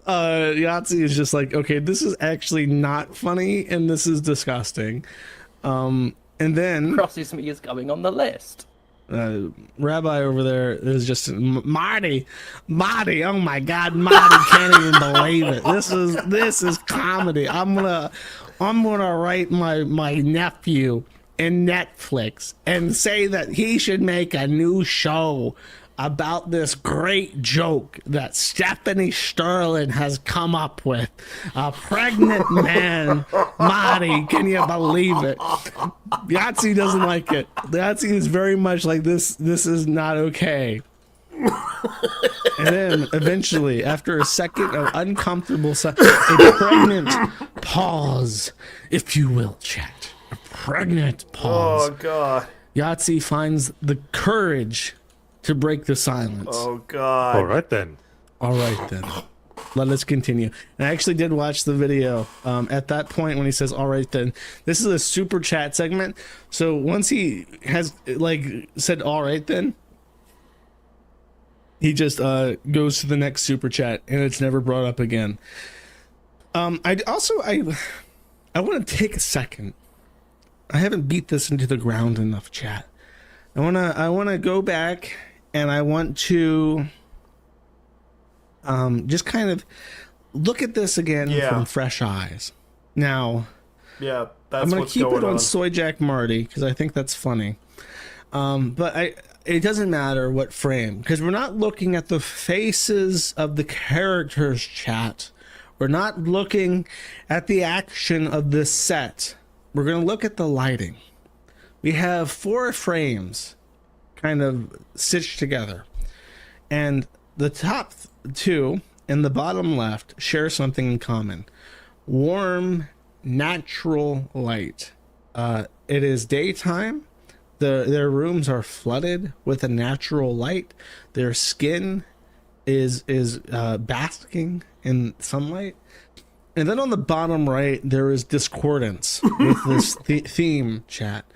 Yahtzee is just like, okay, this is actually not funny and this is disgusting. And then crosses me is going on the list. Rabbi over there is just Marty, oh my God, Marty can't even believe it. This is comedy. I'm gonna write my nephew in Netflix and say that he should make a new show about this great joke that Stephanie Sterling has come up with. A pregnant man. Marty, can you believe it? Yahtzee doesn't like it. Yahtzee is very much like this is not okay. And then eventually, after a second of uncomfortable a pregnant pause, if you will, chat. A pregnant pause. Oh God. Yahtzee finds the courage to break the silence. Oh God. All right then. Let us continue. And I actually did watch the video at that point when he says, all right then. This is a super chat segment. So once he has like said, all right then, he just goes to the next super chat and it's never brought up again. I want to take a second. I haven't beat this into the ground enough, chat. I want to go back and I want to just kind of look at this again from fresh eyes. Now, yeah, that's I'm going to what's keep going it on on. Soy Jack Marty because I think that's funny. But it doesn't matter what frame, because we're not looking at the faces of the characters, chat. We're not looking at the action of this set. We're going to look at the lighting. We have 4 frames kind of stitched together. And the top 2 and the bottom left share something in common. Warm, natural light. It is daytime. Their rooms are flooded with a natural light. Their skin is basking in sunlight. And then on the bottom right, there is discordance with this theme, chat.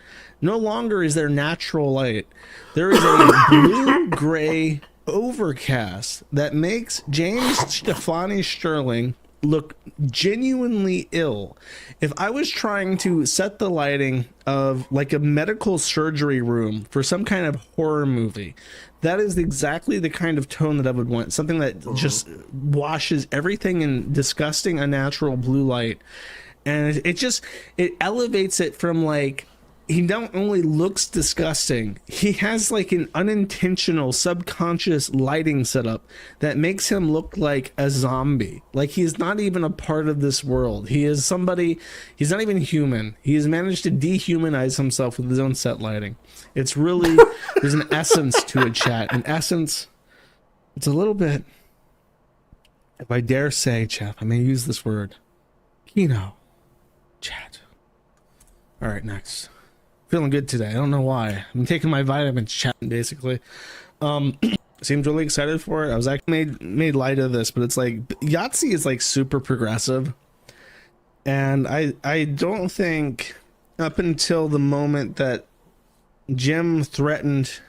No longer is there natural light. There is a blue-gray overcast that makes James Stefani Sterling look genuinely ill. If I was trying to set the lighting of like a medical surgery room for some kind of horror movie, that is exactly the kind of tone that I would want. Something that just washes everything in disgusting, unnatural blue light. And it elevates it from like, he not only looks disgusting, he has like an unintentional subconscious lighting setup that makes him look like a zombie. Like he's not even a part of this world. He is somebody, he's not even human. He has managed to dehumanize himself with his own set lighting. It's really, there's an essence to it, chat. An essence, it's a little bit, if I dare say, chat, I may use this word, Kino, chat. All right, next. Feeling good today. I don't know why. I'm taking my vitamins, chat, basically. Seems really excited for it. I was actually made light of this, but it's like Yahtzee is like super progressive, and I don't think up until the moment that Jim threatened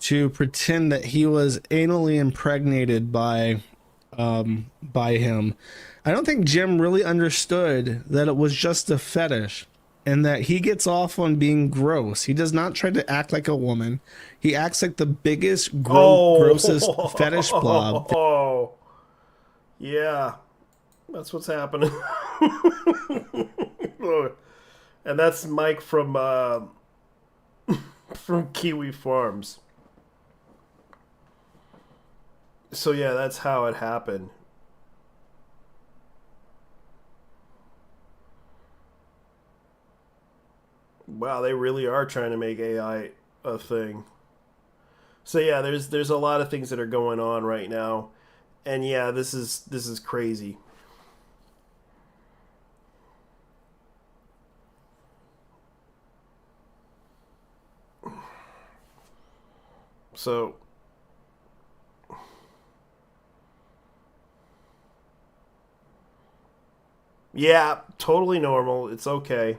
to pretend that he was anally impregnated by by him. I don't think Jim really understood that it was just a fetish and that he gets off on being gross. He does not try to act like a woman. He acts like the biggest, grossest fetish blob. Oh, yeah. That's what's happening. And that's Mike from Kiwi Farms. So yeah, that's how it happened. Wow, they really are trying to make AI a thing. So yeah, there's a lot of things that are going on right now. And yeah, this is crazy. So yeah, totally normal. It's okay.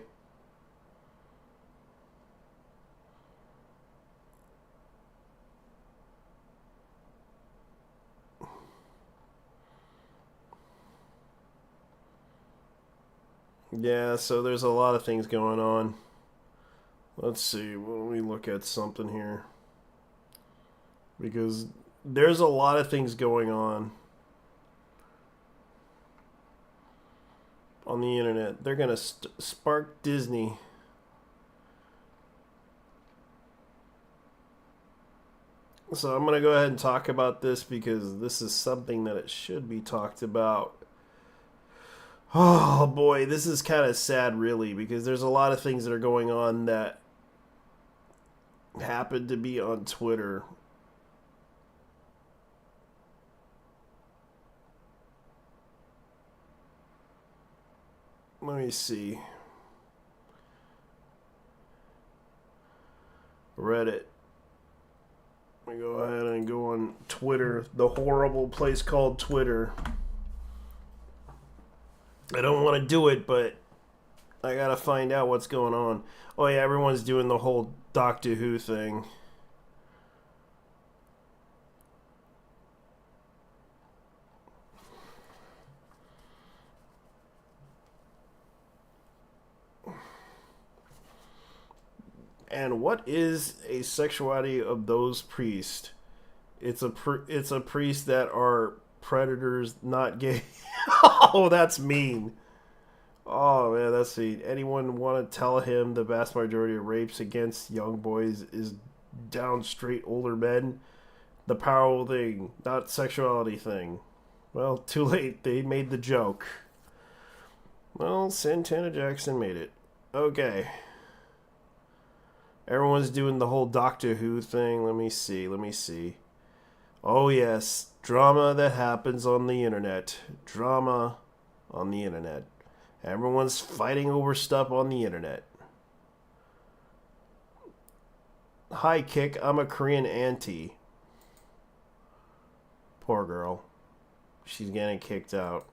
Yeah, so there's a lot of things going on. Let's see, when we look at something here. Because there's a lot of things going on the internet. They're going to spark Disney. So I'm going to go ahead and talk about this because this is something that it should be talked about. Oh boy, this is kind of sad really, because there's a lot of things that are going on that happen to be on Twitter. Let me see. Reddit. Let me go ahead and go on Twitter, the horrible place called Twitter. I don't want to do it, but I gotta find out what's going on. Oh yeah, everyone's doing the whole Doctor Who thing. And what is a sexuality of those priests? It's a priest that are predators, not gay. Oh, that's mean. Oh man, that's mean. Anyone want to tell him the vast majority of rapes against young boys is down straight older men? The powerful thing, not sexuality thing. Well, too late. They made the joke. Well, Santana Jackson made it. Okay. Everyone's doing the whole Doctor Who thing. Let me see. Oh yes, drama that happens on the internet. Drama on the internet. Everyone's fighting over stuff on the internet. Hi, Kick. I'm a Korean auntie. Poor girl. She's getting kicked out.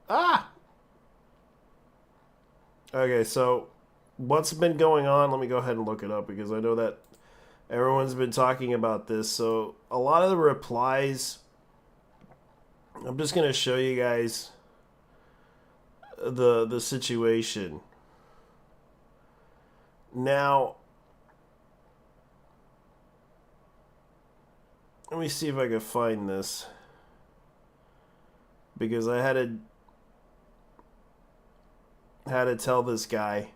Ah! Okay, so what's been going on? Let me go ahead and look it up because I know that everyone's been talking about this. So a lot of the replies, I'm just going to show you guys the situation. Now, let me see if I can find this, because I had to tell this guy.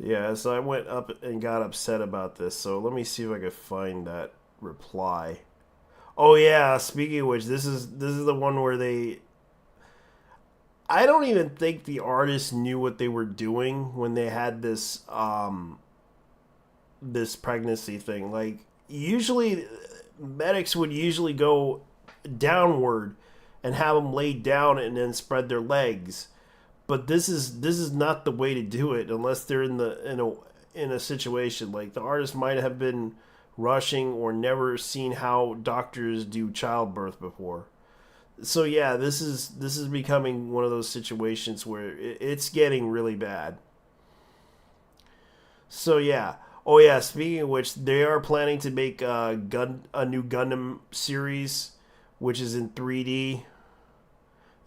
Yeah, so I went up and got upset about this. So let me see if I can find that reply. Oh yeah, speaking of which, this is the one where I don't even think the artists knew what they were doing when they had this this pregnancy thing. Like, usually medics would usually go downward and have them lay down and then spread their legs. But this is not the way to do it unless they're in a situation. Like, the artist might have been rushing, or never seen how doctors do childbirth before. So yeah, this is becoming one of those situations where it's getting really bad. So yeah. Oh yeah, speaking of which, they are planning to make a new Gundam series, which is in 3D.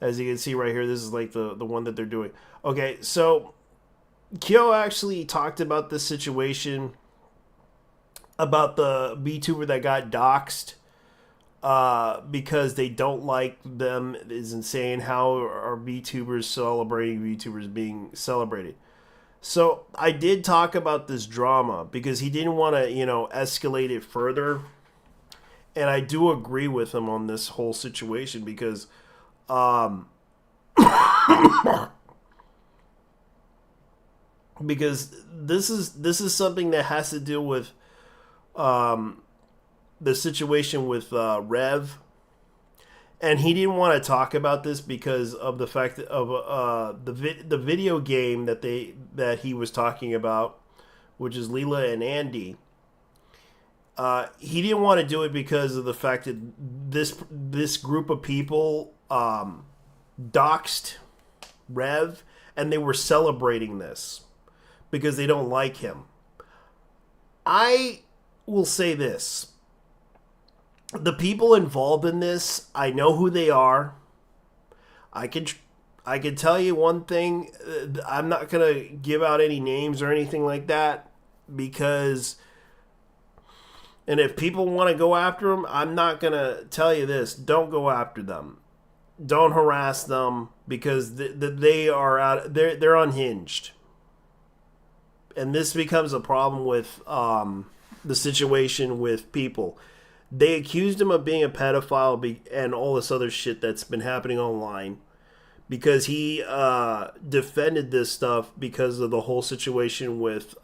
As you can see right here, this is like the one that they're doing. Okay, so Kyo actually talked about this situation about the VTuber that got doxxed because they don't like them. It is insane how are VTubers celebrating VTubers being celebrated. So I did talk about this drama because he didn't want to, escalate it further. And I do agree with him on this whole situation because because this is something that has to deal with the situation with Rev. And he didn't want to talk about this because of the fact of the video game that he was talking about, which is Leela and Andy. He didn't want to do it because of the fact that this group of people doxed Rev, and they were celebrating this because they don't like him. I will say this. The people involved in this, I know who they are. I can tell you one thing. I'm not going to give out any names or anything like that because... And if people want to go after them, I'm not going to tell you this. Don't go after them. Don't harass them because they are out. They're unhinged. And this becomes a problem with the situation with people. They accused him of being a pedophile and all this other shit that's been happening online because he defended this stuff because of the whole situation with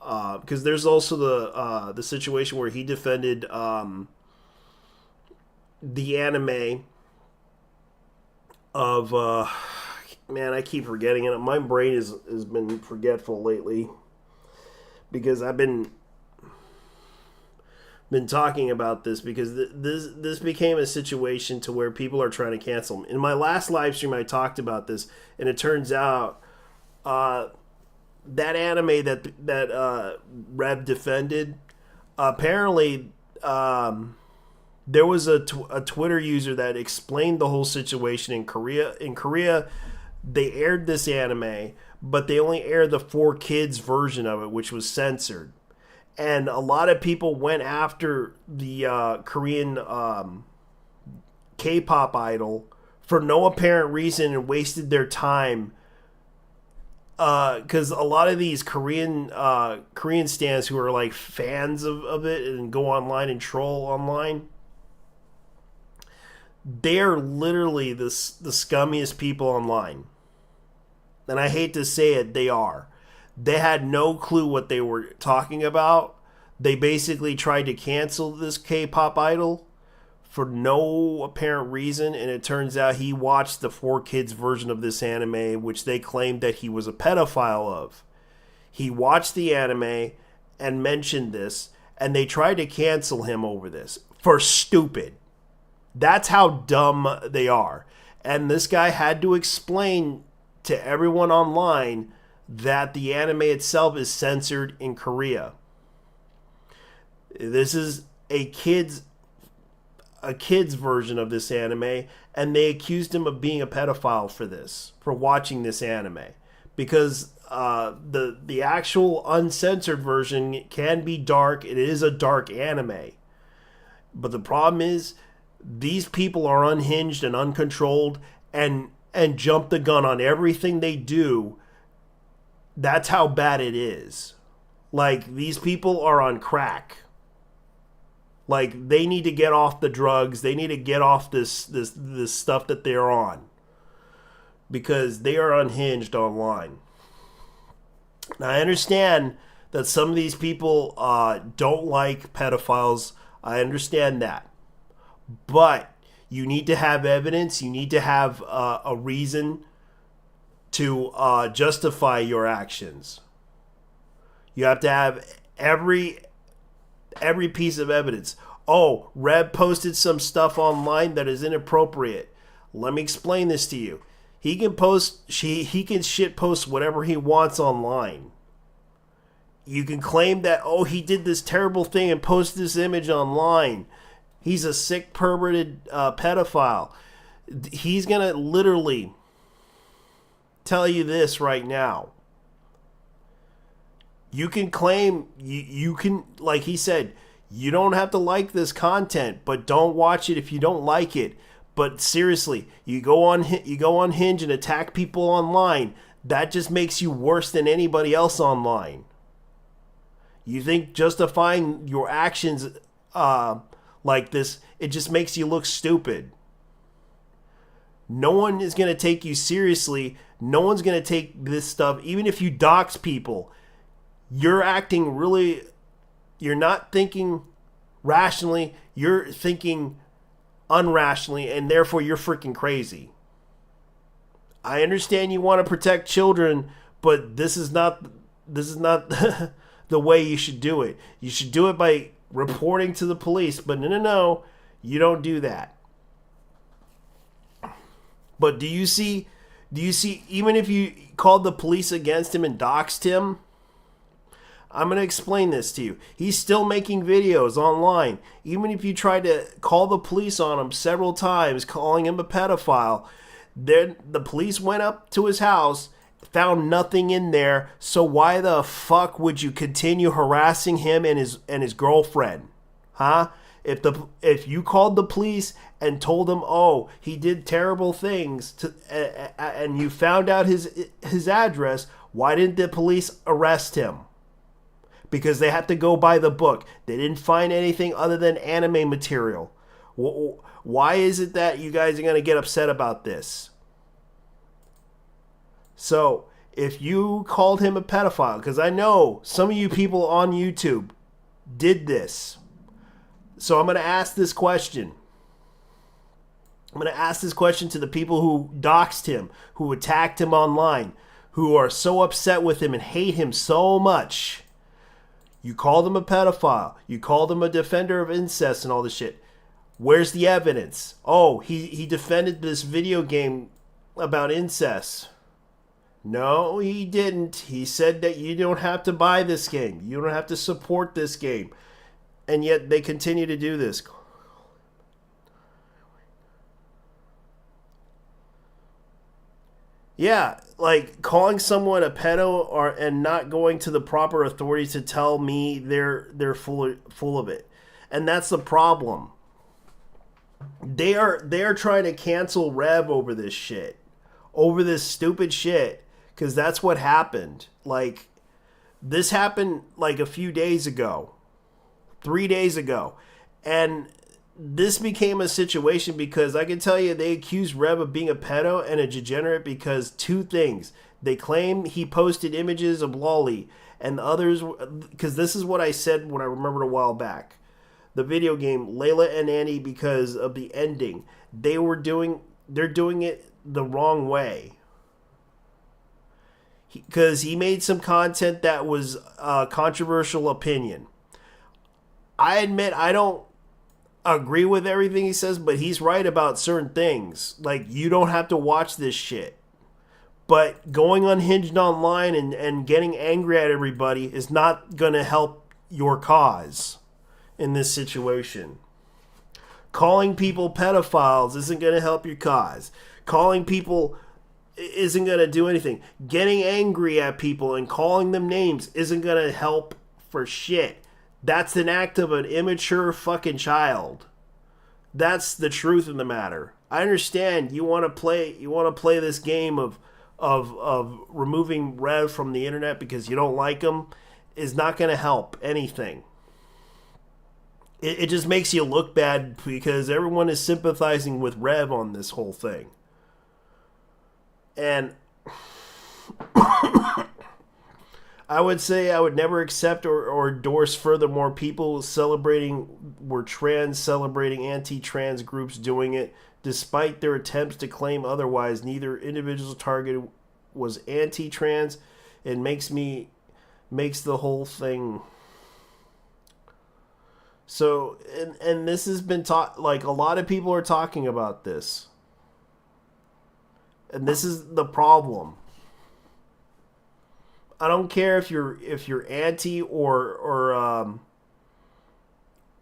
because there's also the situation where he defended the anime of man, I keep forgetting it. My brain has been forgetful lately because I've been talking about this because this became a situation to where people are trying to cancel him. In my last live stream, I talked about this, and it turns out that anime that Rev defended, apparently there was a Twitter user that explained the whole situation in Korea. In Korea, they aired this anime, but they only aired the 4Kids version of it, which was censored. And a lot of people went after the Korean K-pop idol for no apparent reason and wasted their time. Because a lot of these Korean stans who are like fans of it and go online and troll online, they're literally the scummiest people online. And I hate to say it, they are. They had no clue what they were talking about. They basically tried to cancel this K-pop idol for no apparent reason, and it turns out he watched the 4Kids version of this anime, which they claimed that he was a pedophile of. He watched the anime and mentioned this, and they tried to cancel him over this for stupid. That's how dumb they are. And this guy had to explain to everyone online that the anime itself is censored in Korea. This is a kids version of this anime, and they accused him of being a pedophile for watching this anime, because the actual uncensored version can be dark. It is a dark anime, but the problem is these people are unhinged and uncontrolled and jump the gun on everything they do. That's how bad it is. Like, these people are on crack. Like, they need to get off the drugs. They need to get off this stuff that they're on, because they are unhinged online. Now, I understand that some of these people don't like pedophiles. I understand that. But you need to have evidence. You need to have a reason to justify your actions. You have to have every Every piece of evidence. Oh, Rev posted some stuff online that is inappropriate. Let me explain this to you. He can shit post whatever he wants online. You can claim that, oh, he did this terrible thing and post this image online. He's a sick, perverted pedophile. He's going to literally tell you this right now. You can claim, you can, like he said, you don't have to like this content, but don't watch it if you don't like it. But seriously, you go on Hinge and attack people online. That just makes you worse than anybody else online. You think justifying your actions like this, it just makes you look stupid. No one is going to take you seriously. No one's going to take this stuff. Even if you dox people, you're acting really, you're not thinking rationally. You're thinking unrationally, and therefore you're freaking crazy. I understand you want to protect children, but this is not the way you should do it. You should do it by reporting to the police, but no, you don't do that. But do you see, even if you called the police against him and doxed him, I'm going to explain this to you. He's still making videos online. Even if you try to call the police on him several times, calling him a pedophile, then the police went up to his house, found nothing in there. So why the fuck would you continue harassing him and his girlfriend? Huh? If you called the police and told them, oh, he did terrible things, and you found out his address, why didn't the police arrest him? Because they had to go by the book. They didn't find anything other than anime material. Why is it that you guys are going to get upset about this? So, if you called him a pedophile, because I know some of you people on YouTube did this. So I'm going to ask this question. I'm going to ask this question to the people who doxed him, who attacked him online, who are so upset with him and hate him so much. You called him a pedophile. You called him a defender of incest and all this shit. Where's the evidence? Oh, he defended this video game about incest. No, he didn't. He said that you don't have to buy this game. You don't have to support this game. And yet they continue to do this. Yeah, like calling someone a pedo and not going to the proper authorities to tell me they're full of it. And that's the problem. They are trying to cancel Rev over this shit. Over this stupid shit. Because that's what happened. Like, this happened like a few days ago. 3 days ago. And this became a situation because I can tell you they accused Rev of being a pedo and a degenerate because two things. They claim he posted images of Lolly, and the others, because this is what I said when I remembered a while back. The video game Layla and Annie, because of the ending, they're doing it the wrong way. Because he made some content that was a controversial opinion. I admit I don't agree with everything he says, but he's right about certain things. Like, you don't have to watch this shit. But going unhinged online and getting angry at everybody is not going to help your cause in this situation. Calling people pedophiles isn't going to help your cause. Calling people isn't going to do anything. Getting angry at people and calling them names isn't going to help for shit. That's an act of an immature fucking child. That's the truth of the matter. I understand you want to play this game of removing Rev from the internet because you don't like him is not going to help anything. It just makes you look bad because everyone is sympathizing with Rev on this whole thing. And I would say I would never accept or endorse furthermore people celebrating anti-trans groups doing it. Despite their attempts to claim otherwise, neither individual targeted was anti-trans. It makes the whole thing So, and this has been taught, like, a lot of people are talking about this. And this is the problem. I don't care if you're anti or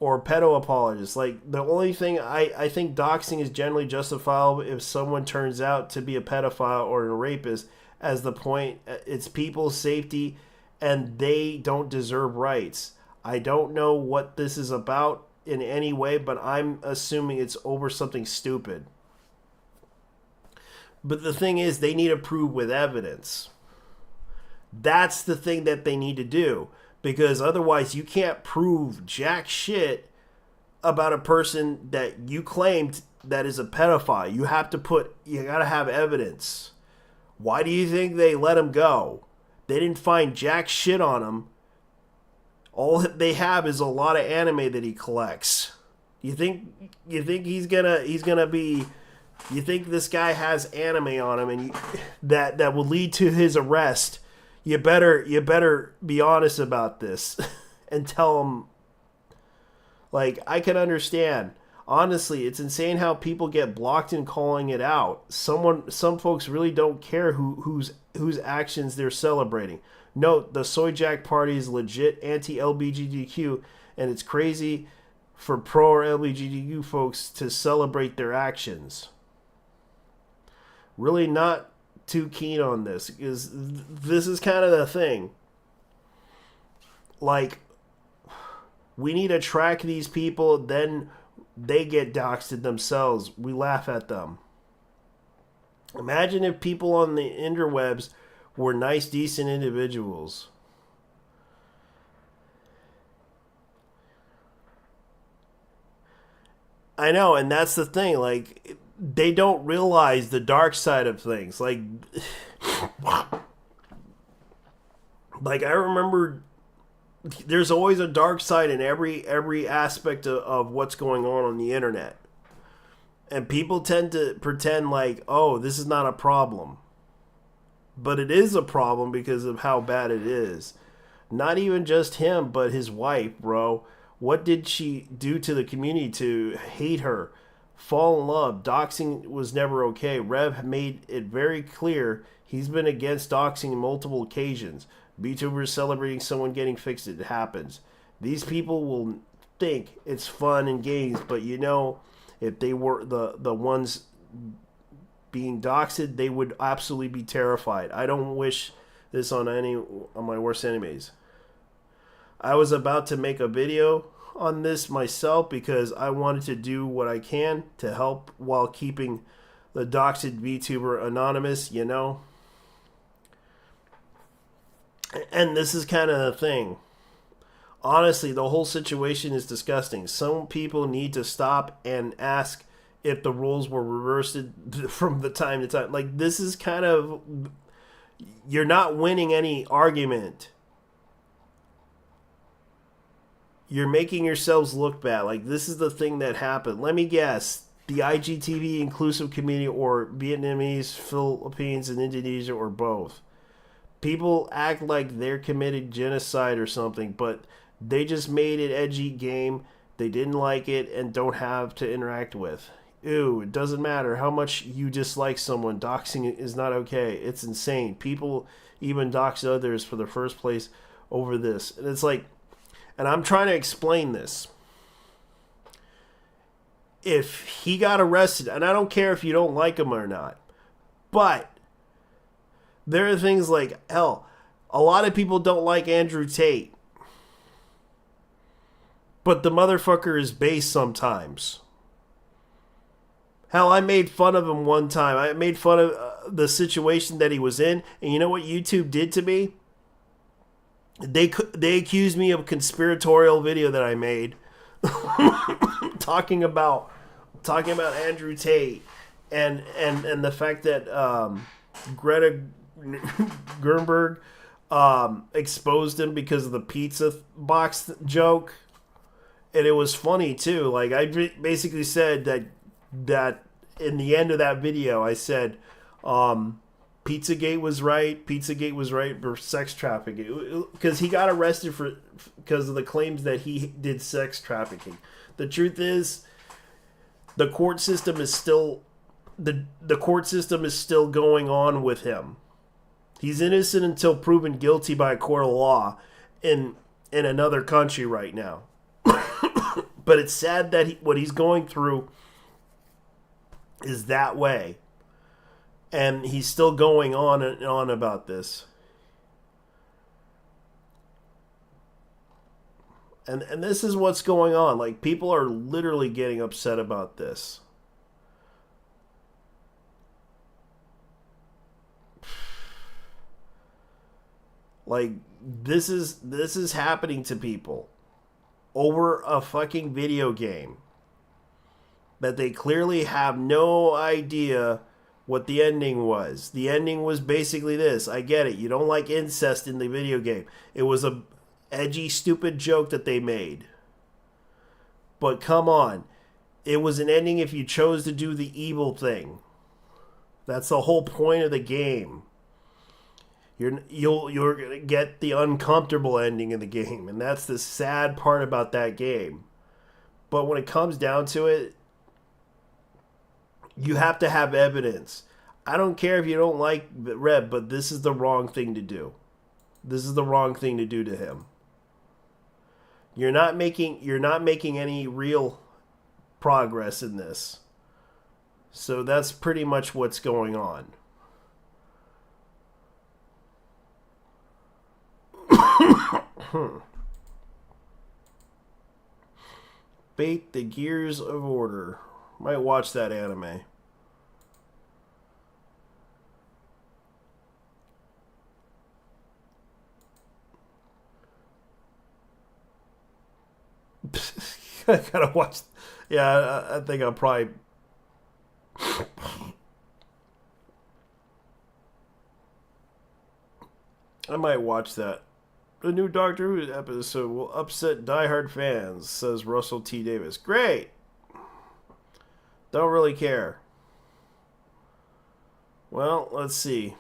pedo apologist. Like, the only thing I think doxing is generally justifiable if someone turns out to be a pedophile or a rapist. As the point, it's people's safety, and they don't deserve rights. I don't know what this is about in any way, but I'm assuming it's over something stupid. But the thing is, they need to prove with evidence. That's the thing that they need to do. Because otherwise, you can't prove jack shit about a person that you claimed that is a pedophile. You gotta have evidence. Why do you think they let him go? They didn't find jack shit on him. All they have is a lot of anime that he collects. You think he's gonna be? You think this guy has anime on him, and that will lead to his arrest? You better be honest about this and tell him. Like, I can understand. Honestly, it's insane how people get blocked and calling it out. Some folks really don't care whose actions they're celebrating. Note, the Soy Jack Party is legit anti-LGBTQ, and it's crazy for pro or LGBTQ folks to celebrate their actions. Really not too keen on this, because this is kind of the thing. Like, we need to track these people, then they get doxed themselves. We laugh at them. Imagine if people on the interwebs were nice, decent individuals. I know, and that's the thing. Like, they don't realize the dark side of things. Like I remember there's always a dark side in every aspect of what's going on the internet. And people tend to pretend like, oh, this is not a problem. But it is a problem because of how bad it is. Not even just him, but his wife, bro. What did she do to the community to hate her? Fall in love. Doxing was never okay. Rev made it very clear he's been against doxing on multiple occasions. VTubers celebrating someone getting fixed. It happens. These people will think it's fun and games, but you know, if they were the ones being doxed, they would absolutely be terrified. I don't wish this on my worst enemies. I was about to make a video on this myself because I wanted to do what I can to help while keeping the doxed VTuber anonymous, you know. And this is kind of the thing. Honestly, the whole situation is disgusting. Some people need to stop and ask if the roles were reversed from the time to time. Like, this is kind of... You're not winning any argument. You're making yourselves look bad. Like, this is the thing that happened. Let me guess. The IGTV inclusive community, or Vietnamese, Philippines, and Indonesia, or both. People act like they're committed genocide or something, but they just made it edgy game. They didn't like it and don't have to interact with. Ew, it doesn't matter how much you dislike someone. Doxing is not okay. It's insane. People even dox others for the first place over this. And it's like, and I'm trying to explain this. If he got arrested, and I don't care if you don't like him or not, but there are things like, hell, a lot of people don't like Andrew Tate. But the motherfucker is base sometimes. Hell, I made fun of him one time. I made fun of the situation that he was in. And you know what YouTube did to me? They accused me of a conspiratorial video that I made. talking about Andrew Tate. And the fact that Greta Gerberg exposed him because of the pizza box joke. And it was funny too. Like, I basically said that in the end of that video, I said, Pizzagate was right. Pizzagate was right for sex trafficking because he got arrested because of the claims that he did sex trafficking. The truth is, the court system is still the court system is still going on with him. He's innocent until proven guilty by a court of law in another country right now. But it's sad that what he's going through is that way. And he's still going on and on about this. And this is what's going on. Like, people are literally getting upset about this. Like, this is happening to people over a fucking video game that they clearly have no idea what the ending was. The ending was basically this. I get it. You don't like incest in the video game. It was a edgy, stupid joke that they made. But come on. It was an ending if you chose to do the evil thing. That's the whole point of the game. You're gonna get the uncomfortable ending in the game, and that's the sad part about that game. But when it comes down to it, you have to have evidence. I don't care if you don't like Reb, but this is the wrong thing to do. This is the wrong thing to do to him. You're not making any real progress in this. So that's pretty much what's going on. Bait the Gears of Order. Might watch that anime. I gotta watch. Yeah, I think I'll probably. I might watch that. The new Doctor Who episode will upset diehard fans, says Russell T. Davis. Great! Don't really care. Well, let's see.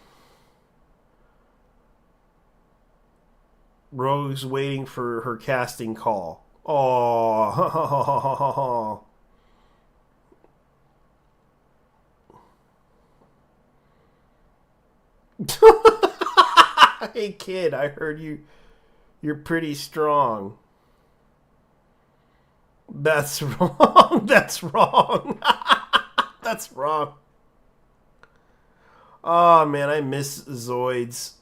Rogue's waiting for her casting call. Oh. Hey kid, I heard you're pretty strong. That's wrong. That's wrong. That's wrong. Oh man, I miss Zoids.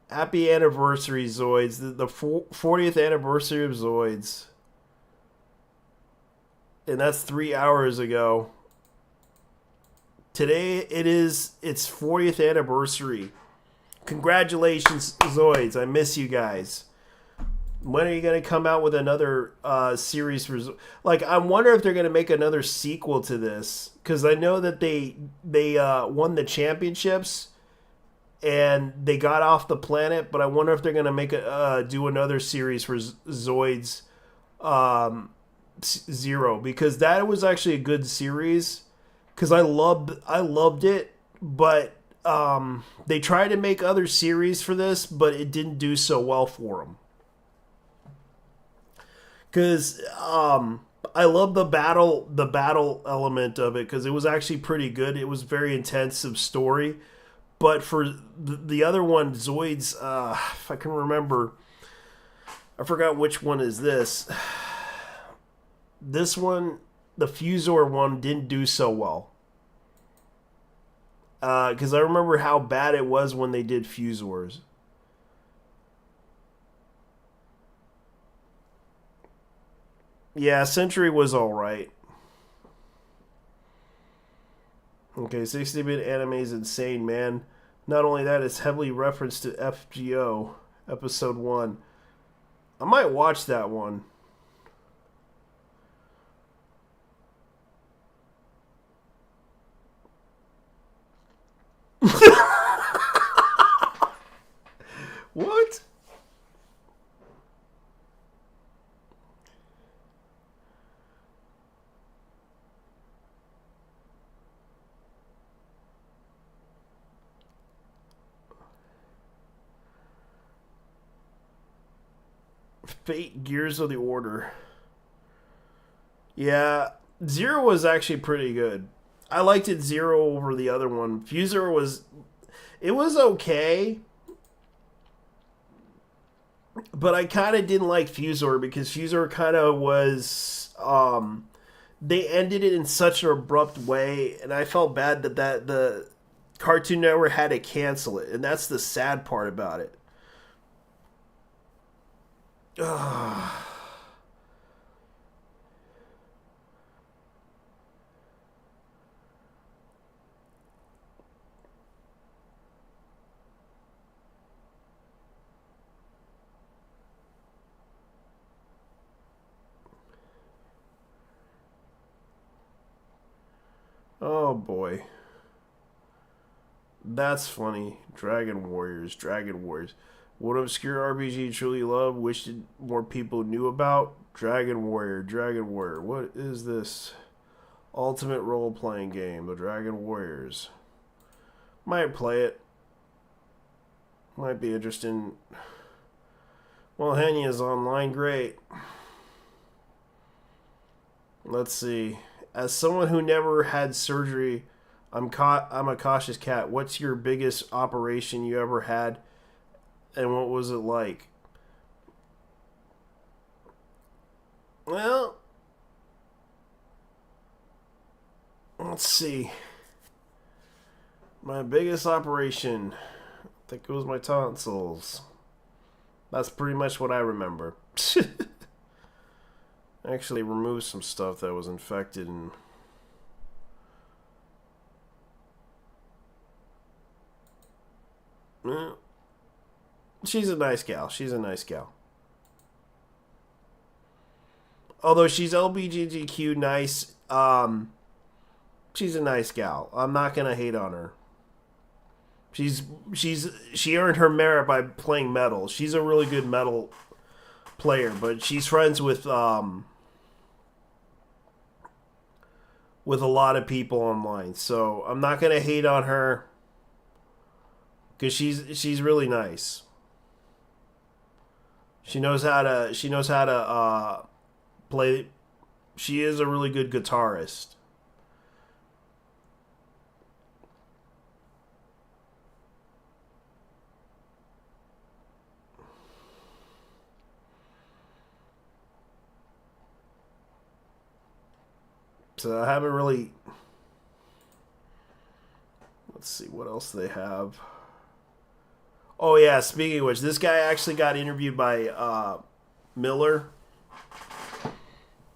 Happy anniversary, Zoids. The 40th anniversary of Zoids. And that's 3 hours ago. Today it's 40th anniversary. Congratulations, Zoids. I miss you guys. When are you going to come out with another series for... Like, I wonder if they're going to make another sequel to this. Because I know that they won the championships and they got off the planet. But I wonder if they're going to do another series for Zoids Zero. Because that was actually a good series. Because I loved it. But they tried to make other series for this. But it didn't do so well for them. Because I love the battle element of it, because it was actually pretty good. It was very intensive story. But for the other one, Zoids, if I can remember, I forgot which one is this. This one, the Fusor one, didn't do so well. Because I remember how bad it was when they did Fusors. Yeah, Century was alright. Okay, 60-bit anime is insane, man. Not only that, it's heavily referenced to FGO, Episode 1. I might watch that one. What? Fate Gears of the Order. Yeah, Zero was actually pretty good. I liked it Zero over the other one. Fuser was... It was okay. But I kind of didn't like Fusor because Fusor kind of was... they ended it in such an abrupt way, and I felt bad that the Cartoon Network had to cancel it, and that's the sad part about it. Ugh. Oh boy. That's funny. Dragon Warriors. What obscure RPG you truly love, wished more people knew about? Dragon Warrior. What is this? Ultimate role-playing game, the Dragon Warriors. Might play it. Might be interesting. Well, Henya's online, great. Let's see. As someone who never had surgery, I'm a cautious cat. What's your biggest operation you ever had, and what was it like? Well, let's see. My biggest operation, I think it was my tonsils. That's pretty much what I remember. Actually removed some stuff that was infected and... She's a nice gal. Although she's LGBTQ nice, she's a nice gal. I'm not gonna hate on her. She earned her merit by playing metal. She's a really good metal player, but she's friends with a lot of people online. So I'm not gonna hate on her because she's really nice. She knows how to play. She is a really good guitarist. So I haven't really... Let's see what else they have. Oh yeah, speaking of which, this guy actually got interviewed by Miller.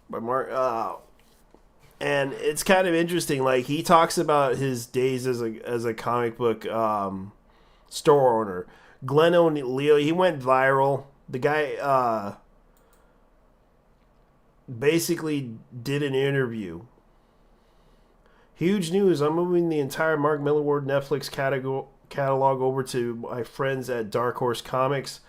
By Mark. And it's kind of interesting. Like, he talks about his days as a comic book store owner. Glenn O'Neill, he went viral. The guy basically did an interview. Huge news. I'm moving the entire Mark Millar Netflix catalog over to my friends at Dark Horse Comics.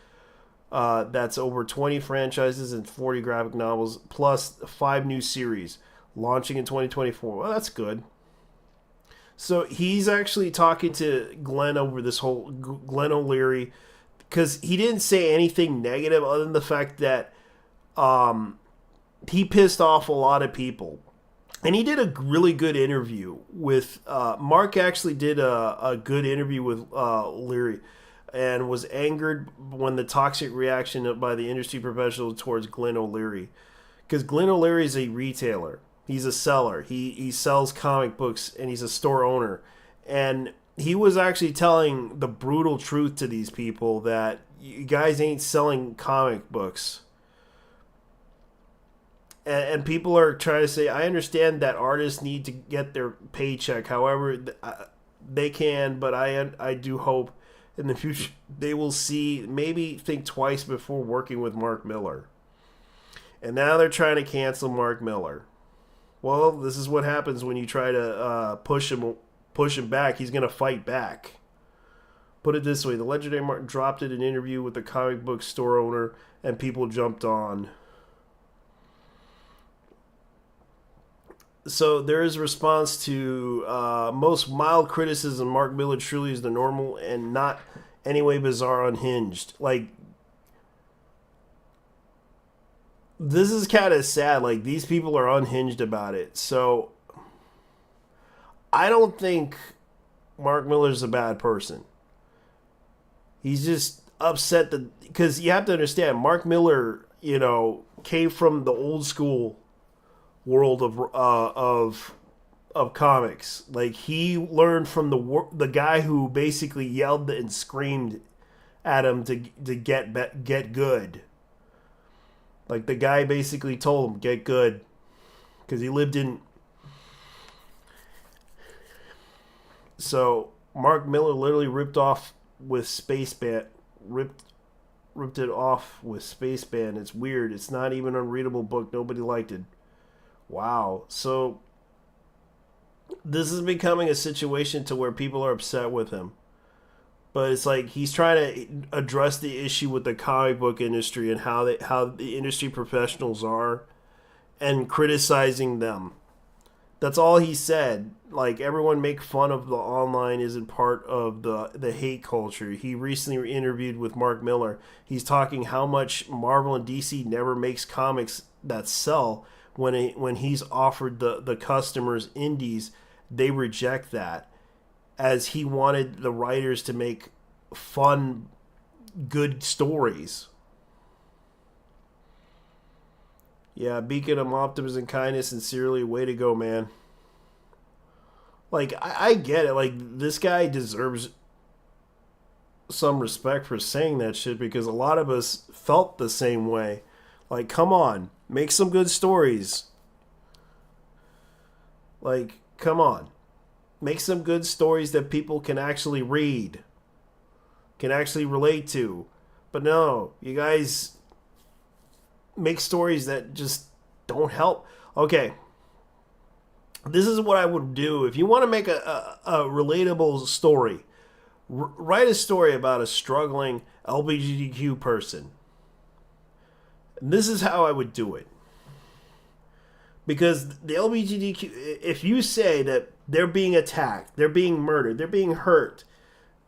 That's over 20 franchises and 40 graphic novels, plus 5 new series launching in 2024. Well, that's good. So he's actually talking to Glenn over this whole Glenn O'Leary, because he didn't say anything negative other than the fact that he pissed off a lot of people. And he did a really good interview with Mark. Actually did a good interview with Leary, and was angered when the toxic reaction by the industry professional towards Glenn O'Leary, because Glenn O'Leary is a retailer. He's a seller. He sells comic books, and he's a store owner. And he was actually telling the brutal truth to these people that you guys ain't selling comic books. And people are trying to say, I understand that artists need to get their paycheck. However, they can, but I do hope in the future they will maybe think twice before working with Mark Millar. And now they're trying to cancel Mark Millar. Well, this is what happens when you try to push him back. He's going to fight back. Put it this way, the legendary Mark dropped it in an interview with the comic book store owner, and people jumped on. So there is a response to most mild criticism. Mark Millar truly is the normal and not anyway bizarre, unhinged. Like, this is kind of sad. Like, these people are unhinged about it. So, I don't think Mark Miller's a bad person. He's just upset that, because you have to understand, Mark Miller, you know, came from the old school world of comics. Like, he learned from the guy who basically yelled and screamed at him to get good. Like, the guy basically told him, get good, because he lived in. So Mark Miller literally ripped it off with Spaceman. It's weird. It's not even an unreadable book. Nobody liked it. Wow. So this is becoming a situation to where people are upset with him. But it's like he's trying to address the issue with the comic book industry and how the industry professionals are, and criticizing them. That's all he said. Like, everyone make fun of the online isn't part of the hate culture. He recently interviewed with Mark Miller. He's talking how much Marvel and DC never makes comics that sell. When he's offered the customers indies, they reject that, as he wanted the writers to make fun, good stories. Yeah, beacon of optimism and kindness, sincerely, way to go, man. Like, I get it. Like, this guy deserves some respect for saying that shit, because a lot of us felt the same way. Like, come on, make some good stories. Like, come on. Make some good stories that people can actually read, can actually relate to. But no, you guys make stories that just don't help. Okay, this is what I would do. If you want to make a relatable story, write a story about a struggling LGBTQ person. And this is how I would do it. Because the LGBTQ, if you say that they're being attacked, they're being murdered, they're being hurt,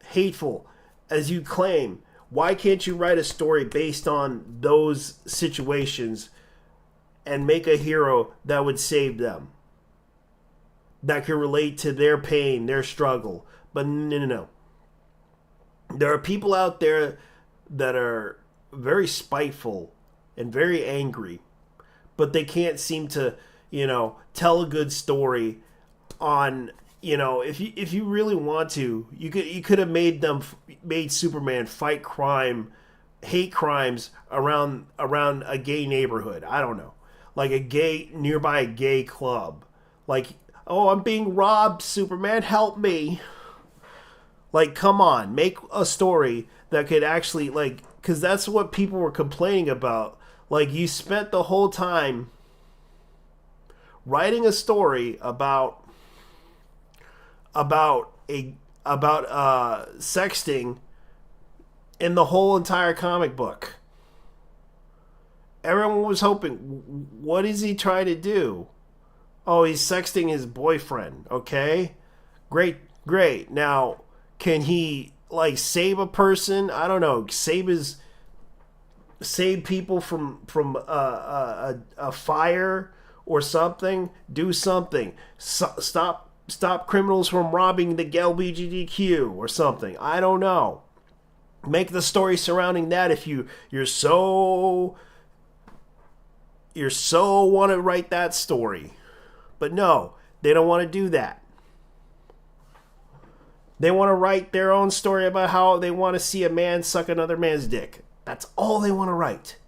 hateful, as you claim, why can't you write a story based on those situations and make a hero that would save them, that could relate to their pain, their struggle? But no. There are people out there that are very spiteful and very angry, but they can't seem to, tell a good story on, if you really want to, you could have made Superman fight crime, hate crimes around a gay neighborhood. I don't know, like nearby a gay club. Like, oh, I'm being robbed, Superman, help me. Like, come on, make a story that could actually, like, because that's what people were complaining about. Like, you spent the whole time writing a story about sexting in the whole entire comic book. Everyone was hoping, what is he trying to do? Oh, he's sexting his boyfriend. Okay, great. Now, can he, like, save a person? I don't know. Save people from a fire or something. Do something. Stop criminals from robbing the LGBTQ or something. I don't know. Make the story surrounding that if you're so want to write that story. But no, they don't want to do that. They want to write their own story about how they want to see a man suck another man's dick. That's all they want to write.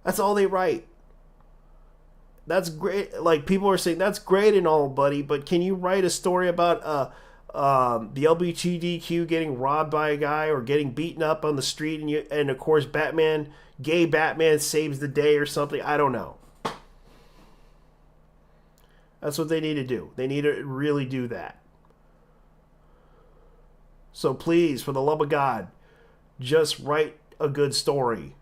That's all they write. That's great. Like, people are saying, that's great and all, buddy, but can you write a story about the LGBTQ getting robbed by a guy or getting beaten up on the street, and of course gay Batman saves the day or something? I don't know. That's what they need to do. They need to really do that. So please, for the love of God, just write a good story.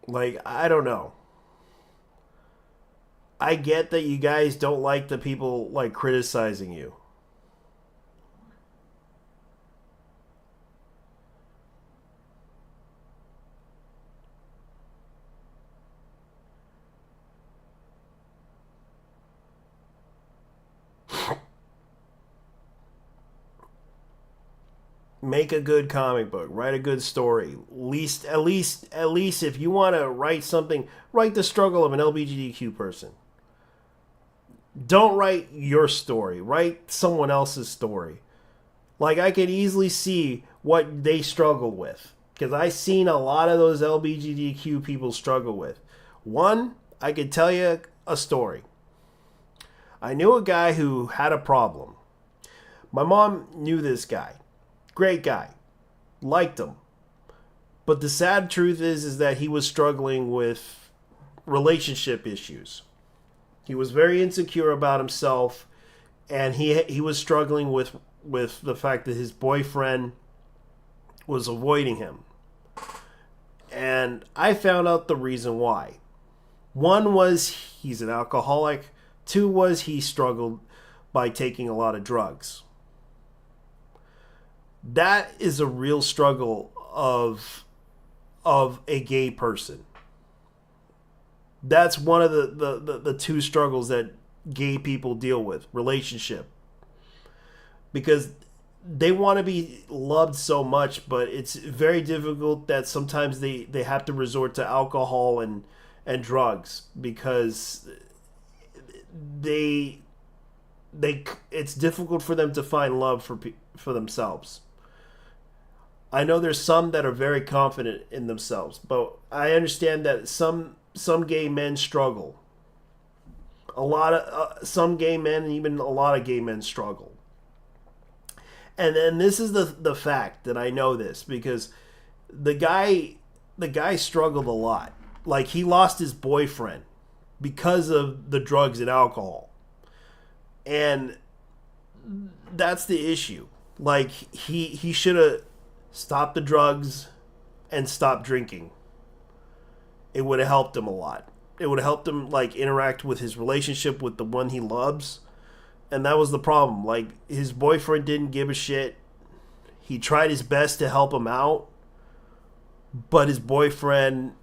Like, I don't know. I get that you guys don't like the people like criticizing you. Make a good comic book. Write a good story. At least, if you want to write something, write the struggle of an LGBTQ person. Don't write your story. Write someone else's story. Like, I could easily see what they struggle with, because I've seen a lot of those LGBTQ people struggle with. One, I could tell you a story. I knew a guy who had a problem. My mom knew this guy. Great guy. Liked him. But the sad truth is that he was struggling with relationship issues. He was very insecure about himself, and he was struggling with the fact that his boyfriend was avoiding him. And I found out the reason why. One was he's an alcoholic. Two was he struggled by taking a lot of drugs. That is a real struggle of a gay person. That's one of the two struggles that gay people deal with, relationship. Because they want to be loved so much, but it's very difficult that sometimes they have to resort to alcohol and drugs, because it's difficult for them to find love for themselves. I know there's some that are very confident in themselves, but I understand that some gay men struggle. Some gay men, and even a lot of gay men struggle. And then this is the fact that I know this, because the guy struggled a lot. Like, he lost his boyfriend because of the drugs and alcohol. And that's the issue. Like, he should have stopped the drugs and stopped drinking. It would have helped him a lot. It would have helped him, like, interact with his relationship with the one he loves. And that was the problem. Like, his boyfriend didn't give a shit. He tried his best to help him out, but his boyfriend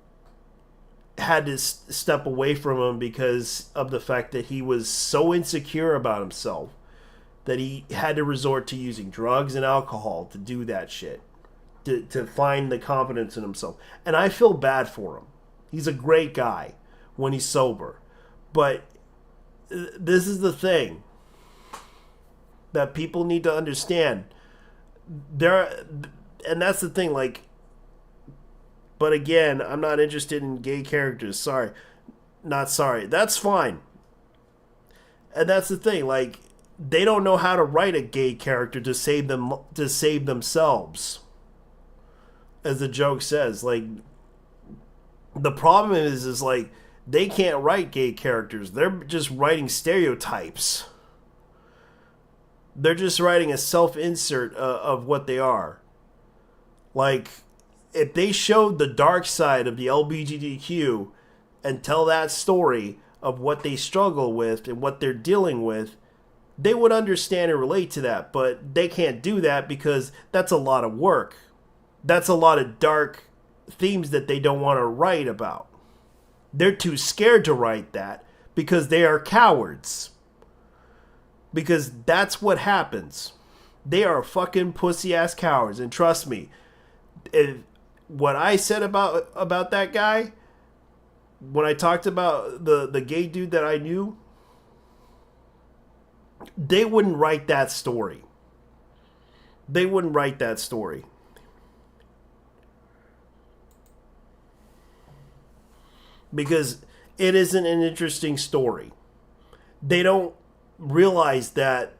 had to step away from him because of the fact that he was so insecure about himself that he had to resort to using drugs and alcohol to do that shit, to find the confidence in himself. And I feel bad for him. He's a great guy when he's sober. But this is the thing that people need to understand. And that's the thing, like, but again, I'm not interested in gay characters. That's fine. And that's the thing, like, they don't know how to write a gay character to save themselves. As the joke says, like, the problem is like, they can't write gay characters. They're just writing stereotypes. They're just writing a self-insert of what they are. Like, if they showed the dark side of the LGBTQ and tell that story of what they struggle with and what they're dealing with, they would understand and relate to that. But they can't do that because that's a lot of work. That's a lot of dark themes that they don't want to write about. They're too scared to write that because they are cowards. Because that's what happens. They are fucking pussy-ass cowards. And trust me, what I said about that guy, when I talked about the gay dude that I knew, they wouldn't write that story. They wouldn't write that story. Because it isn't an interesting story. They don't realize that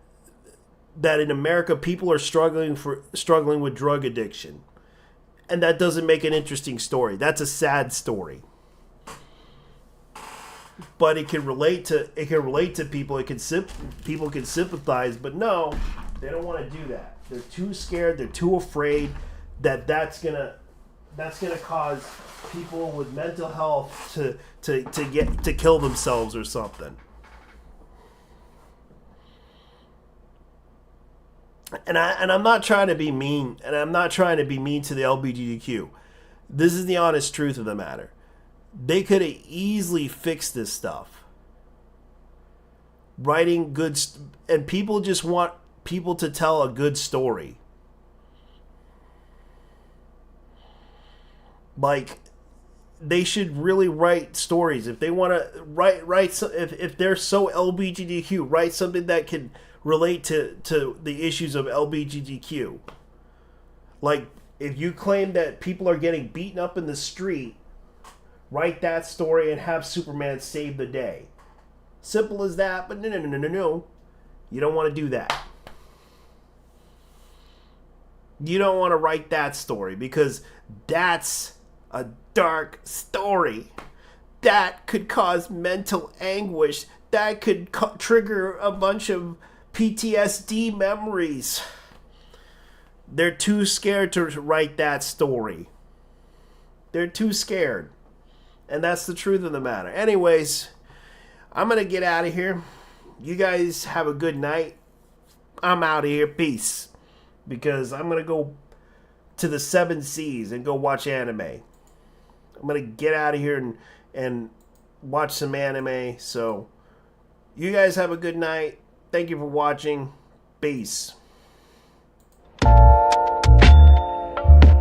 in America people are struggling with drug addiction. And that doesn't make an interesting story. That's a sad story. But it can relate to people. People can sympathize, but no, they don't want to do that. They're too scared, they're too afraid that that's gonna cause people with mental health to kill themselves or something. And I'm not trying to be mean, and I'm not trying to be mean to the LGBTQ. This is the honest truth of the matter. They could have easily fixed this stuff. Writing good, and people just want people to tell a good story. Like, they should really write stories. If they want to write if they're so LGBTQ, write something that can relate to the issues of LGBTQ. Like, if you claim that people are getting beaten up in the street, write that story and have Superman save the day. Simple as that, but no. You don't want to do that. You don't want to write that story because that's a dark story. That could cause mental anguish. That could trigger a bunch of PTSD memories. They're too scared to write that story. They're too scared. And that's the truth of the matter. Anyways, I'm going to get out of here. You guys have a good night. I'm out of here. Peace. Because I'm going to go to the 7 Seas and go watch anime. I'm going to get out of here and watch some anime. So, you guys have a good night. Thank you for watching. Peace.